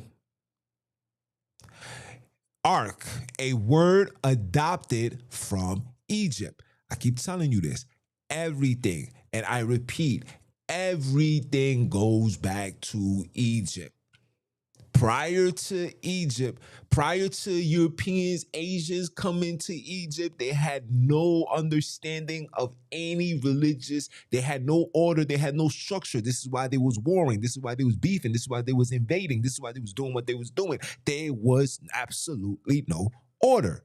Ark, a word adopted from Egypt. I keep telling you this. Everything. And I repeat, everything goes back to Egypt. Prior to Egypt, prior to Europeans, Asians coming to Egypt, they had no understanding of any religious. They had no order. They had no structure. This is why they was warring. This is why they was beefing. This is why they was invading. This is why they was doing what they was doing. There was absolutely no order.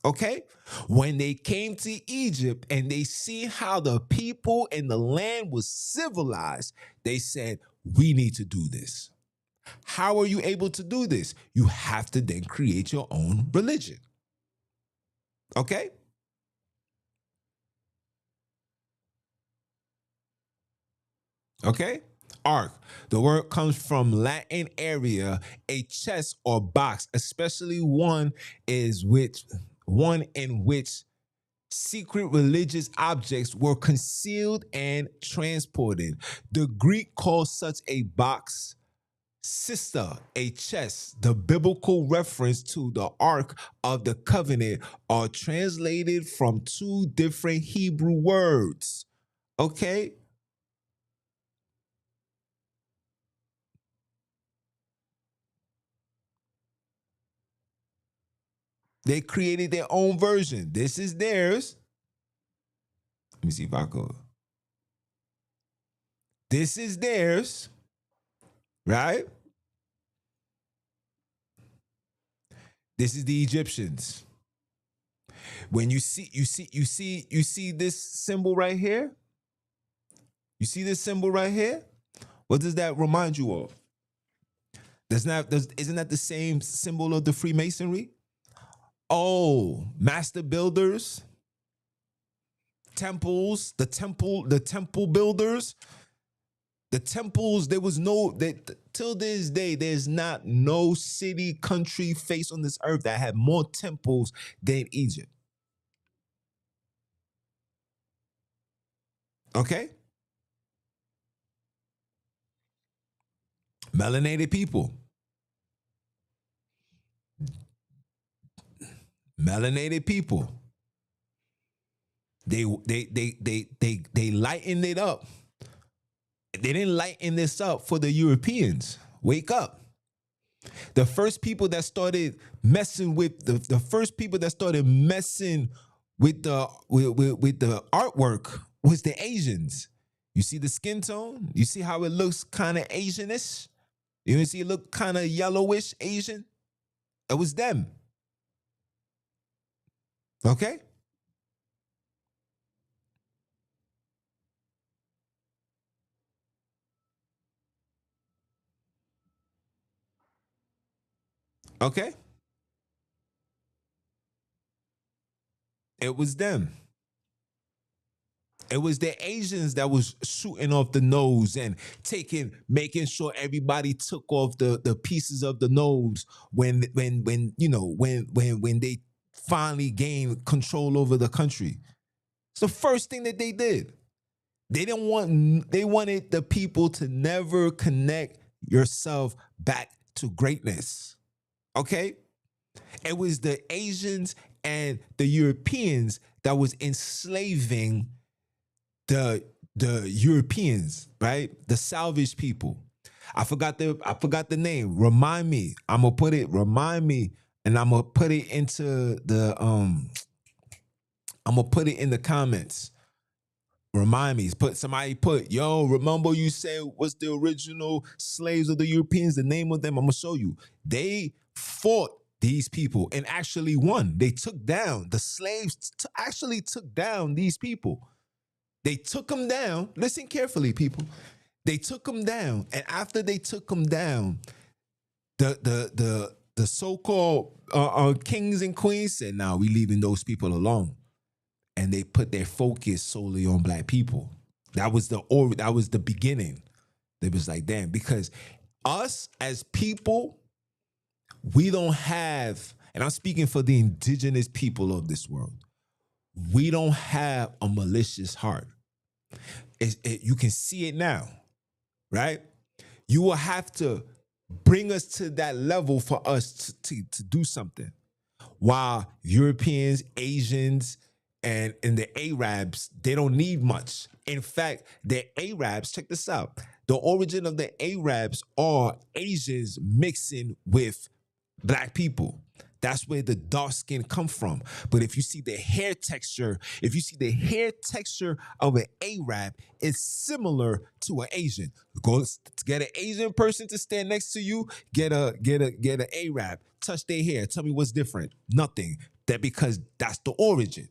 Okay? When they came to Egypt and they see how the people and the land was civilized, they said, we need to do this. How are you able to do this? You have to then create your own religion. Okay? Okay? Ark. The word comes from Latin area, a chest or box, especially one in which secret religious objects were concealed and transported. The Greek calls such a box sister, a chest. The biblical reference to the Ark of the Covenant are translated from two different Hebrew words. Okay? They created their own version. This is theirs. Let me see if I could. This is theirs, right? This is the Egyptians. When you see this symbol right here? You see this symbol right here? What does that remind you of? Isn't that the same symbol of the Freemasonry? Oh, master builders, temples, the temple builders. The temples, there was no, till this day, there's not no city, country, face on this earth that had more temples than Egypt. Okay? Melanated people. Melanated people. They lightened it up. They didn't lighten this up for the Europeans. Wake up. The first people that started messing with the first people that started messing with the artwork was the Asians. You see the skin tone? You see how it looks kind of Asianish? You see it look kind of yellowish Asian? It was them. Okay? Okay? It was them. It was the Asians that was shooting off the nose and making sure everybody took off the pieces of the nose when they finally gained control over the country. It's the first thing that they did. They wanted the people to never connect yourself back to greatness. Okay? It was the Asians and the Europeans that was enslaving the Europeans, right? The salvage people. I forgot the name. Remind me. Remind me, and I'm gonna put it into the I'm gonna put it in the comments. Remind me. Somebody put, yo, remember you said what's the original slaves of the Europeans? The name of them, I'm gonna show you. They fought these people and actually won. They took down the slaves. Actually took down these people. They took them down. Listen carefully, people. They took them down, and after they took them down, the so-called kings and queens said, "Now we leaving those people alone," and they put their focus solely on black people. That was the beginning. It was like, damn, because us as people, we don't have, and I'm speaking for the indigenous people of this world. We don't have a malicious heart. You can see it now, right? You will have to bring us to that level for us to do something. While Europeans, Asians, And in the Arabs, they don't need much. In fact, the Arabs, check this out. The origin of the Arabs are Asians mixing with black people. That's where the dark skin come from. But if you see the hair texture, of an Arab, it's similar to an Asian. Go get an Asian person to stand next to you, get an Arab, touch their hair. Tell me what's different. Nothing. That because that's the origin.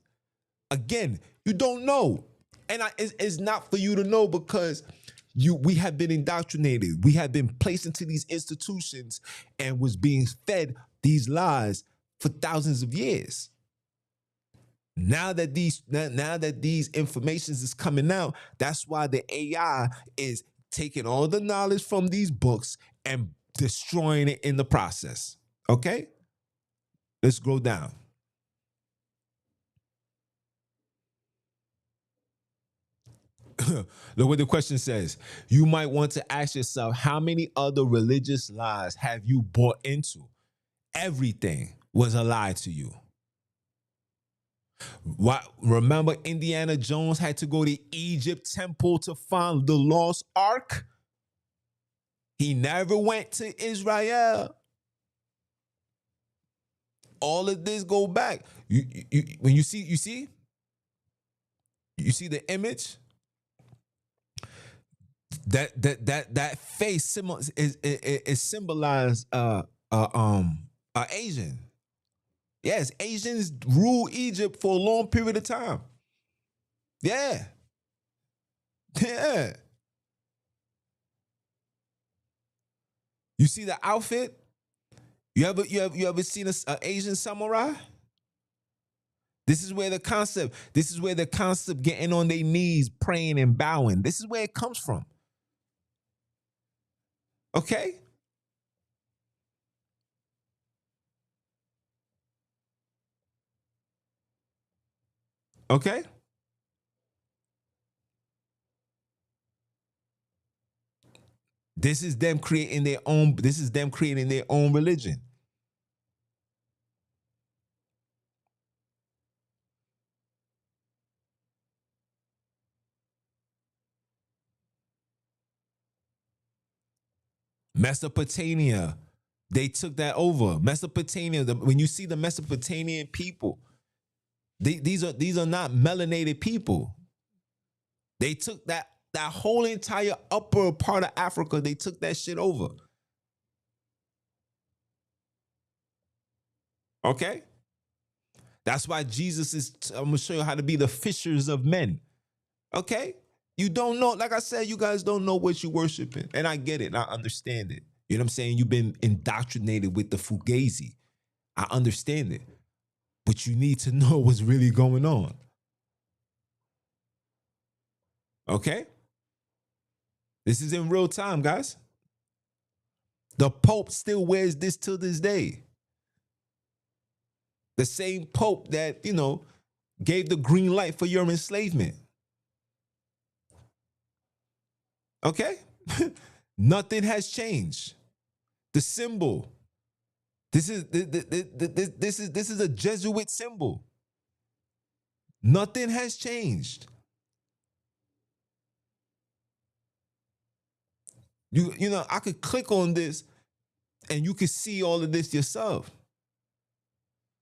Again, you don't know. And it's not for you to know because we have been indoctrinated. We have been placed into these institutions and was being fed these lies for thousands of years. Now that these informations is coming out, that's why the AI is taking all the knowledge from these books and destroying it in the process. Okay? Let's go down. Look what the question says. You might want to ask yourself, how many other religious lies have you bought into? Everything was a lie to you. What? Remember, Indiana Jones had to go to Egypt temple to find the lost ark? He never went to Israel. All of this go back. When you see the image. That face is symbolized Asian. Yes, Asians ruled Egypt for a long period of time. Yeah. Yeah. You see the outfit? You ever seen an Asian samurai? This is where the concept getting on their knees, praying and bowing. This is where it comes from. Okay? Okay? This is them creating their own religion. Mesopotamia, they took that over. Mesopotamia, when you see the Mesopotamian people, these are not melanated people. They took that whole entire upper part of Africa, they took that shit over. Okay? That's why Jesus is, I'm gonna show you how to be the fishers of men. Okay? You don't know, like I said, you guys don't know what you're worshiping. And I get it, and I understand it. You know what I'm saying? You've been indoctrinated with the Fugazi. I understand it. But you need to know what's really going on. Okay? This is in real time, guys. The Pope still wears this till this day. The same Pope that, gave the green light for your enslavement. Okay? Nothing has changed. The symbol. This is a Jesuit symbol. Nothing has changed. I could click on this and you could see all of this yourself.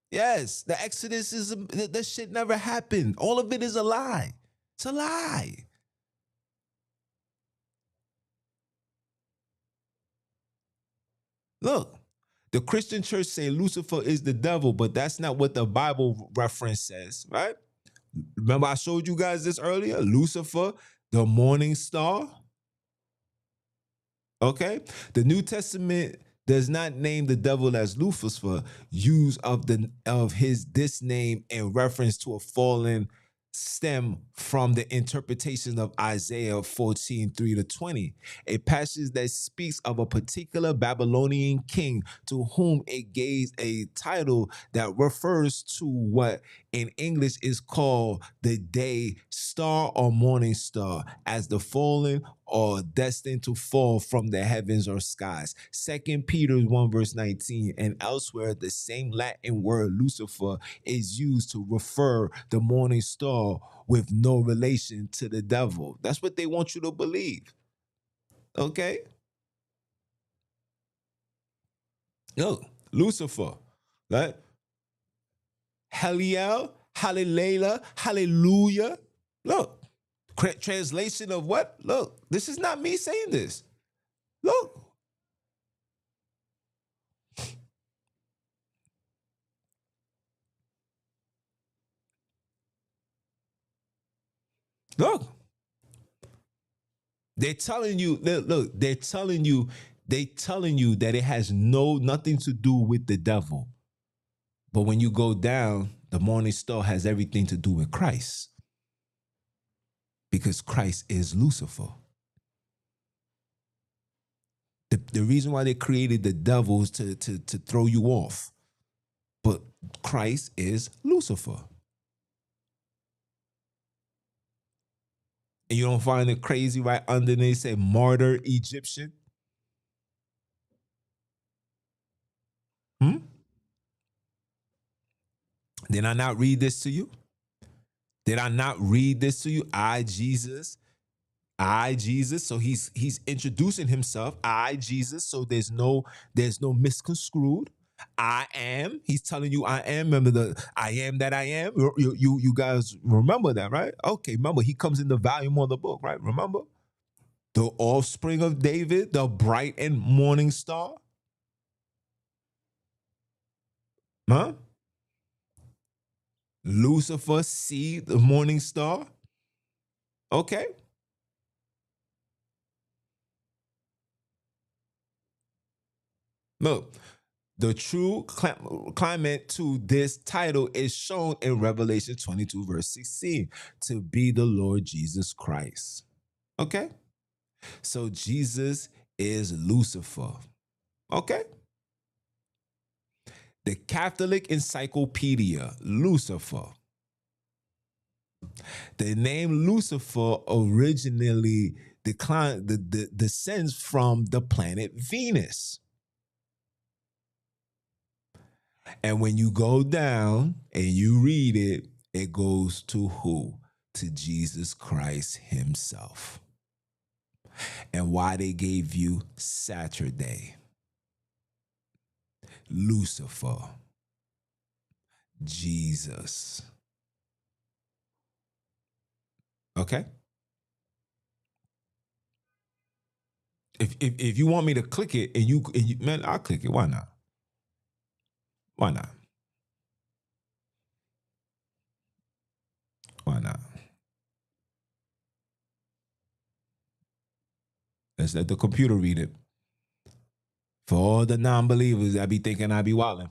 Yes, the Exodus that shit never happened. All of it is a lie. It's a lie. Look, the Christian church say Lucifer is the devil, but that's not what the Bible reference says, right? Remember I showed you guys this earlier? Lucifer, the morning star. Okay? The New Testament does not name the devil as Lucifer, use of this name in reference to a fallen stem from the interpretation of Isaiah 14:3-20, a passage that speaks of a particular Babylonian king to whom it gave a title that refers to what in English is called the day star or morning star, as the fallen or destined to fall from the heavens or skies. 2 Peter 1 verse 19 and elsewhere, the same Latin word Lucifer is used to refer the morning star with no relation to the devil. That's what they want you to believe. Okay? No, Lucifer, right? Heliel, hallelujah, hallelujah. Look, translation of what? Look, this is not me saying this. Look. Look. They're telling you, look, they're telling you that it has nothing to do with the devil. But when you go down, the morning star has everything to do with Christ. Because Christ is Lucifer. The reason why they created the devils to throw you off. But Christ is Lucifer. And you don't find it crazy right underneath say martyr Egyptian? Did I not read this to you? Did I not read this to you? I, Jesus. So he's introducing himself. I, Jesus. So there's no misconstrued. I am. He's telling you I am. Remember the I am that I am. You guys remember that, right? Okay, remember he comes in the volume of the book, right? Remember the offspring of David, the bright and morning star. Huh? Lucifer, see the morning star. Okay. Look, the true climate to this title is shown in Revelation 22, verse 16, to be the Lord Jesus Christ. Okay? So Jesus is Lucifer. Okay? The Catholic Encyclopedia, Lucifer. The name Lucifer originally descends from the planet Venus. And when you go down and you read it, it goes to who? To Jesus Christ himself. And why they gave you Saturday. Lucifer. Jesus. Okay? If you want me to click it and you man, I'll click it. Why not? Why not? Why not? Let's let the computer read it. For all the non-believers that be thinking I be wilding.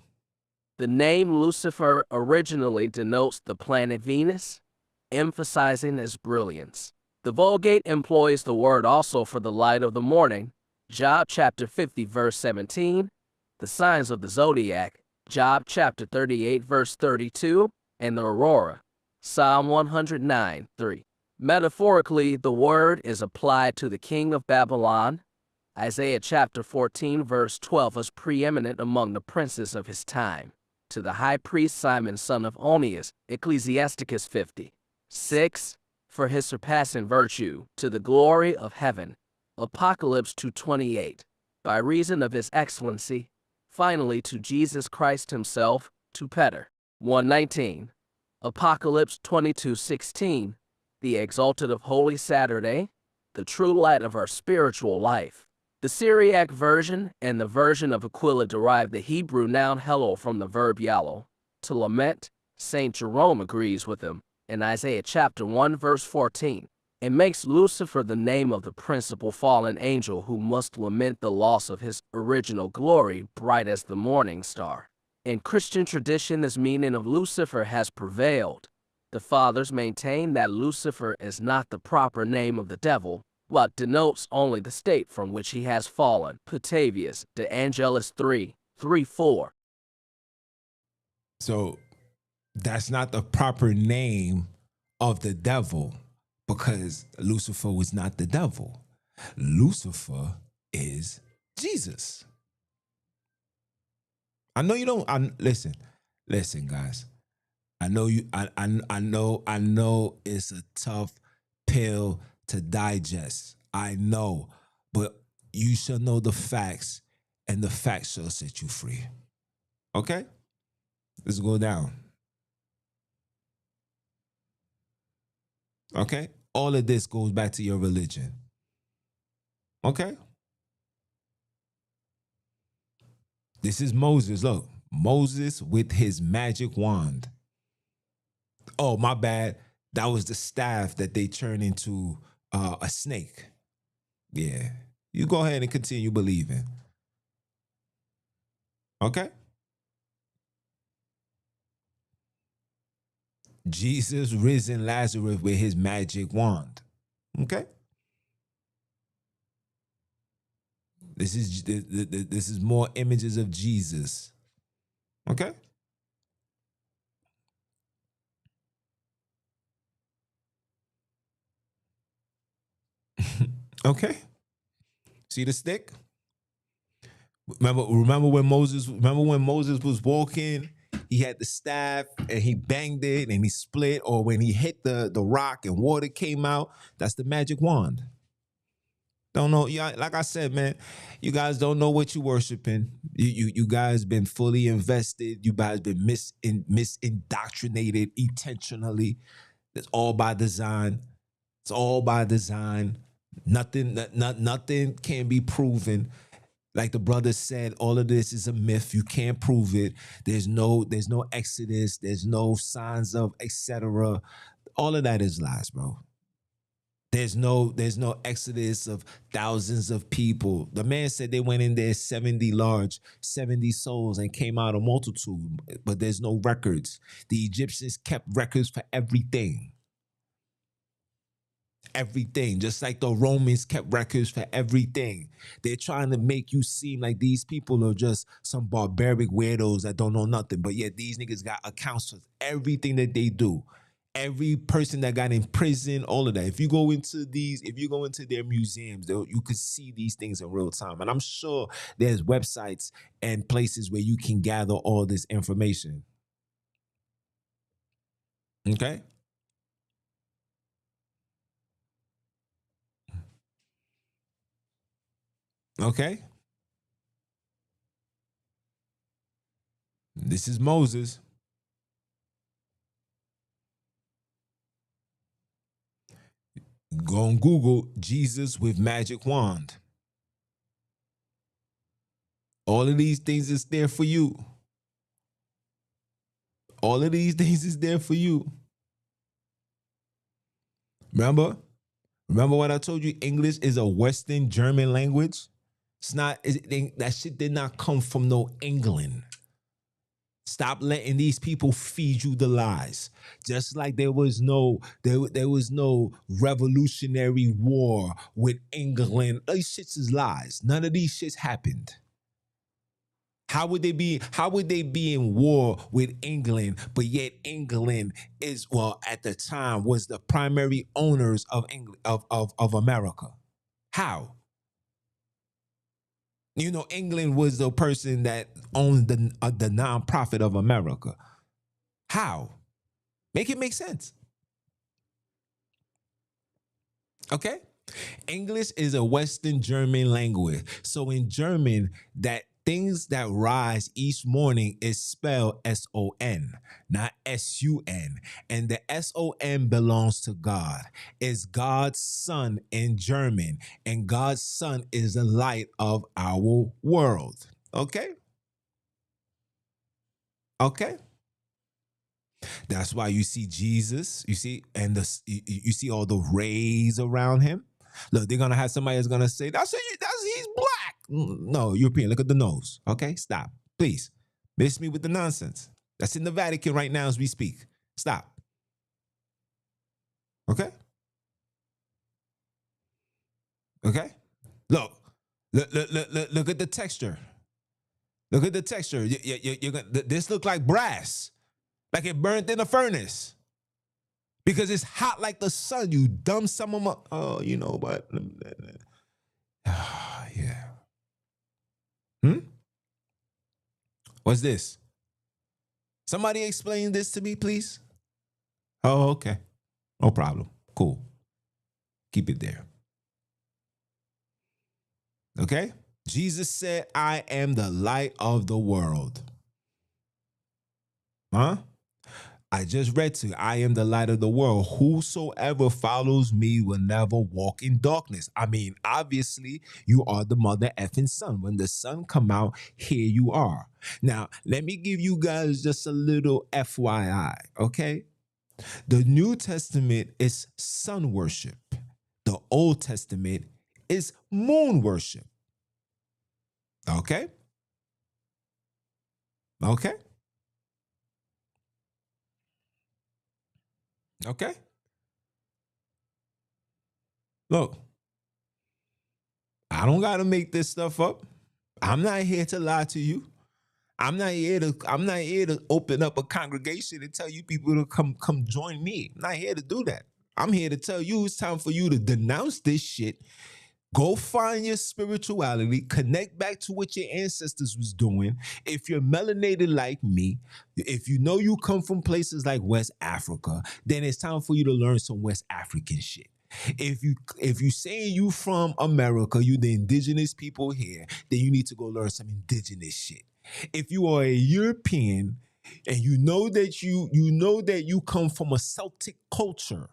The name Lucifer originally denotes the planet Venus, emphasizing its brilliance. The Vulgate employs the word also for the light of the morning, Job chapter 50 verse 17, the signs of the zodiac, Job chapter 38 verse 32, and the aurora, Psalm 109 3. Metaphorically, the word is applied to the king of Babylon. Isaiah chapter 14 verse 12 is preeminent among the princes of his time. To the high priest Simon son of Onias, Ecclesiasticus 50. 6. For his surpassing virtue, to the glory of heaven. Apocalypse 2:28. By reason of his excellency. Finally to Jesus Christ himself, to Peter. 1:19. Apocalypse 22:16. The exalted of Holy Saturday, the true light of our spiritual life. The Syriac version and the version of Aquila derive the Hebrew noun hello from the verb yallo, to lament. St. Jerome agrees with him in Isaiah chapter 1 verse 14, and makes Lucifer the name of the principal fallen angel who must lament the loss of his original glory, bright as the morning star. In Christian tradition, this meaning of Lucifer has prevailed. The fathers maintain that Lucifer is not the proper name of the devil, but denotes only the state from which he has fallen. Petavius, De Angelis 3:4. So that's not the proper name of the devil because Lucifer was not the devil. Lucifer is Jesus. I know you don't. Listen, guys. I know you. I know it's a tough pill to digest. I know, but you shall know the facts, and the facts shall set you free. Okay, let's go down. Okay, all of this goes back to your religion. Okay, this is Moses. Look, Moses with his magic wand. Oh, my bad. That was the staff that they turned into a snake. Yeah. You go ahead and continue believing. Okay? Jesus risen Lazarus with his magic wand. Okay? This is more images of Jesus. Okay? Okay? See the stick? Remember when Moses was walking, he had the staff and he banged it and he split, or when he hit the rock and water came out, that's the magic wand. Don't know, yeah, like I said, man, you guys don't know what you worshiping. You guys been fully invested. You guys been misindoctrinated intentionally. It's all by design. It's all by design. Nothing can be proven. Like the brother said, all of this is a myth. You can't prove it. There's no Exodus. There's no signs of etc. All of that is lies, bro. There's no Exodus of thousands of people. The man said they went in there 70 souls and came out a multitude, but there's no records. The Egyptians kept records for everything. Everything, just like the Romans kept records for everything. They're trying to make you seem like these people are just some barbaric weirdos that don't know nothing, but yet these niggas got accounts for everything that they do. Every person that got in prison, all of that. If you go into their museums, you could see these things in real time. And I'm sure there's websites and places where you can gather all this information. Okay? Okay? This is Moses. Go on Google Jesus with magic wand. All of these things is there for you. All of these things is there for you. Remember what I told you? English is a Western German language. It's not. That shit did not come from no England. Stop letting these people feed you the lies. Just like there was no revolutionary war with England. These shits is lies. None of these shits happened. How would they be in war with England, but yet England is, well, at the time was the primary owners of England, of America? How? You know, England was the person that owned the nonprofit of America. How? Make it make sense. Okay? English is a Western German language. So in German, that things that rise each morning is spelled S-O-N, not S-U-N. And the S-O-N belongs to God. It's God's Son in German. And God's Son is the light of our world. Okay? Okay? That's why you see Jesus, you see, and you see all the rays around him. Look, they're gonna have somebody that's gonna say, he's black. No, European, look at the nose. Okay, stop. Please. Miss me with the nonsense. That's in the Vatican right now as we speak. Stop. Okay? Okay? Look at the texture. Look at the texture. This look like brass. Like it burned in a furnace. Because it's hot like the sun, you dumb some of my, oh, you know what? Yeah. Hmm? What's this? Somebody explain this to me, please. Oh, okay. No problem. Cool. Keep it there. Okay? Jesus said, I am the light of the world. Huh? I just read to you, I am the light of the world. Whosoever follows me will never walk in darkness. I mean, obviously, you are the mother effing sun. When the sun come out, here you are. Now, let me give you guys just a little FYI, okay? The New Testament is sun worship. The Old Testament is moon worship. Okay? Okay? Okay? Look, I don't got to make this stuff up. I'm not here to lie to you. I'm not here to open up a congregation and tell you people to come join me. I'm not here to do that. I'm here to tell you it's time for you to denounce this shit. Go find your spirituality, connect back to what your ancestors was doing. If you're melanated like me, if you know you come from places like West Africa, then it's time for you to learn some West African shit. If you saying you from America, you the indigenous people here, then you need to go learn some indigenous shit. If you are a European and you know that you come from a Celtic culture,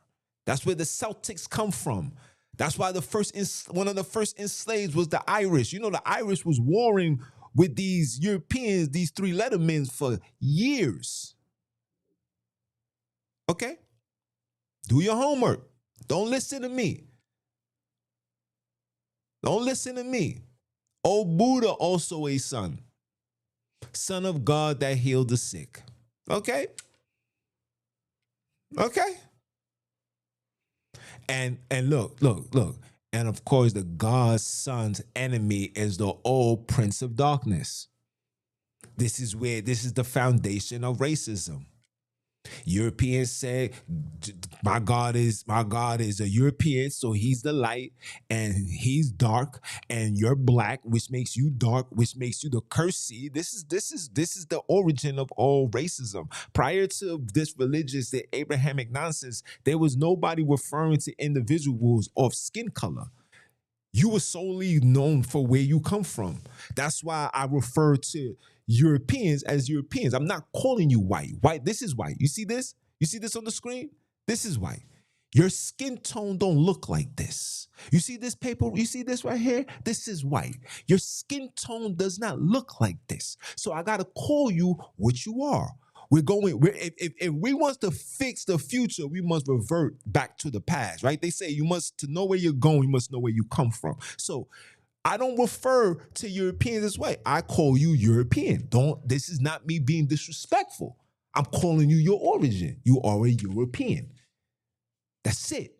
that's where the Celtics come from. That's why one of the first enslaved was the Irish. You know, the Irish was warring with these Europeans, these three-letter men for years. Okay? Do your homework. Don't listen to me. Don't listen to me. Old Buddha also a son. Son of God that healed the sick. Okay? Okay? And look. And of course, the God's son's enemy is the old prince of darkness. This is the foundation of racism. Europeans say my God is a European, so he's the light and he's dark, and you're black, which makes you dark, which makes you the cursed seed. This is the origin of all racism. Prior to this religious, the Abrahamic nonsense, there was nobody referring to individuals of skin color. You were solely known for where you come from. That's why I refer to Europeans as Europeans. I'm not calling you white. White, this is white. You see this? You see this on the screen? This is white. Your skin tone don't look like this. You see this paper? You see this right here? This is white. Your skin tone does not look like this. So I got to call you what you are. If we want to fix the future, we must revert back to the past, right? They say to know where you're going, you must know where you come from. So I don't refer to Europeans this way. I call you European. This is not me being disrespectful. I'm calling you your origin. You are a European. That's it.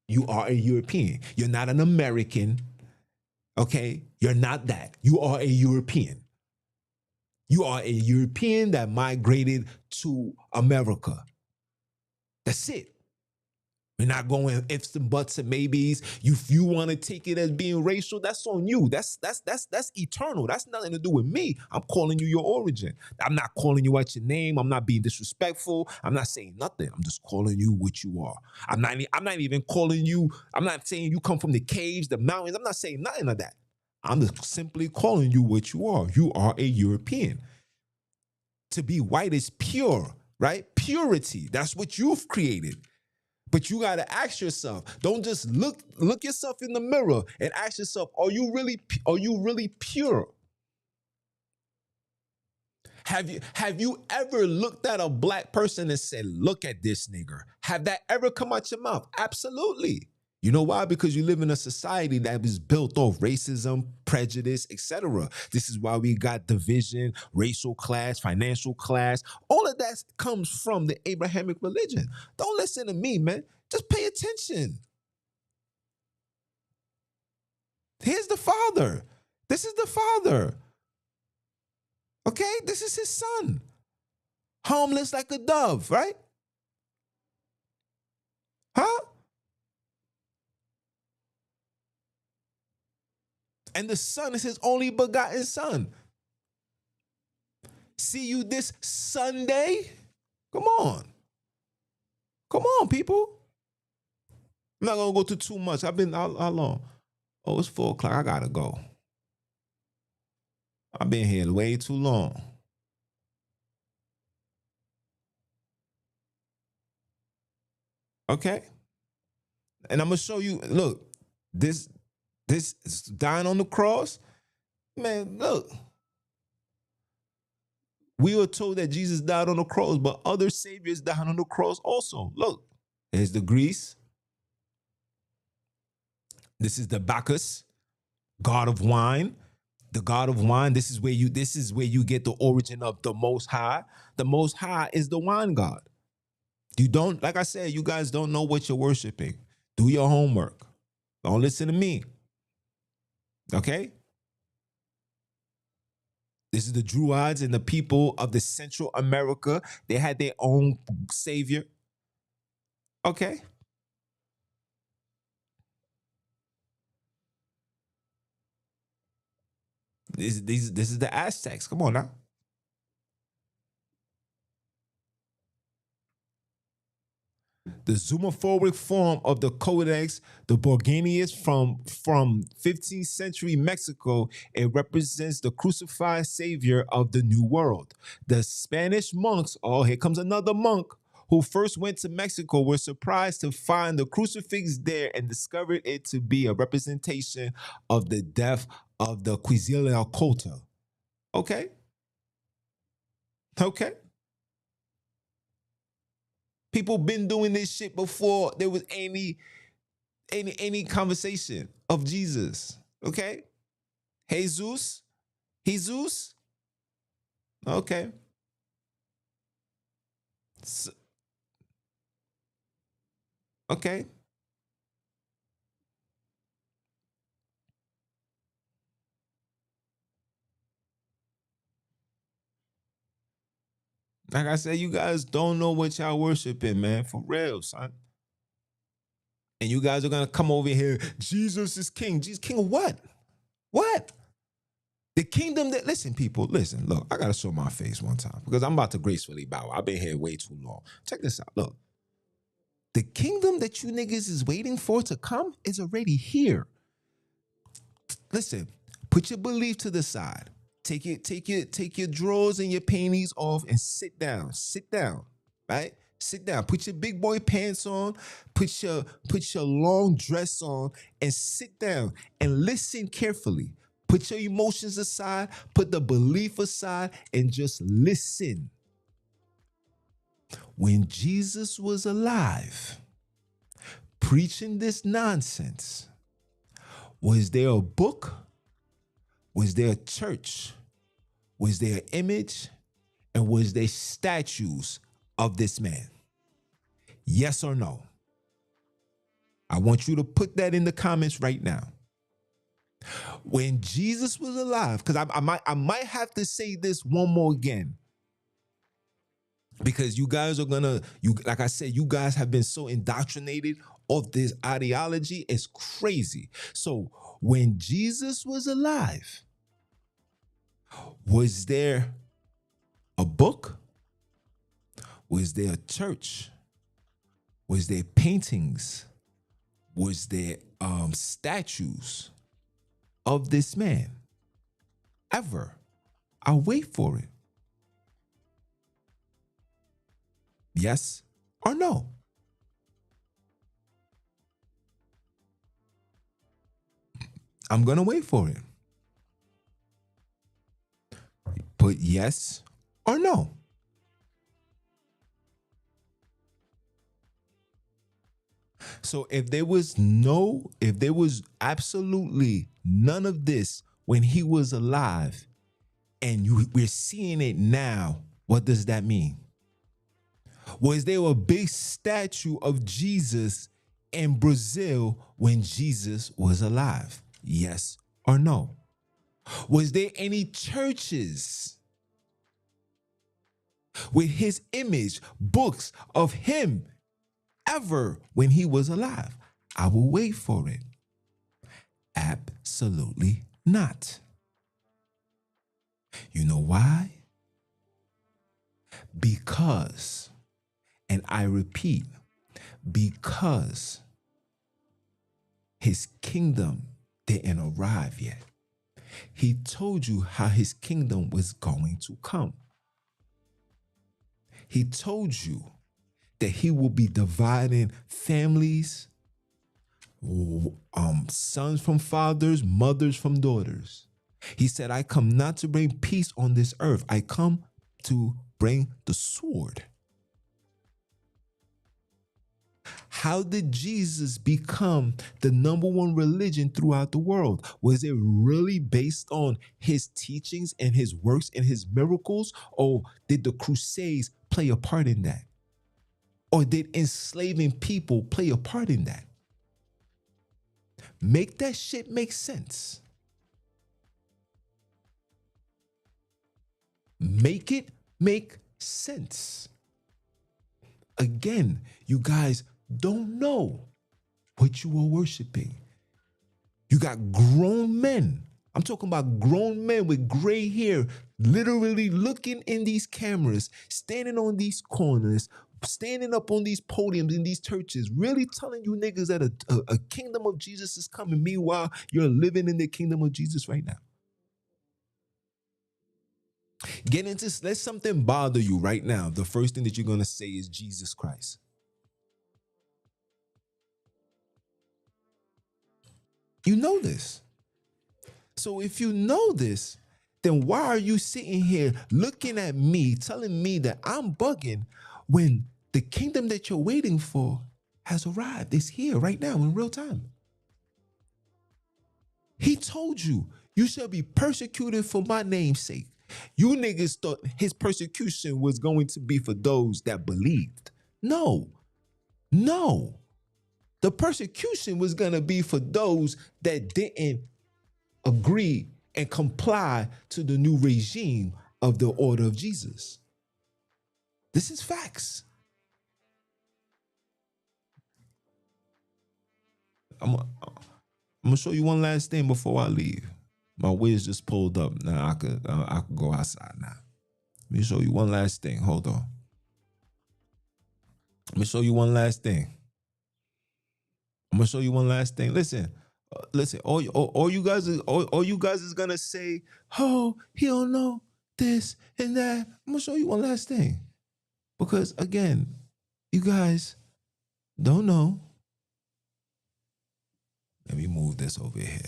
You are a European. You're not an American. Okay? You're not that. You are a European. You are a European that migrated to America. That's it. We're not going ifs and buts and maybes. If you want to take it as being racial, that's on you. That's eternal. That's nothing to do with me. I'm calling you your origin. I'm not calling you out your name. I'm not being disrespectful. I'm not saying nothing. I'm just calling you what you are. I'm not even calling you. I'm not saying you come from the caves, the mountains. I'm not saying nothing of that. I'm just simply calling you what you are. You are a European. To be white is pure, right? Purity. That's what you've created. But you got to ask yourself, don't just look yourself in the mirror and ask yourself, are you really pure? Have you ever looked at a black person and said, look at this nigger? Have that ever come out your mouth? Absolutely. You know why? Because you live in a society that is built off racism, prejudice, etc. This is why we got division, racial class, financial class. All of that comes from the Abrahamic religion. Don't listen to me, man. Just pay attention. Here's the Father. This is the Father. Okay? This is his son. Harmless like a dove, right? Huh? And the Son is his only begotten Son. See you this Sunday? Come on. Come on, people. I'm not going to go to too much. I've been, how long? Oh, it's 4 o'clock. I got to go. I've been here way too long. Okay? And I'm going to show you, look, this is dying on the cross. Man, look. We were told that Jesus died on the cross, but other saviors died on the cross also. Look, here's the Greece. This is the Bacchus, god of wine. The god of wine. This is where you get the origin of the Most High. The Most High is the wine god. You don't, like I said, you guys don't know what you're worshiping. Do your homework. Don't listen to me. Okay? This is the Druids and the people of the Central America. They had their own savior. Okay? This is the Aztecs. Come on now. The zoomorphic form of the Codex, the Borgianus from 15th century Mexico, it represents the crucified savior of the New World. The Spanish monks, oh, here comes another monk, who first went to Mexico were surprised to find the crucifix there and discovered it to be a representation of the death of the Quetzalcoatl. Okay? Okay? People been doing this shit before there was any conversation of Jesus. Okay? Jesus? Okay. So, okay. Like I said, you guys don't know what y'all worshiping, man. For real, son. And you guys are gonna come over here. Jesus is king. Jesus, king of what? What? The kingdom that, listen, people, listen, look, I gotta show my face one time because I'm about to gracefully bow. I've been here way too long. Check this out. Look. The kingdom that you niggas is waiting for to come is already here. Listen, put your belief to the side. Take your drawers and your panties off and sit down. Sit down, right? Sit down. Put your big boy pants on. Put your long dress on and sit down and listen carefully. Put your emotions aside. Put the belief aside and just listen. When Jesus was alive, preaching this nonsense, was there a book? Was there a church? Was there an image? And was there statues of this man? Yes or no? I want you to put that in the comments right now. When Jesus was alive, because I might have to say this one more again. Because you guys are like I said, you guys have been so indoctrinated of this ideology. It's crazy. So when Jesus was alive, was there a book? Was there a church? Was there paintings? Was there statues of this man? Ever? I'll wait for it. Yes or no? I'm going to wait for it. Put yes or no. So if there was absolutely none of this when he was alive and we're seeing it now, what does that mean? Was there a big statue of Jesus in Brazil when Jesus was alive? Yes or no? Was there any churches with his image, books of him ever when he was alive? I will wait for it. Absolutely not. You know why? Because, and I repeat, because his kingdom didn't arrive yet. He told you how his kingdom was going to come. He told you that he will be dividing families, sons from fathers, mothers from daughters. He said, I come not to bring peace on this earth. I come to bring the sword. How did Jesus become the number one religion throughout the world? Was it really based on his teachings and his works and his miracles? Or did the Crusades play a part in that? Or did enslaving people play a part in that? Make that shit make sense. Make it make sense. Again, you guys don't know what you are worshiping. You got grown men. I'm talking about grown men with gray hair, literally looking in these cameras, standing on these corners, standing up on these podiums in these churches, really telling you niggas that a kingdom of Jesus is coming. Meanwhile, you're living in the kingdom of Jesus right now. Get into, let something bother you right now. The first thing that you're going to say is Jesus Christ. You know this. So if you know this, then why are you sitting here looking at me, telling me that I'm bugging when the kingdom that you're waiting for has arrived? It's here right now in real time. He told you, you shall be persecuted for my name's sake. You niggas thought his persecution was going to be for those that believed. No. The persecution was going to be for those that didn't agree and comply to the new regime of the order of Jesus. This is facts. I'm gonna show you one last thing before I leave. My whiz just pulled up. Now I could go outside now. Let me show you one last thing. Hold on. Let me show you one last thing. Listen. All you guys is gonna say, oh, he don't know this and that. I'm gonna show you one last thing. Because again, you guys don't know. Let me move this over here.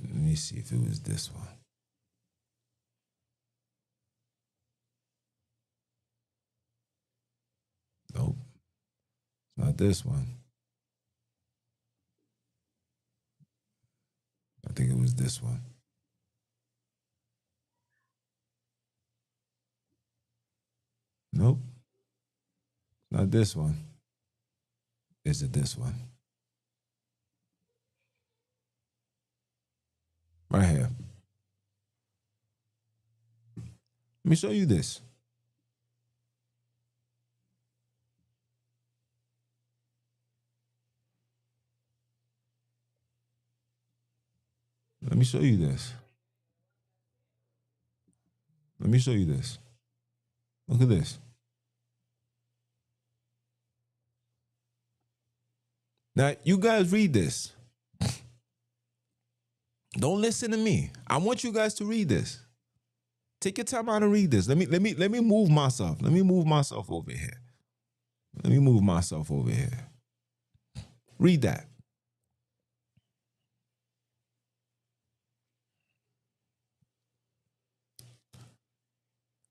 Let me see if it was this one. Nope. It's not this one. I think it was this one. Nope. Not this one. Is it this one? Right here. Let me show you this. Let me show you this. Let me show you this. Look at this. Now, you guys read this. Don't listen to me. I want you guys to read this. Take your time out and read this. Let me move myself. Let me move myself over here. Read that.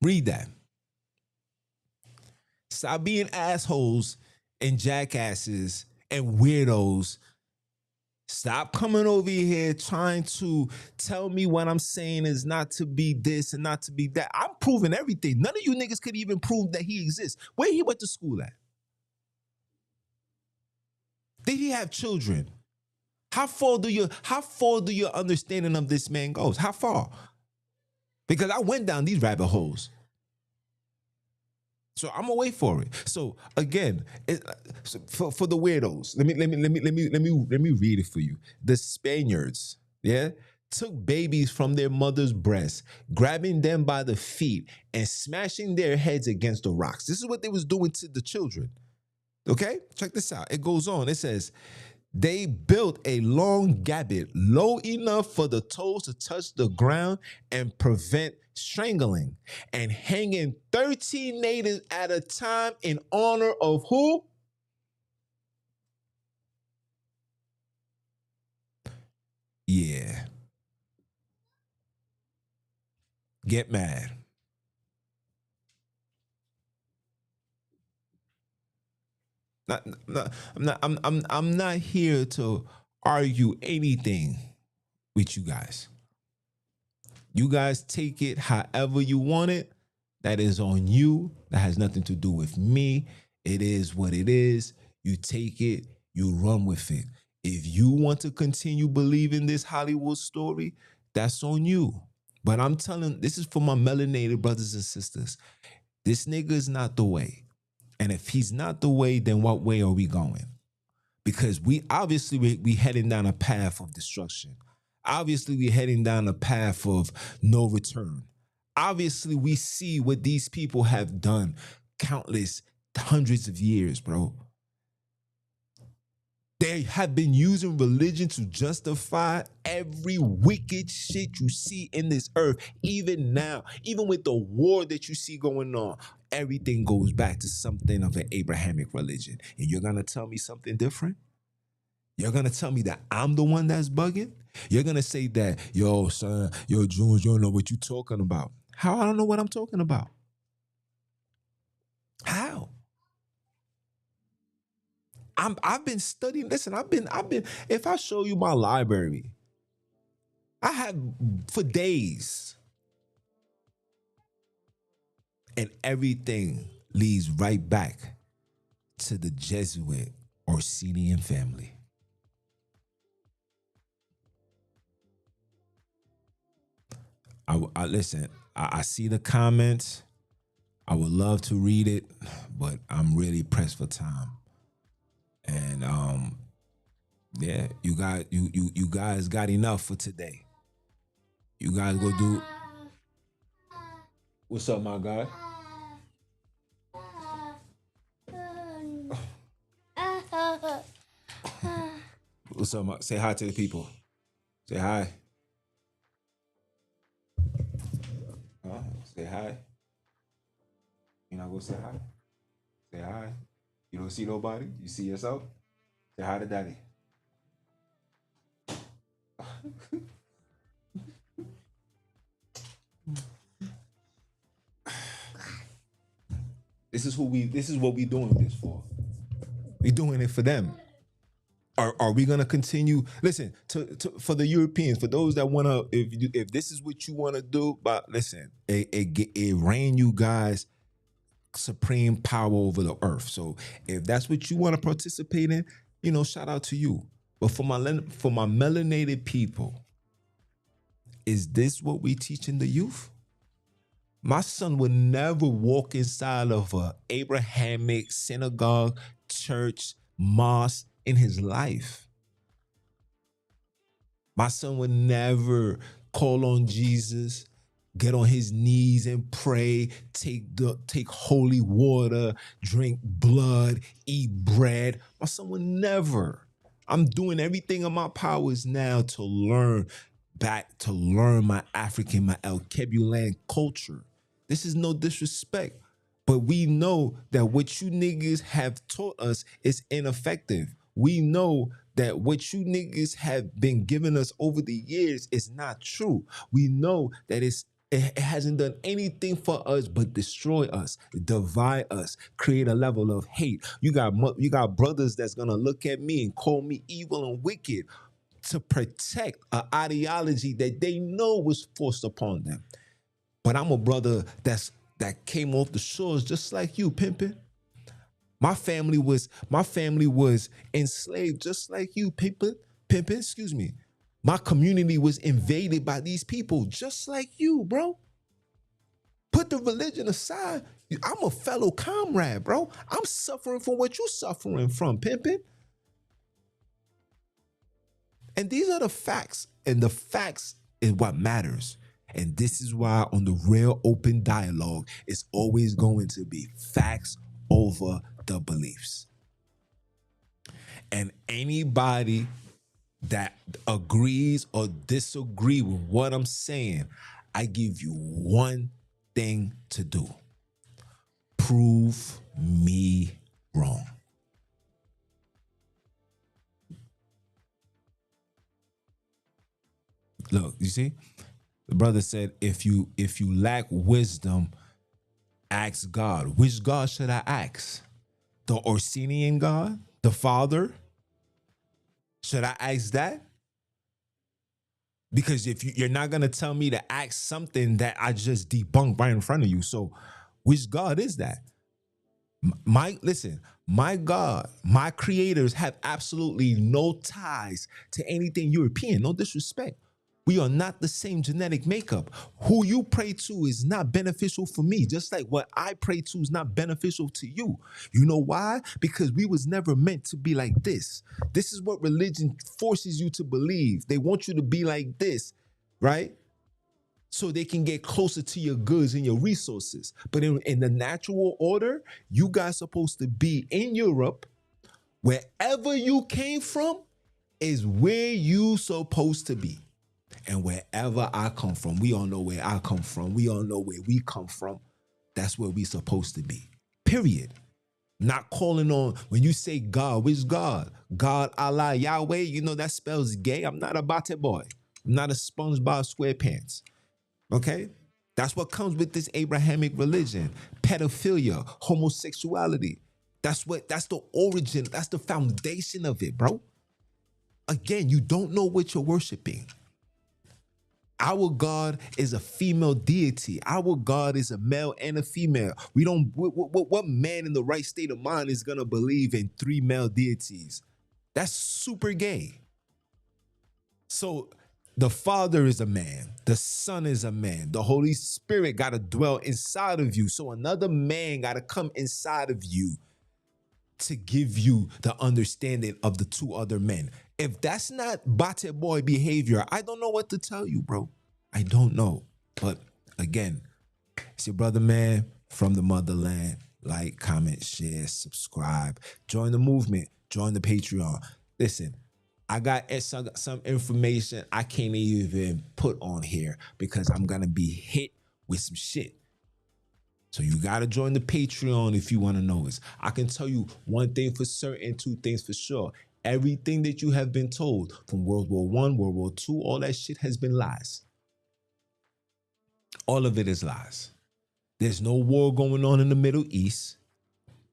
Read that. Stop being assholes and jackasses and weirdos. Stop coming over here trying to tell me what I'm saying is not to be this and not to be that. I'm proving everything. None of you niggas could even prove that he exists. Where he went to school at? Did he have children? How far do your understanding of this man goes? How far? because I went down these rabbit holes. So I'm gonna wait for it. So again, for the weirdos, let me read it for you. The Spaniards, yeah, took babies from their mother's breast, grabbing them by the feet and smashing their heads against the rocks. This is what they was doing to the children. Okay, check this out. It goes on. It says, they built a long gabbit low enough for the toes to touch the ground and prevent strangling, and hanging 13 natives at a time in honor of who? Yeah. Get mad. I'm not here to argue anything with you guys. You guys take it however you want it. That is on you. That has nothing to do with me. It is what it is. You take it, you run with it. If you want to continue believing this Hollywood story, that's on you. But I'm telling, this is for my melanated brothers and sisters. This nigga is not the way. And if he's not the way, then what way are we going? Because we heading down a path of destruction. Obviously, we're heading down a path of no return. Obviously, we see what these people have done countless hundreds of years, bro. They have been using religion to justify every wicked shit you see in this earth. Even now, even with the war that you see going on, everything goes back to something of an Abrahamic religion. And you're going to tell me something different? You're going to tell me that I'm the one that's bugging? You're going to say that, yo, son, yo, Junes, you don't know what you're talking about. How? I don't know what I'm talking about. How? I've been studying. Listen, I've been. If I show you my library, I have for days, and everything leads right back to the Jesuit Orsinian family. I listen. I see the comments. I would love to read it, but I'm really pressed for time. And yeah, you guys got enough for today. You guys go do. What's up, my guy? What's up, say hi to the people. Say hi. Say hi. You not gonna say hi? Say hi. You don't see nobody? You see yourself? Say hi to daddy. This is what we doing this for. We doing it for them. Are we gonna continue? Listen, for the Europeans, for those that wanna, if this is what you wanna do, but listen, it reign you guys supreme power over the earth. So if that's what you want to participate in, shout out to you. But for my melanated people, is this what we teaching the youth? My son would never walk inside of a Abrahamic synagogue, church, mosque in his life. My son would never call on Jesus, get on his knees and pray, take holy water, drink blood, eat bread. My son would never. I'm doing everything in my powers now to learn my African, my El Kebulan culture. This is no disrespect, but we know that what you niggas have taught us is ineffective. We know that what you niggas have been giving us over the years is not true. We know that it hasn't done anything for us but destroy us, divide us, create a level of hate. You got brothers that's gonna look at me and call me evil and wicked to protect an ideology that they know was forced upon them. But I'm a brother that came off the shores just like you, pimpin'. My family was enslaved just like you, pimpin', excuse me. My community was invaded by these people just like you, bro. Put the religion aside. I'm a fellow comrade, bro. I'm suffering from what you're suffering from, pimpin'. And these are the facts. And the facts is what matters. And this is why on the real open dialogue, it's always going to be facts over the beliefs. And anybody that agrees or disagree with what I'm saying, I give you one thing to do. Prove me wrong. Look, you see? The brother said, if you lack wisdom, ask God. Which God should I ask? The Orsinian God? The Father? Should I ask that? Because if you're not going to tell me to ask something that I just debunked right in front of you. So which God is that? Listen, my God, my creators have absolutely no ties to anything European. No disrespect. We are not the same genetic makeup. Who you pray to is not beneficial for me, just like what I pray to is not beneficial to you. You know why? Because we was never meant to be like this. This is what religion forces you to believe. They want you to be like this, right? So they can get closer to your goods and your resources. But in the natural order, you guys supposed to be in Europe. Wherever you came from is where you supposed to be. And wherever I come from, we all know where I come from. We all know where we come from. That's where we supposed to be. Period. Not calling on, when you say God, which God? God, Allah, Yahweh, you know that spells gay. I'm not a bate boy. I'm not a SpongeBob SquarePants. Okay? That's what comes with this Abrahamic religion. Pedophilia, homosexuality. That's the origin, that's the foundation of it, bro. Again, you don't know what you're worshiping. Our God is a female deity. Our God is a male and a female. We don't. What man in the right state of mind is gonna believe in 3 male deities? That's super gay. So the Father is a man. The Son is a man. The Holy Spirit gotta dwell inside of you. So another man gotta come inside of you to give you the understanding of the 2 other men. If that's not bate boy behavior, I don't know what to tell you, bro. I don't know. But again, it's your brother, man, from the motherland. Like, comment, share, subscribe. Join the movement. Join the Patreon. Listen, I got some information I can't even put on here because I'm going to be hit with some shit. So you got to join the Patreon if you want to know this. I can tell you one thing for certain, 2 things for sure. Everything that you have been told from World War I, World War II, all that shit has been lies. All of it is lies. There's no war going on in the Middle East,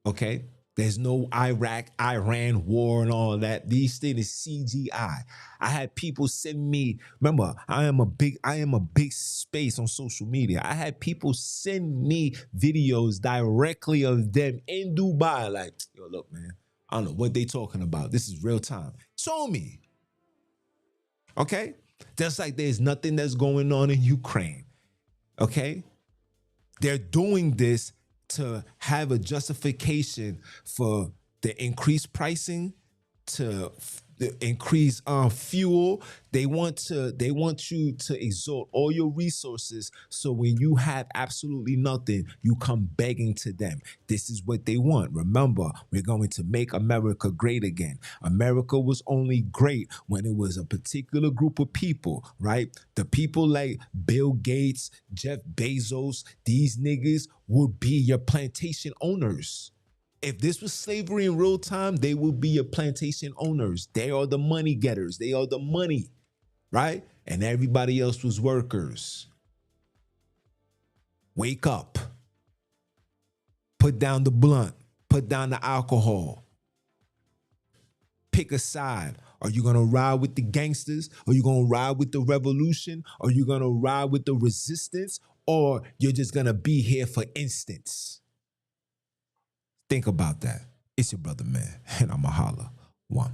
okay? There's no Iraq-Iran war and all that. These things is CGI. I had people send me, remember, I am a big space on social media. I had people send me videos directly of them in Dubai. Like, yo, look, man, I don't know what they talking about. This is real time. Show me. Okay? Just like there's nothing that's going on in Ukraine. Okay? They're doing this to have a justification for the increased pricing, to increase fuel. They want you to exalt all your resources, so when you have absolutely nothing, you come begging to them. This is what they want. Remember, we're going to make America great again. America was only great when it was a particular group of people, right? The people like Bill Gates, Jeff Bezos, these niggas would be your plantation owners. If this was slavery in real time, they would be your plantation owners. They are the money getters. They are the money, right? And everybody else was workers. Wake up. Put down the blunt. Put down the alcohol. Pick a side. Are you going to ride with the gangsters? Are you going to ride with the revolution? Are you going to ride with the resistance? Or you're just going to be here for instance? Think about that. It's your brother, man, and I'm a holla. One.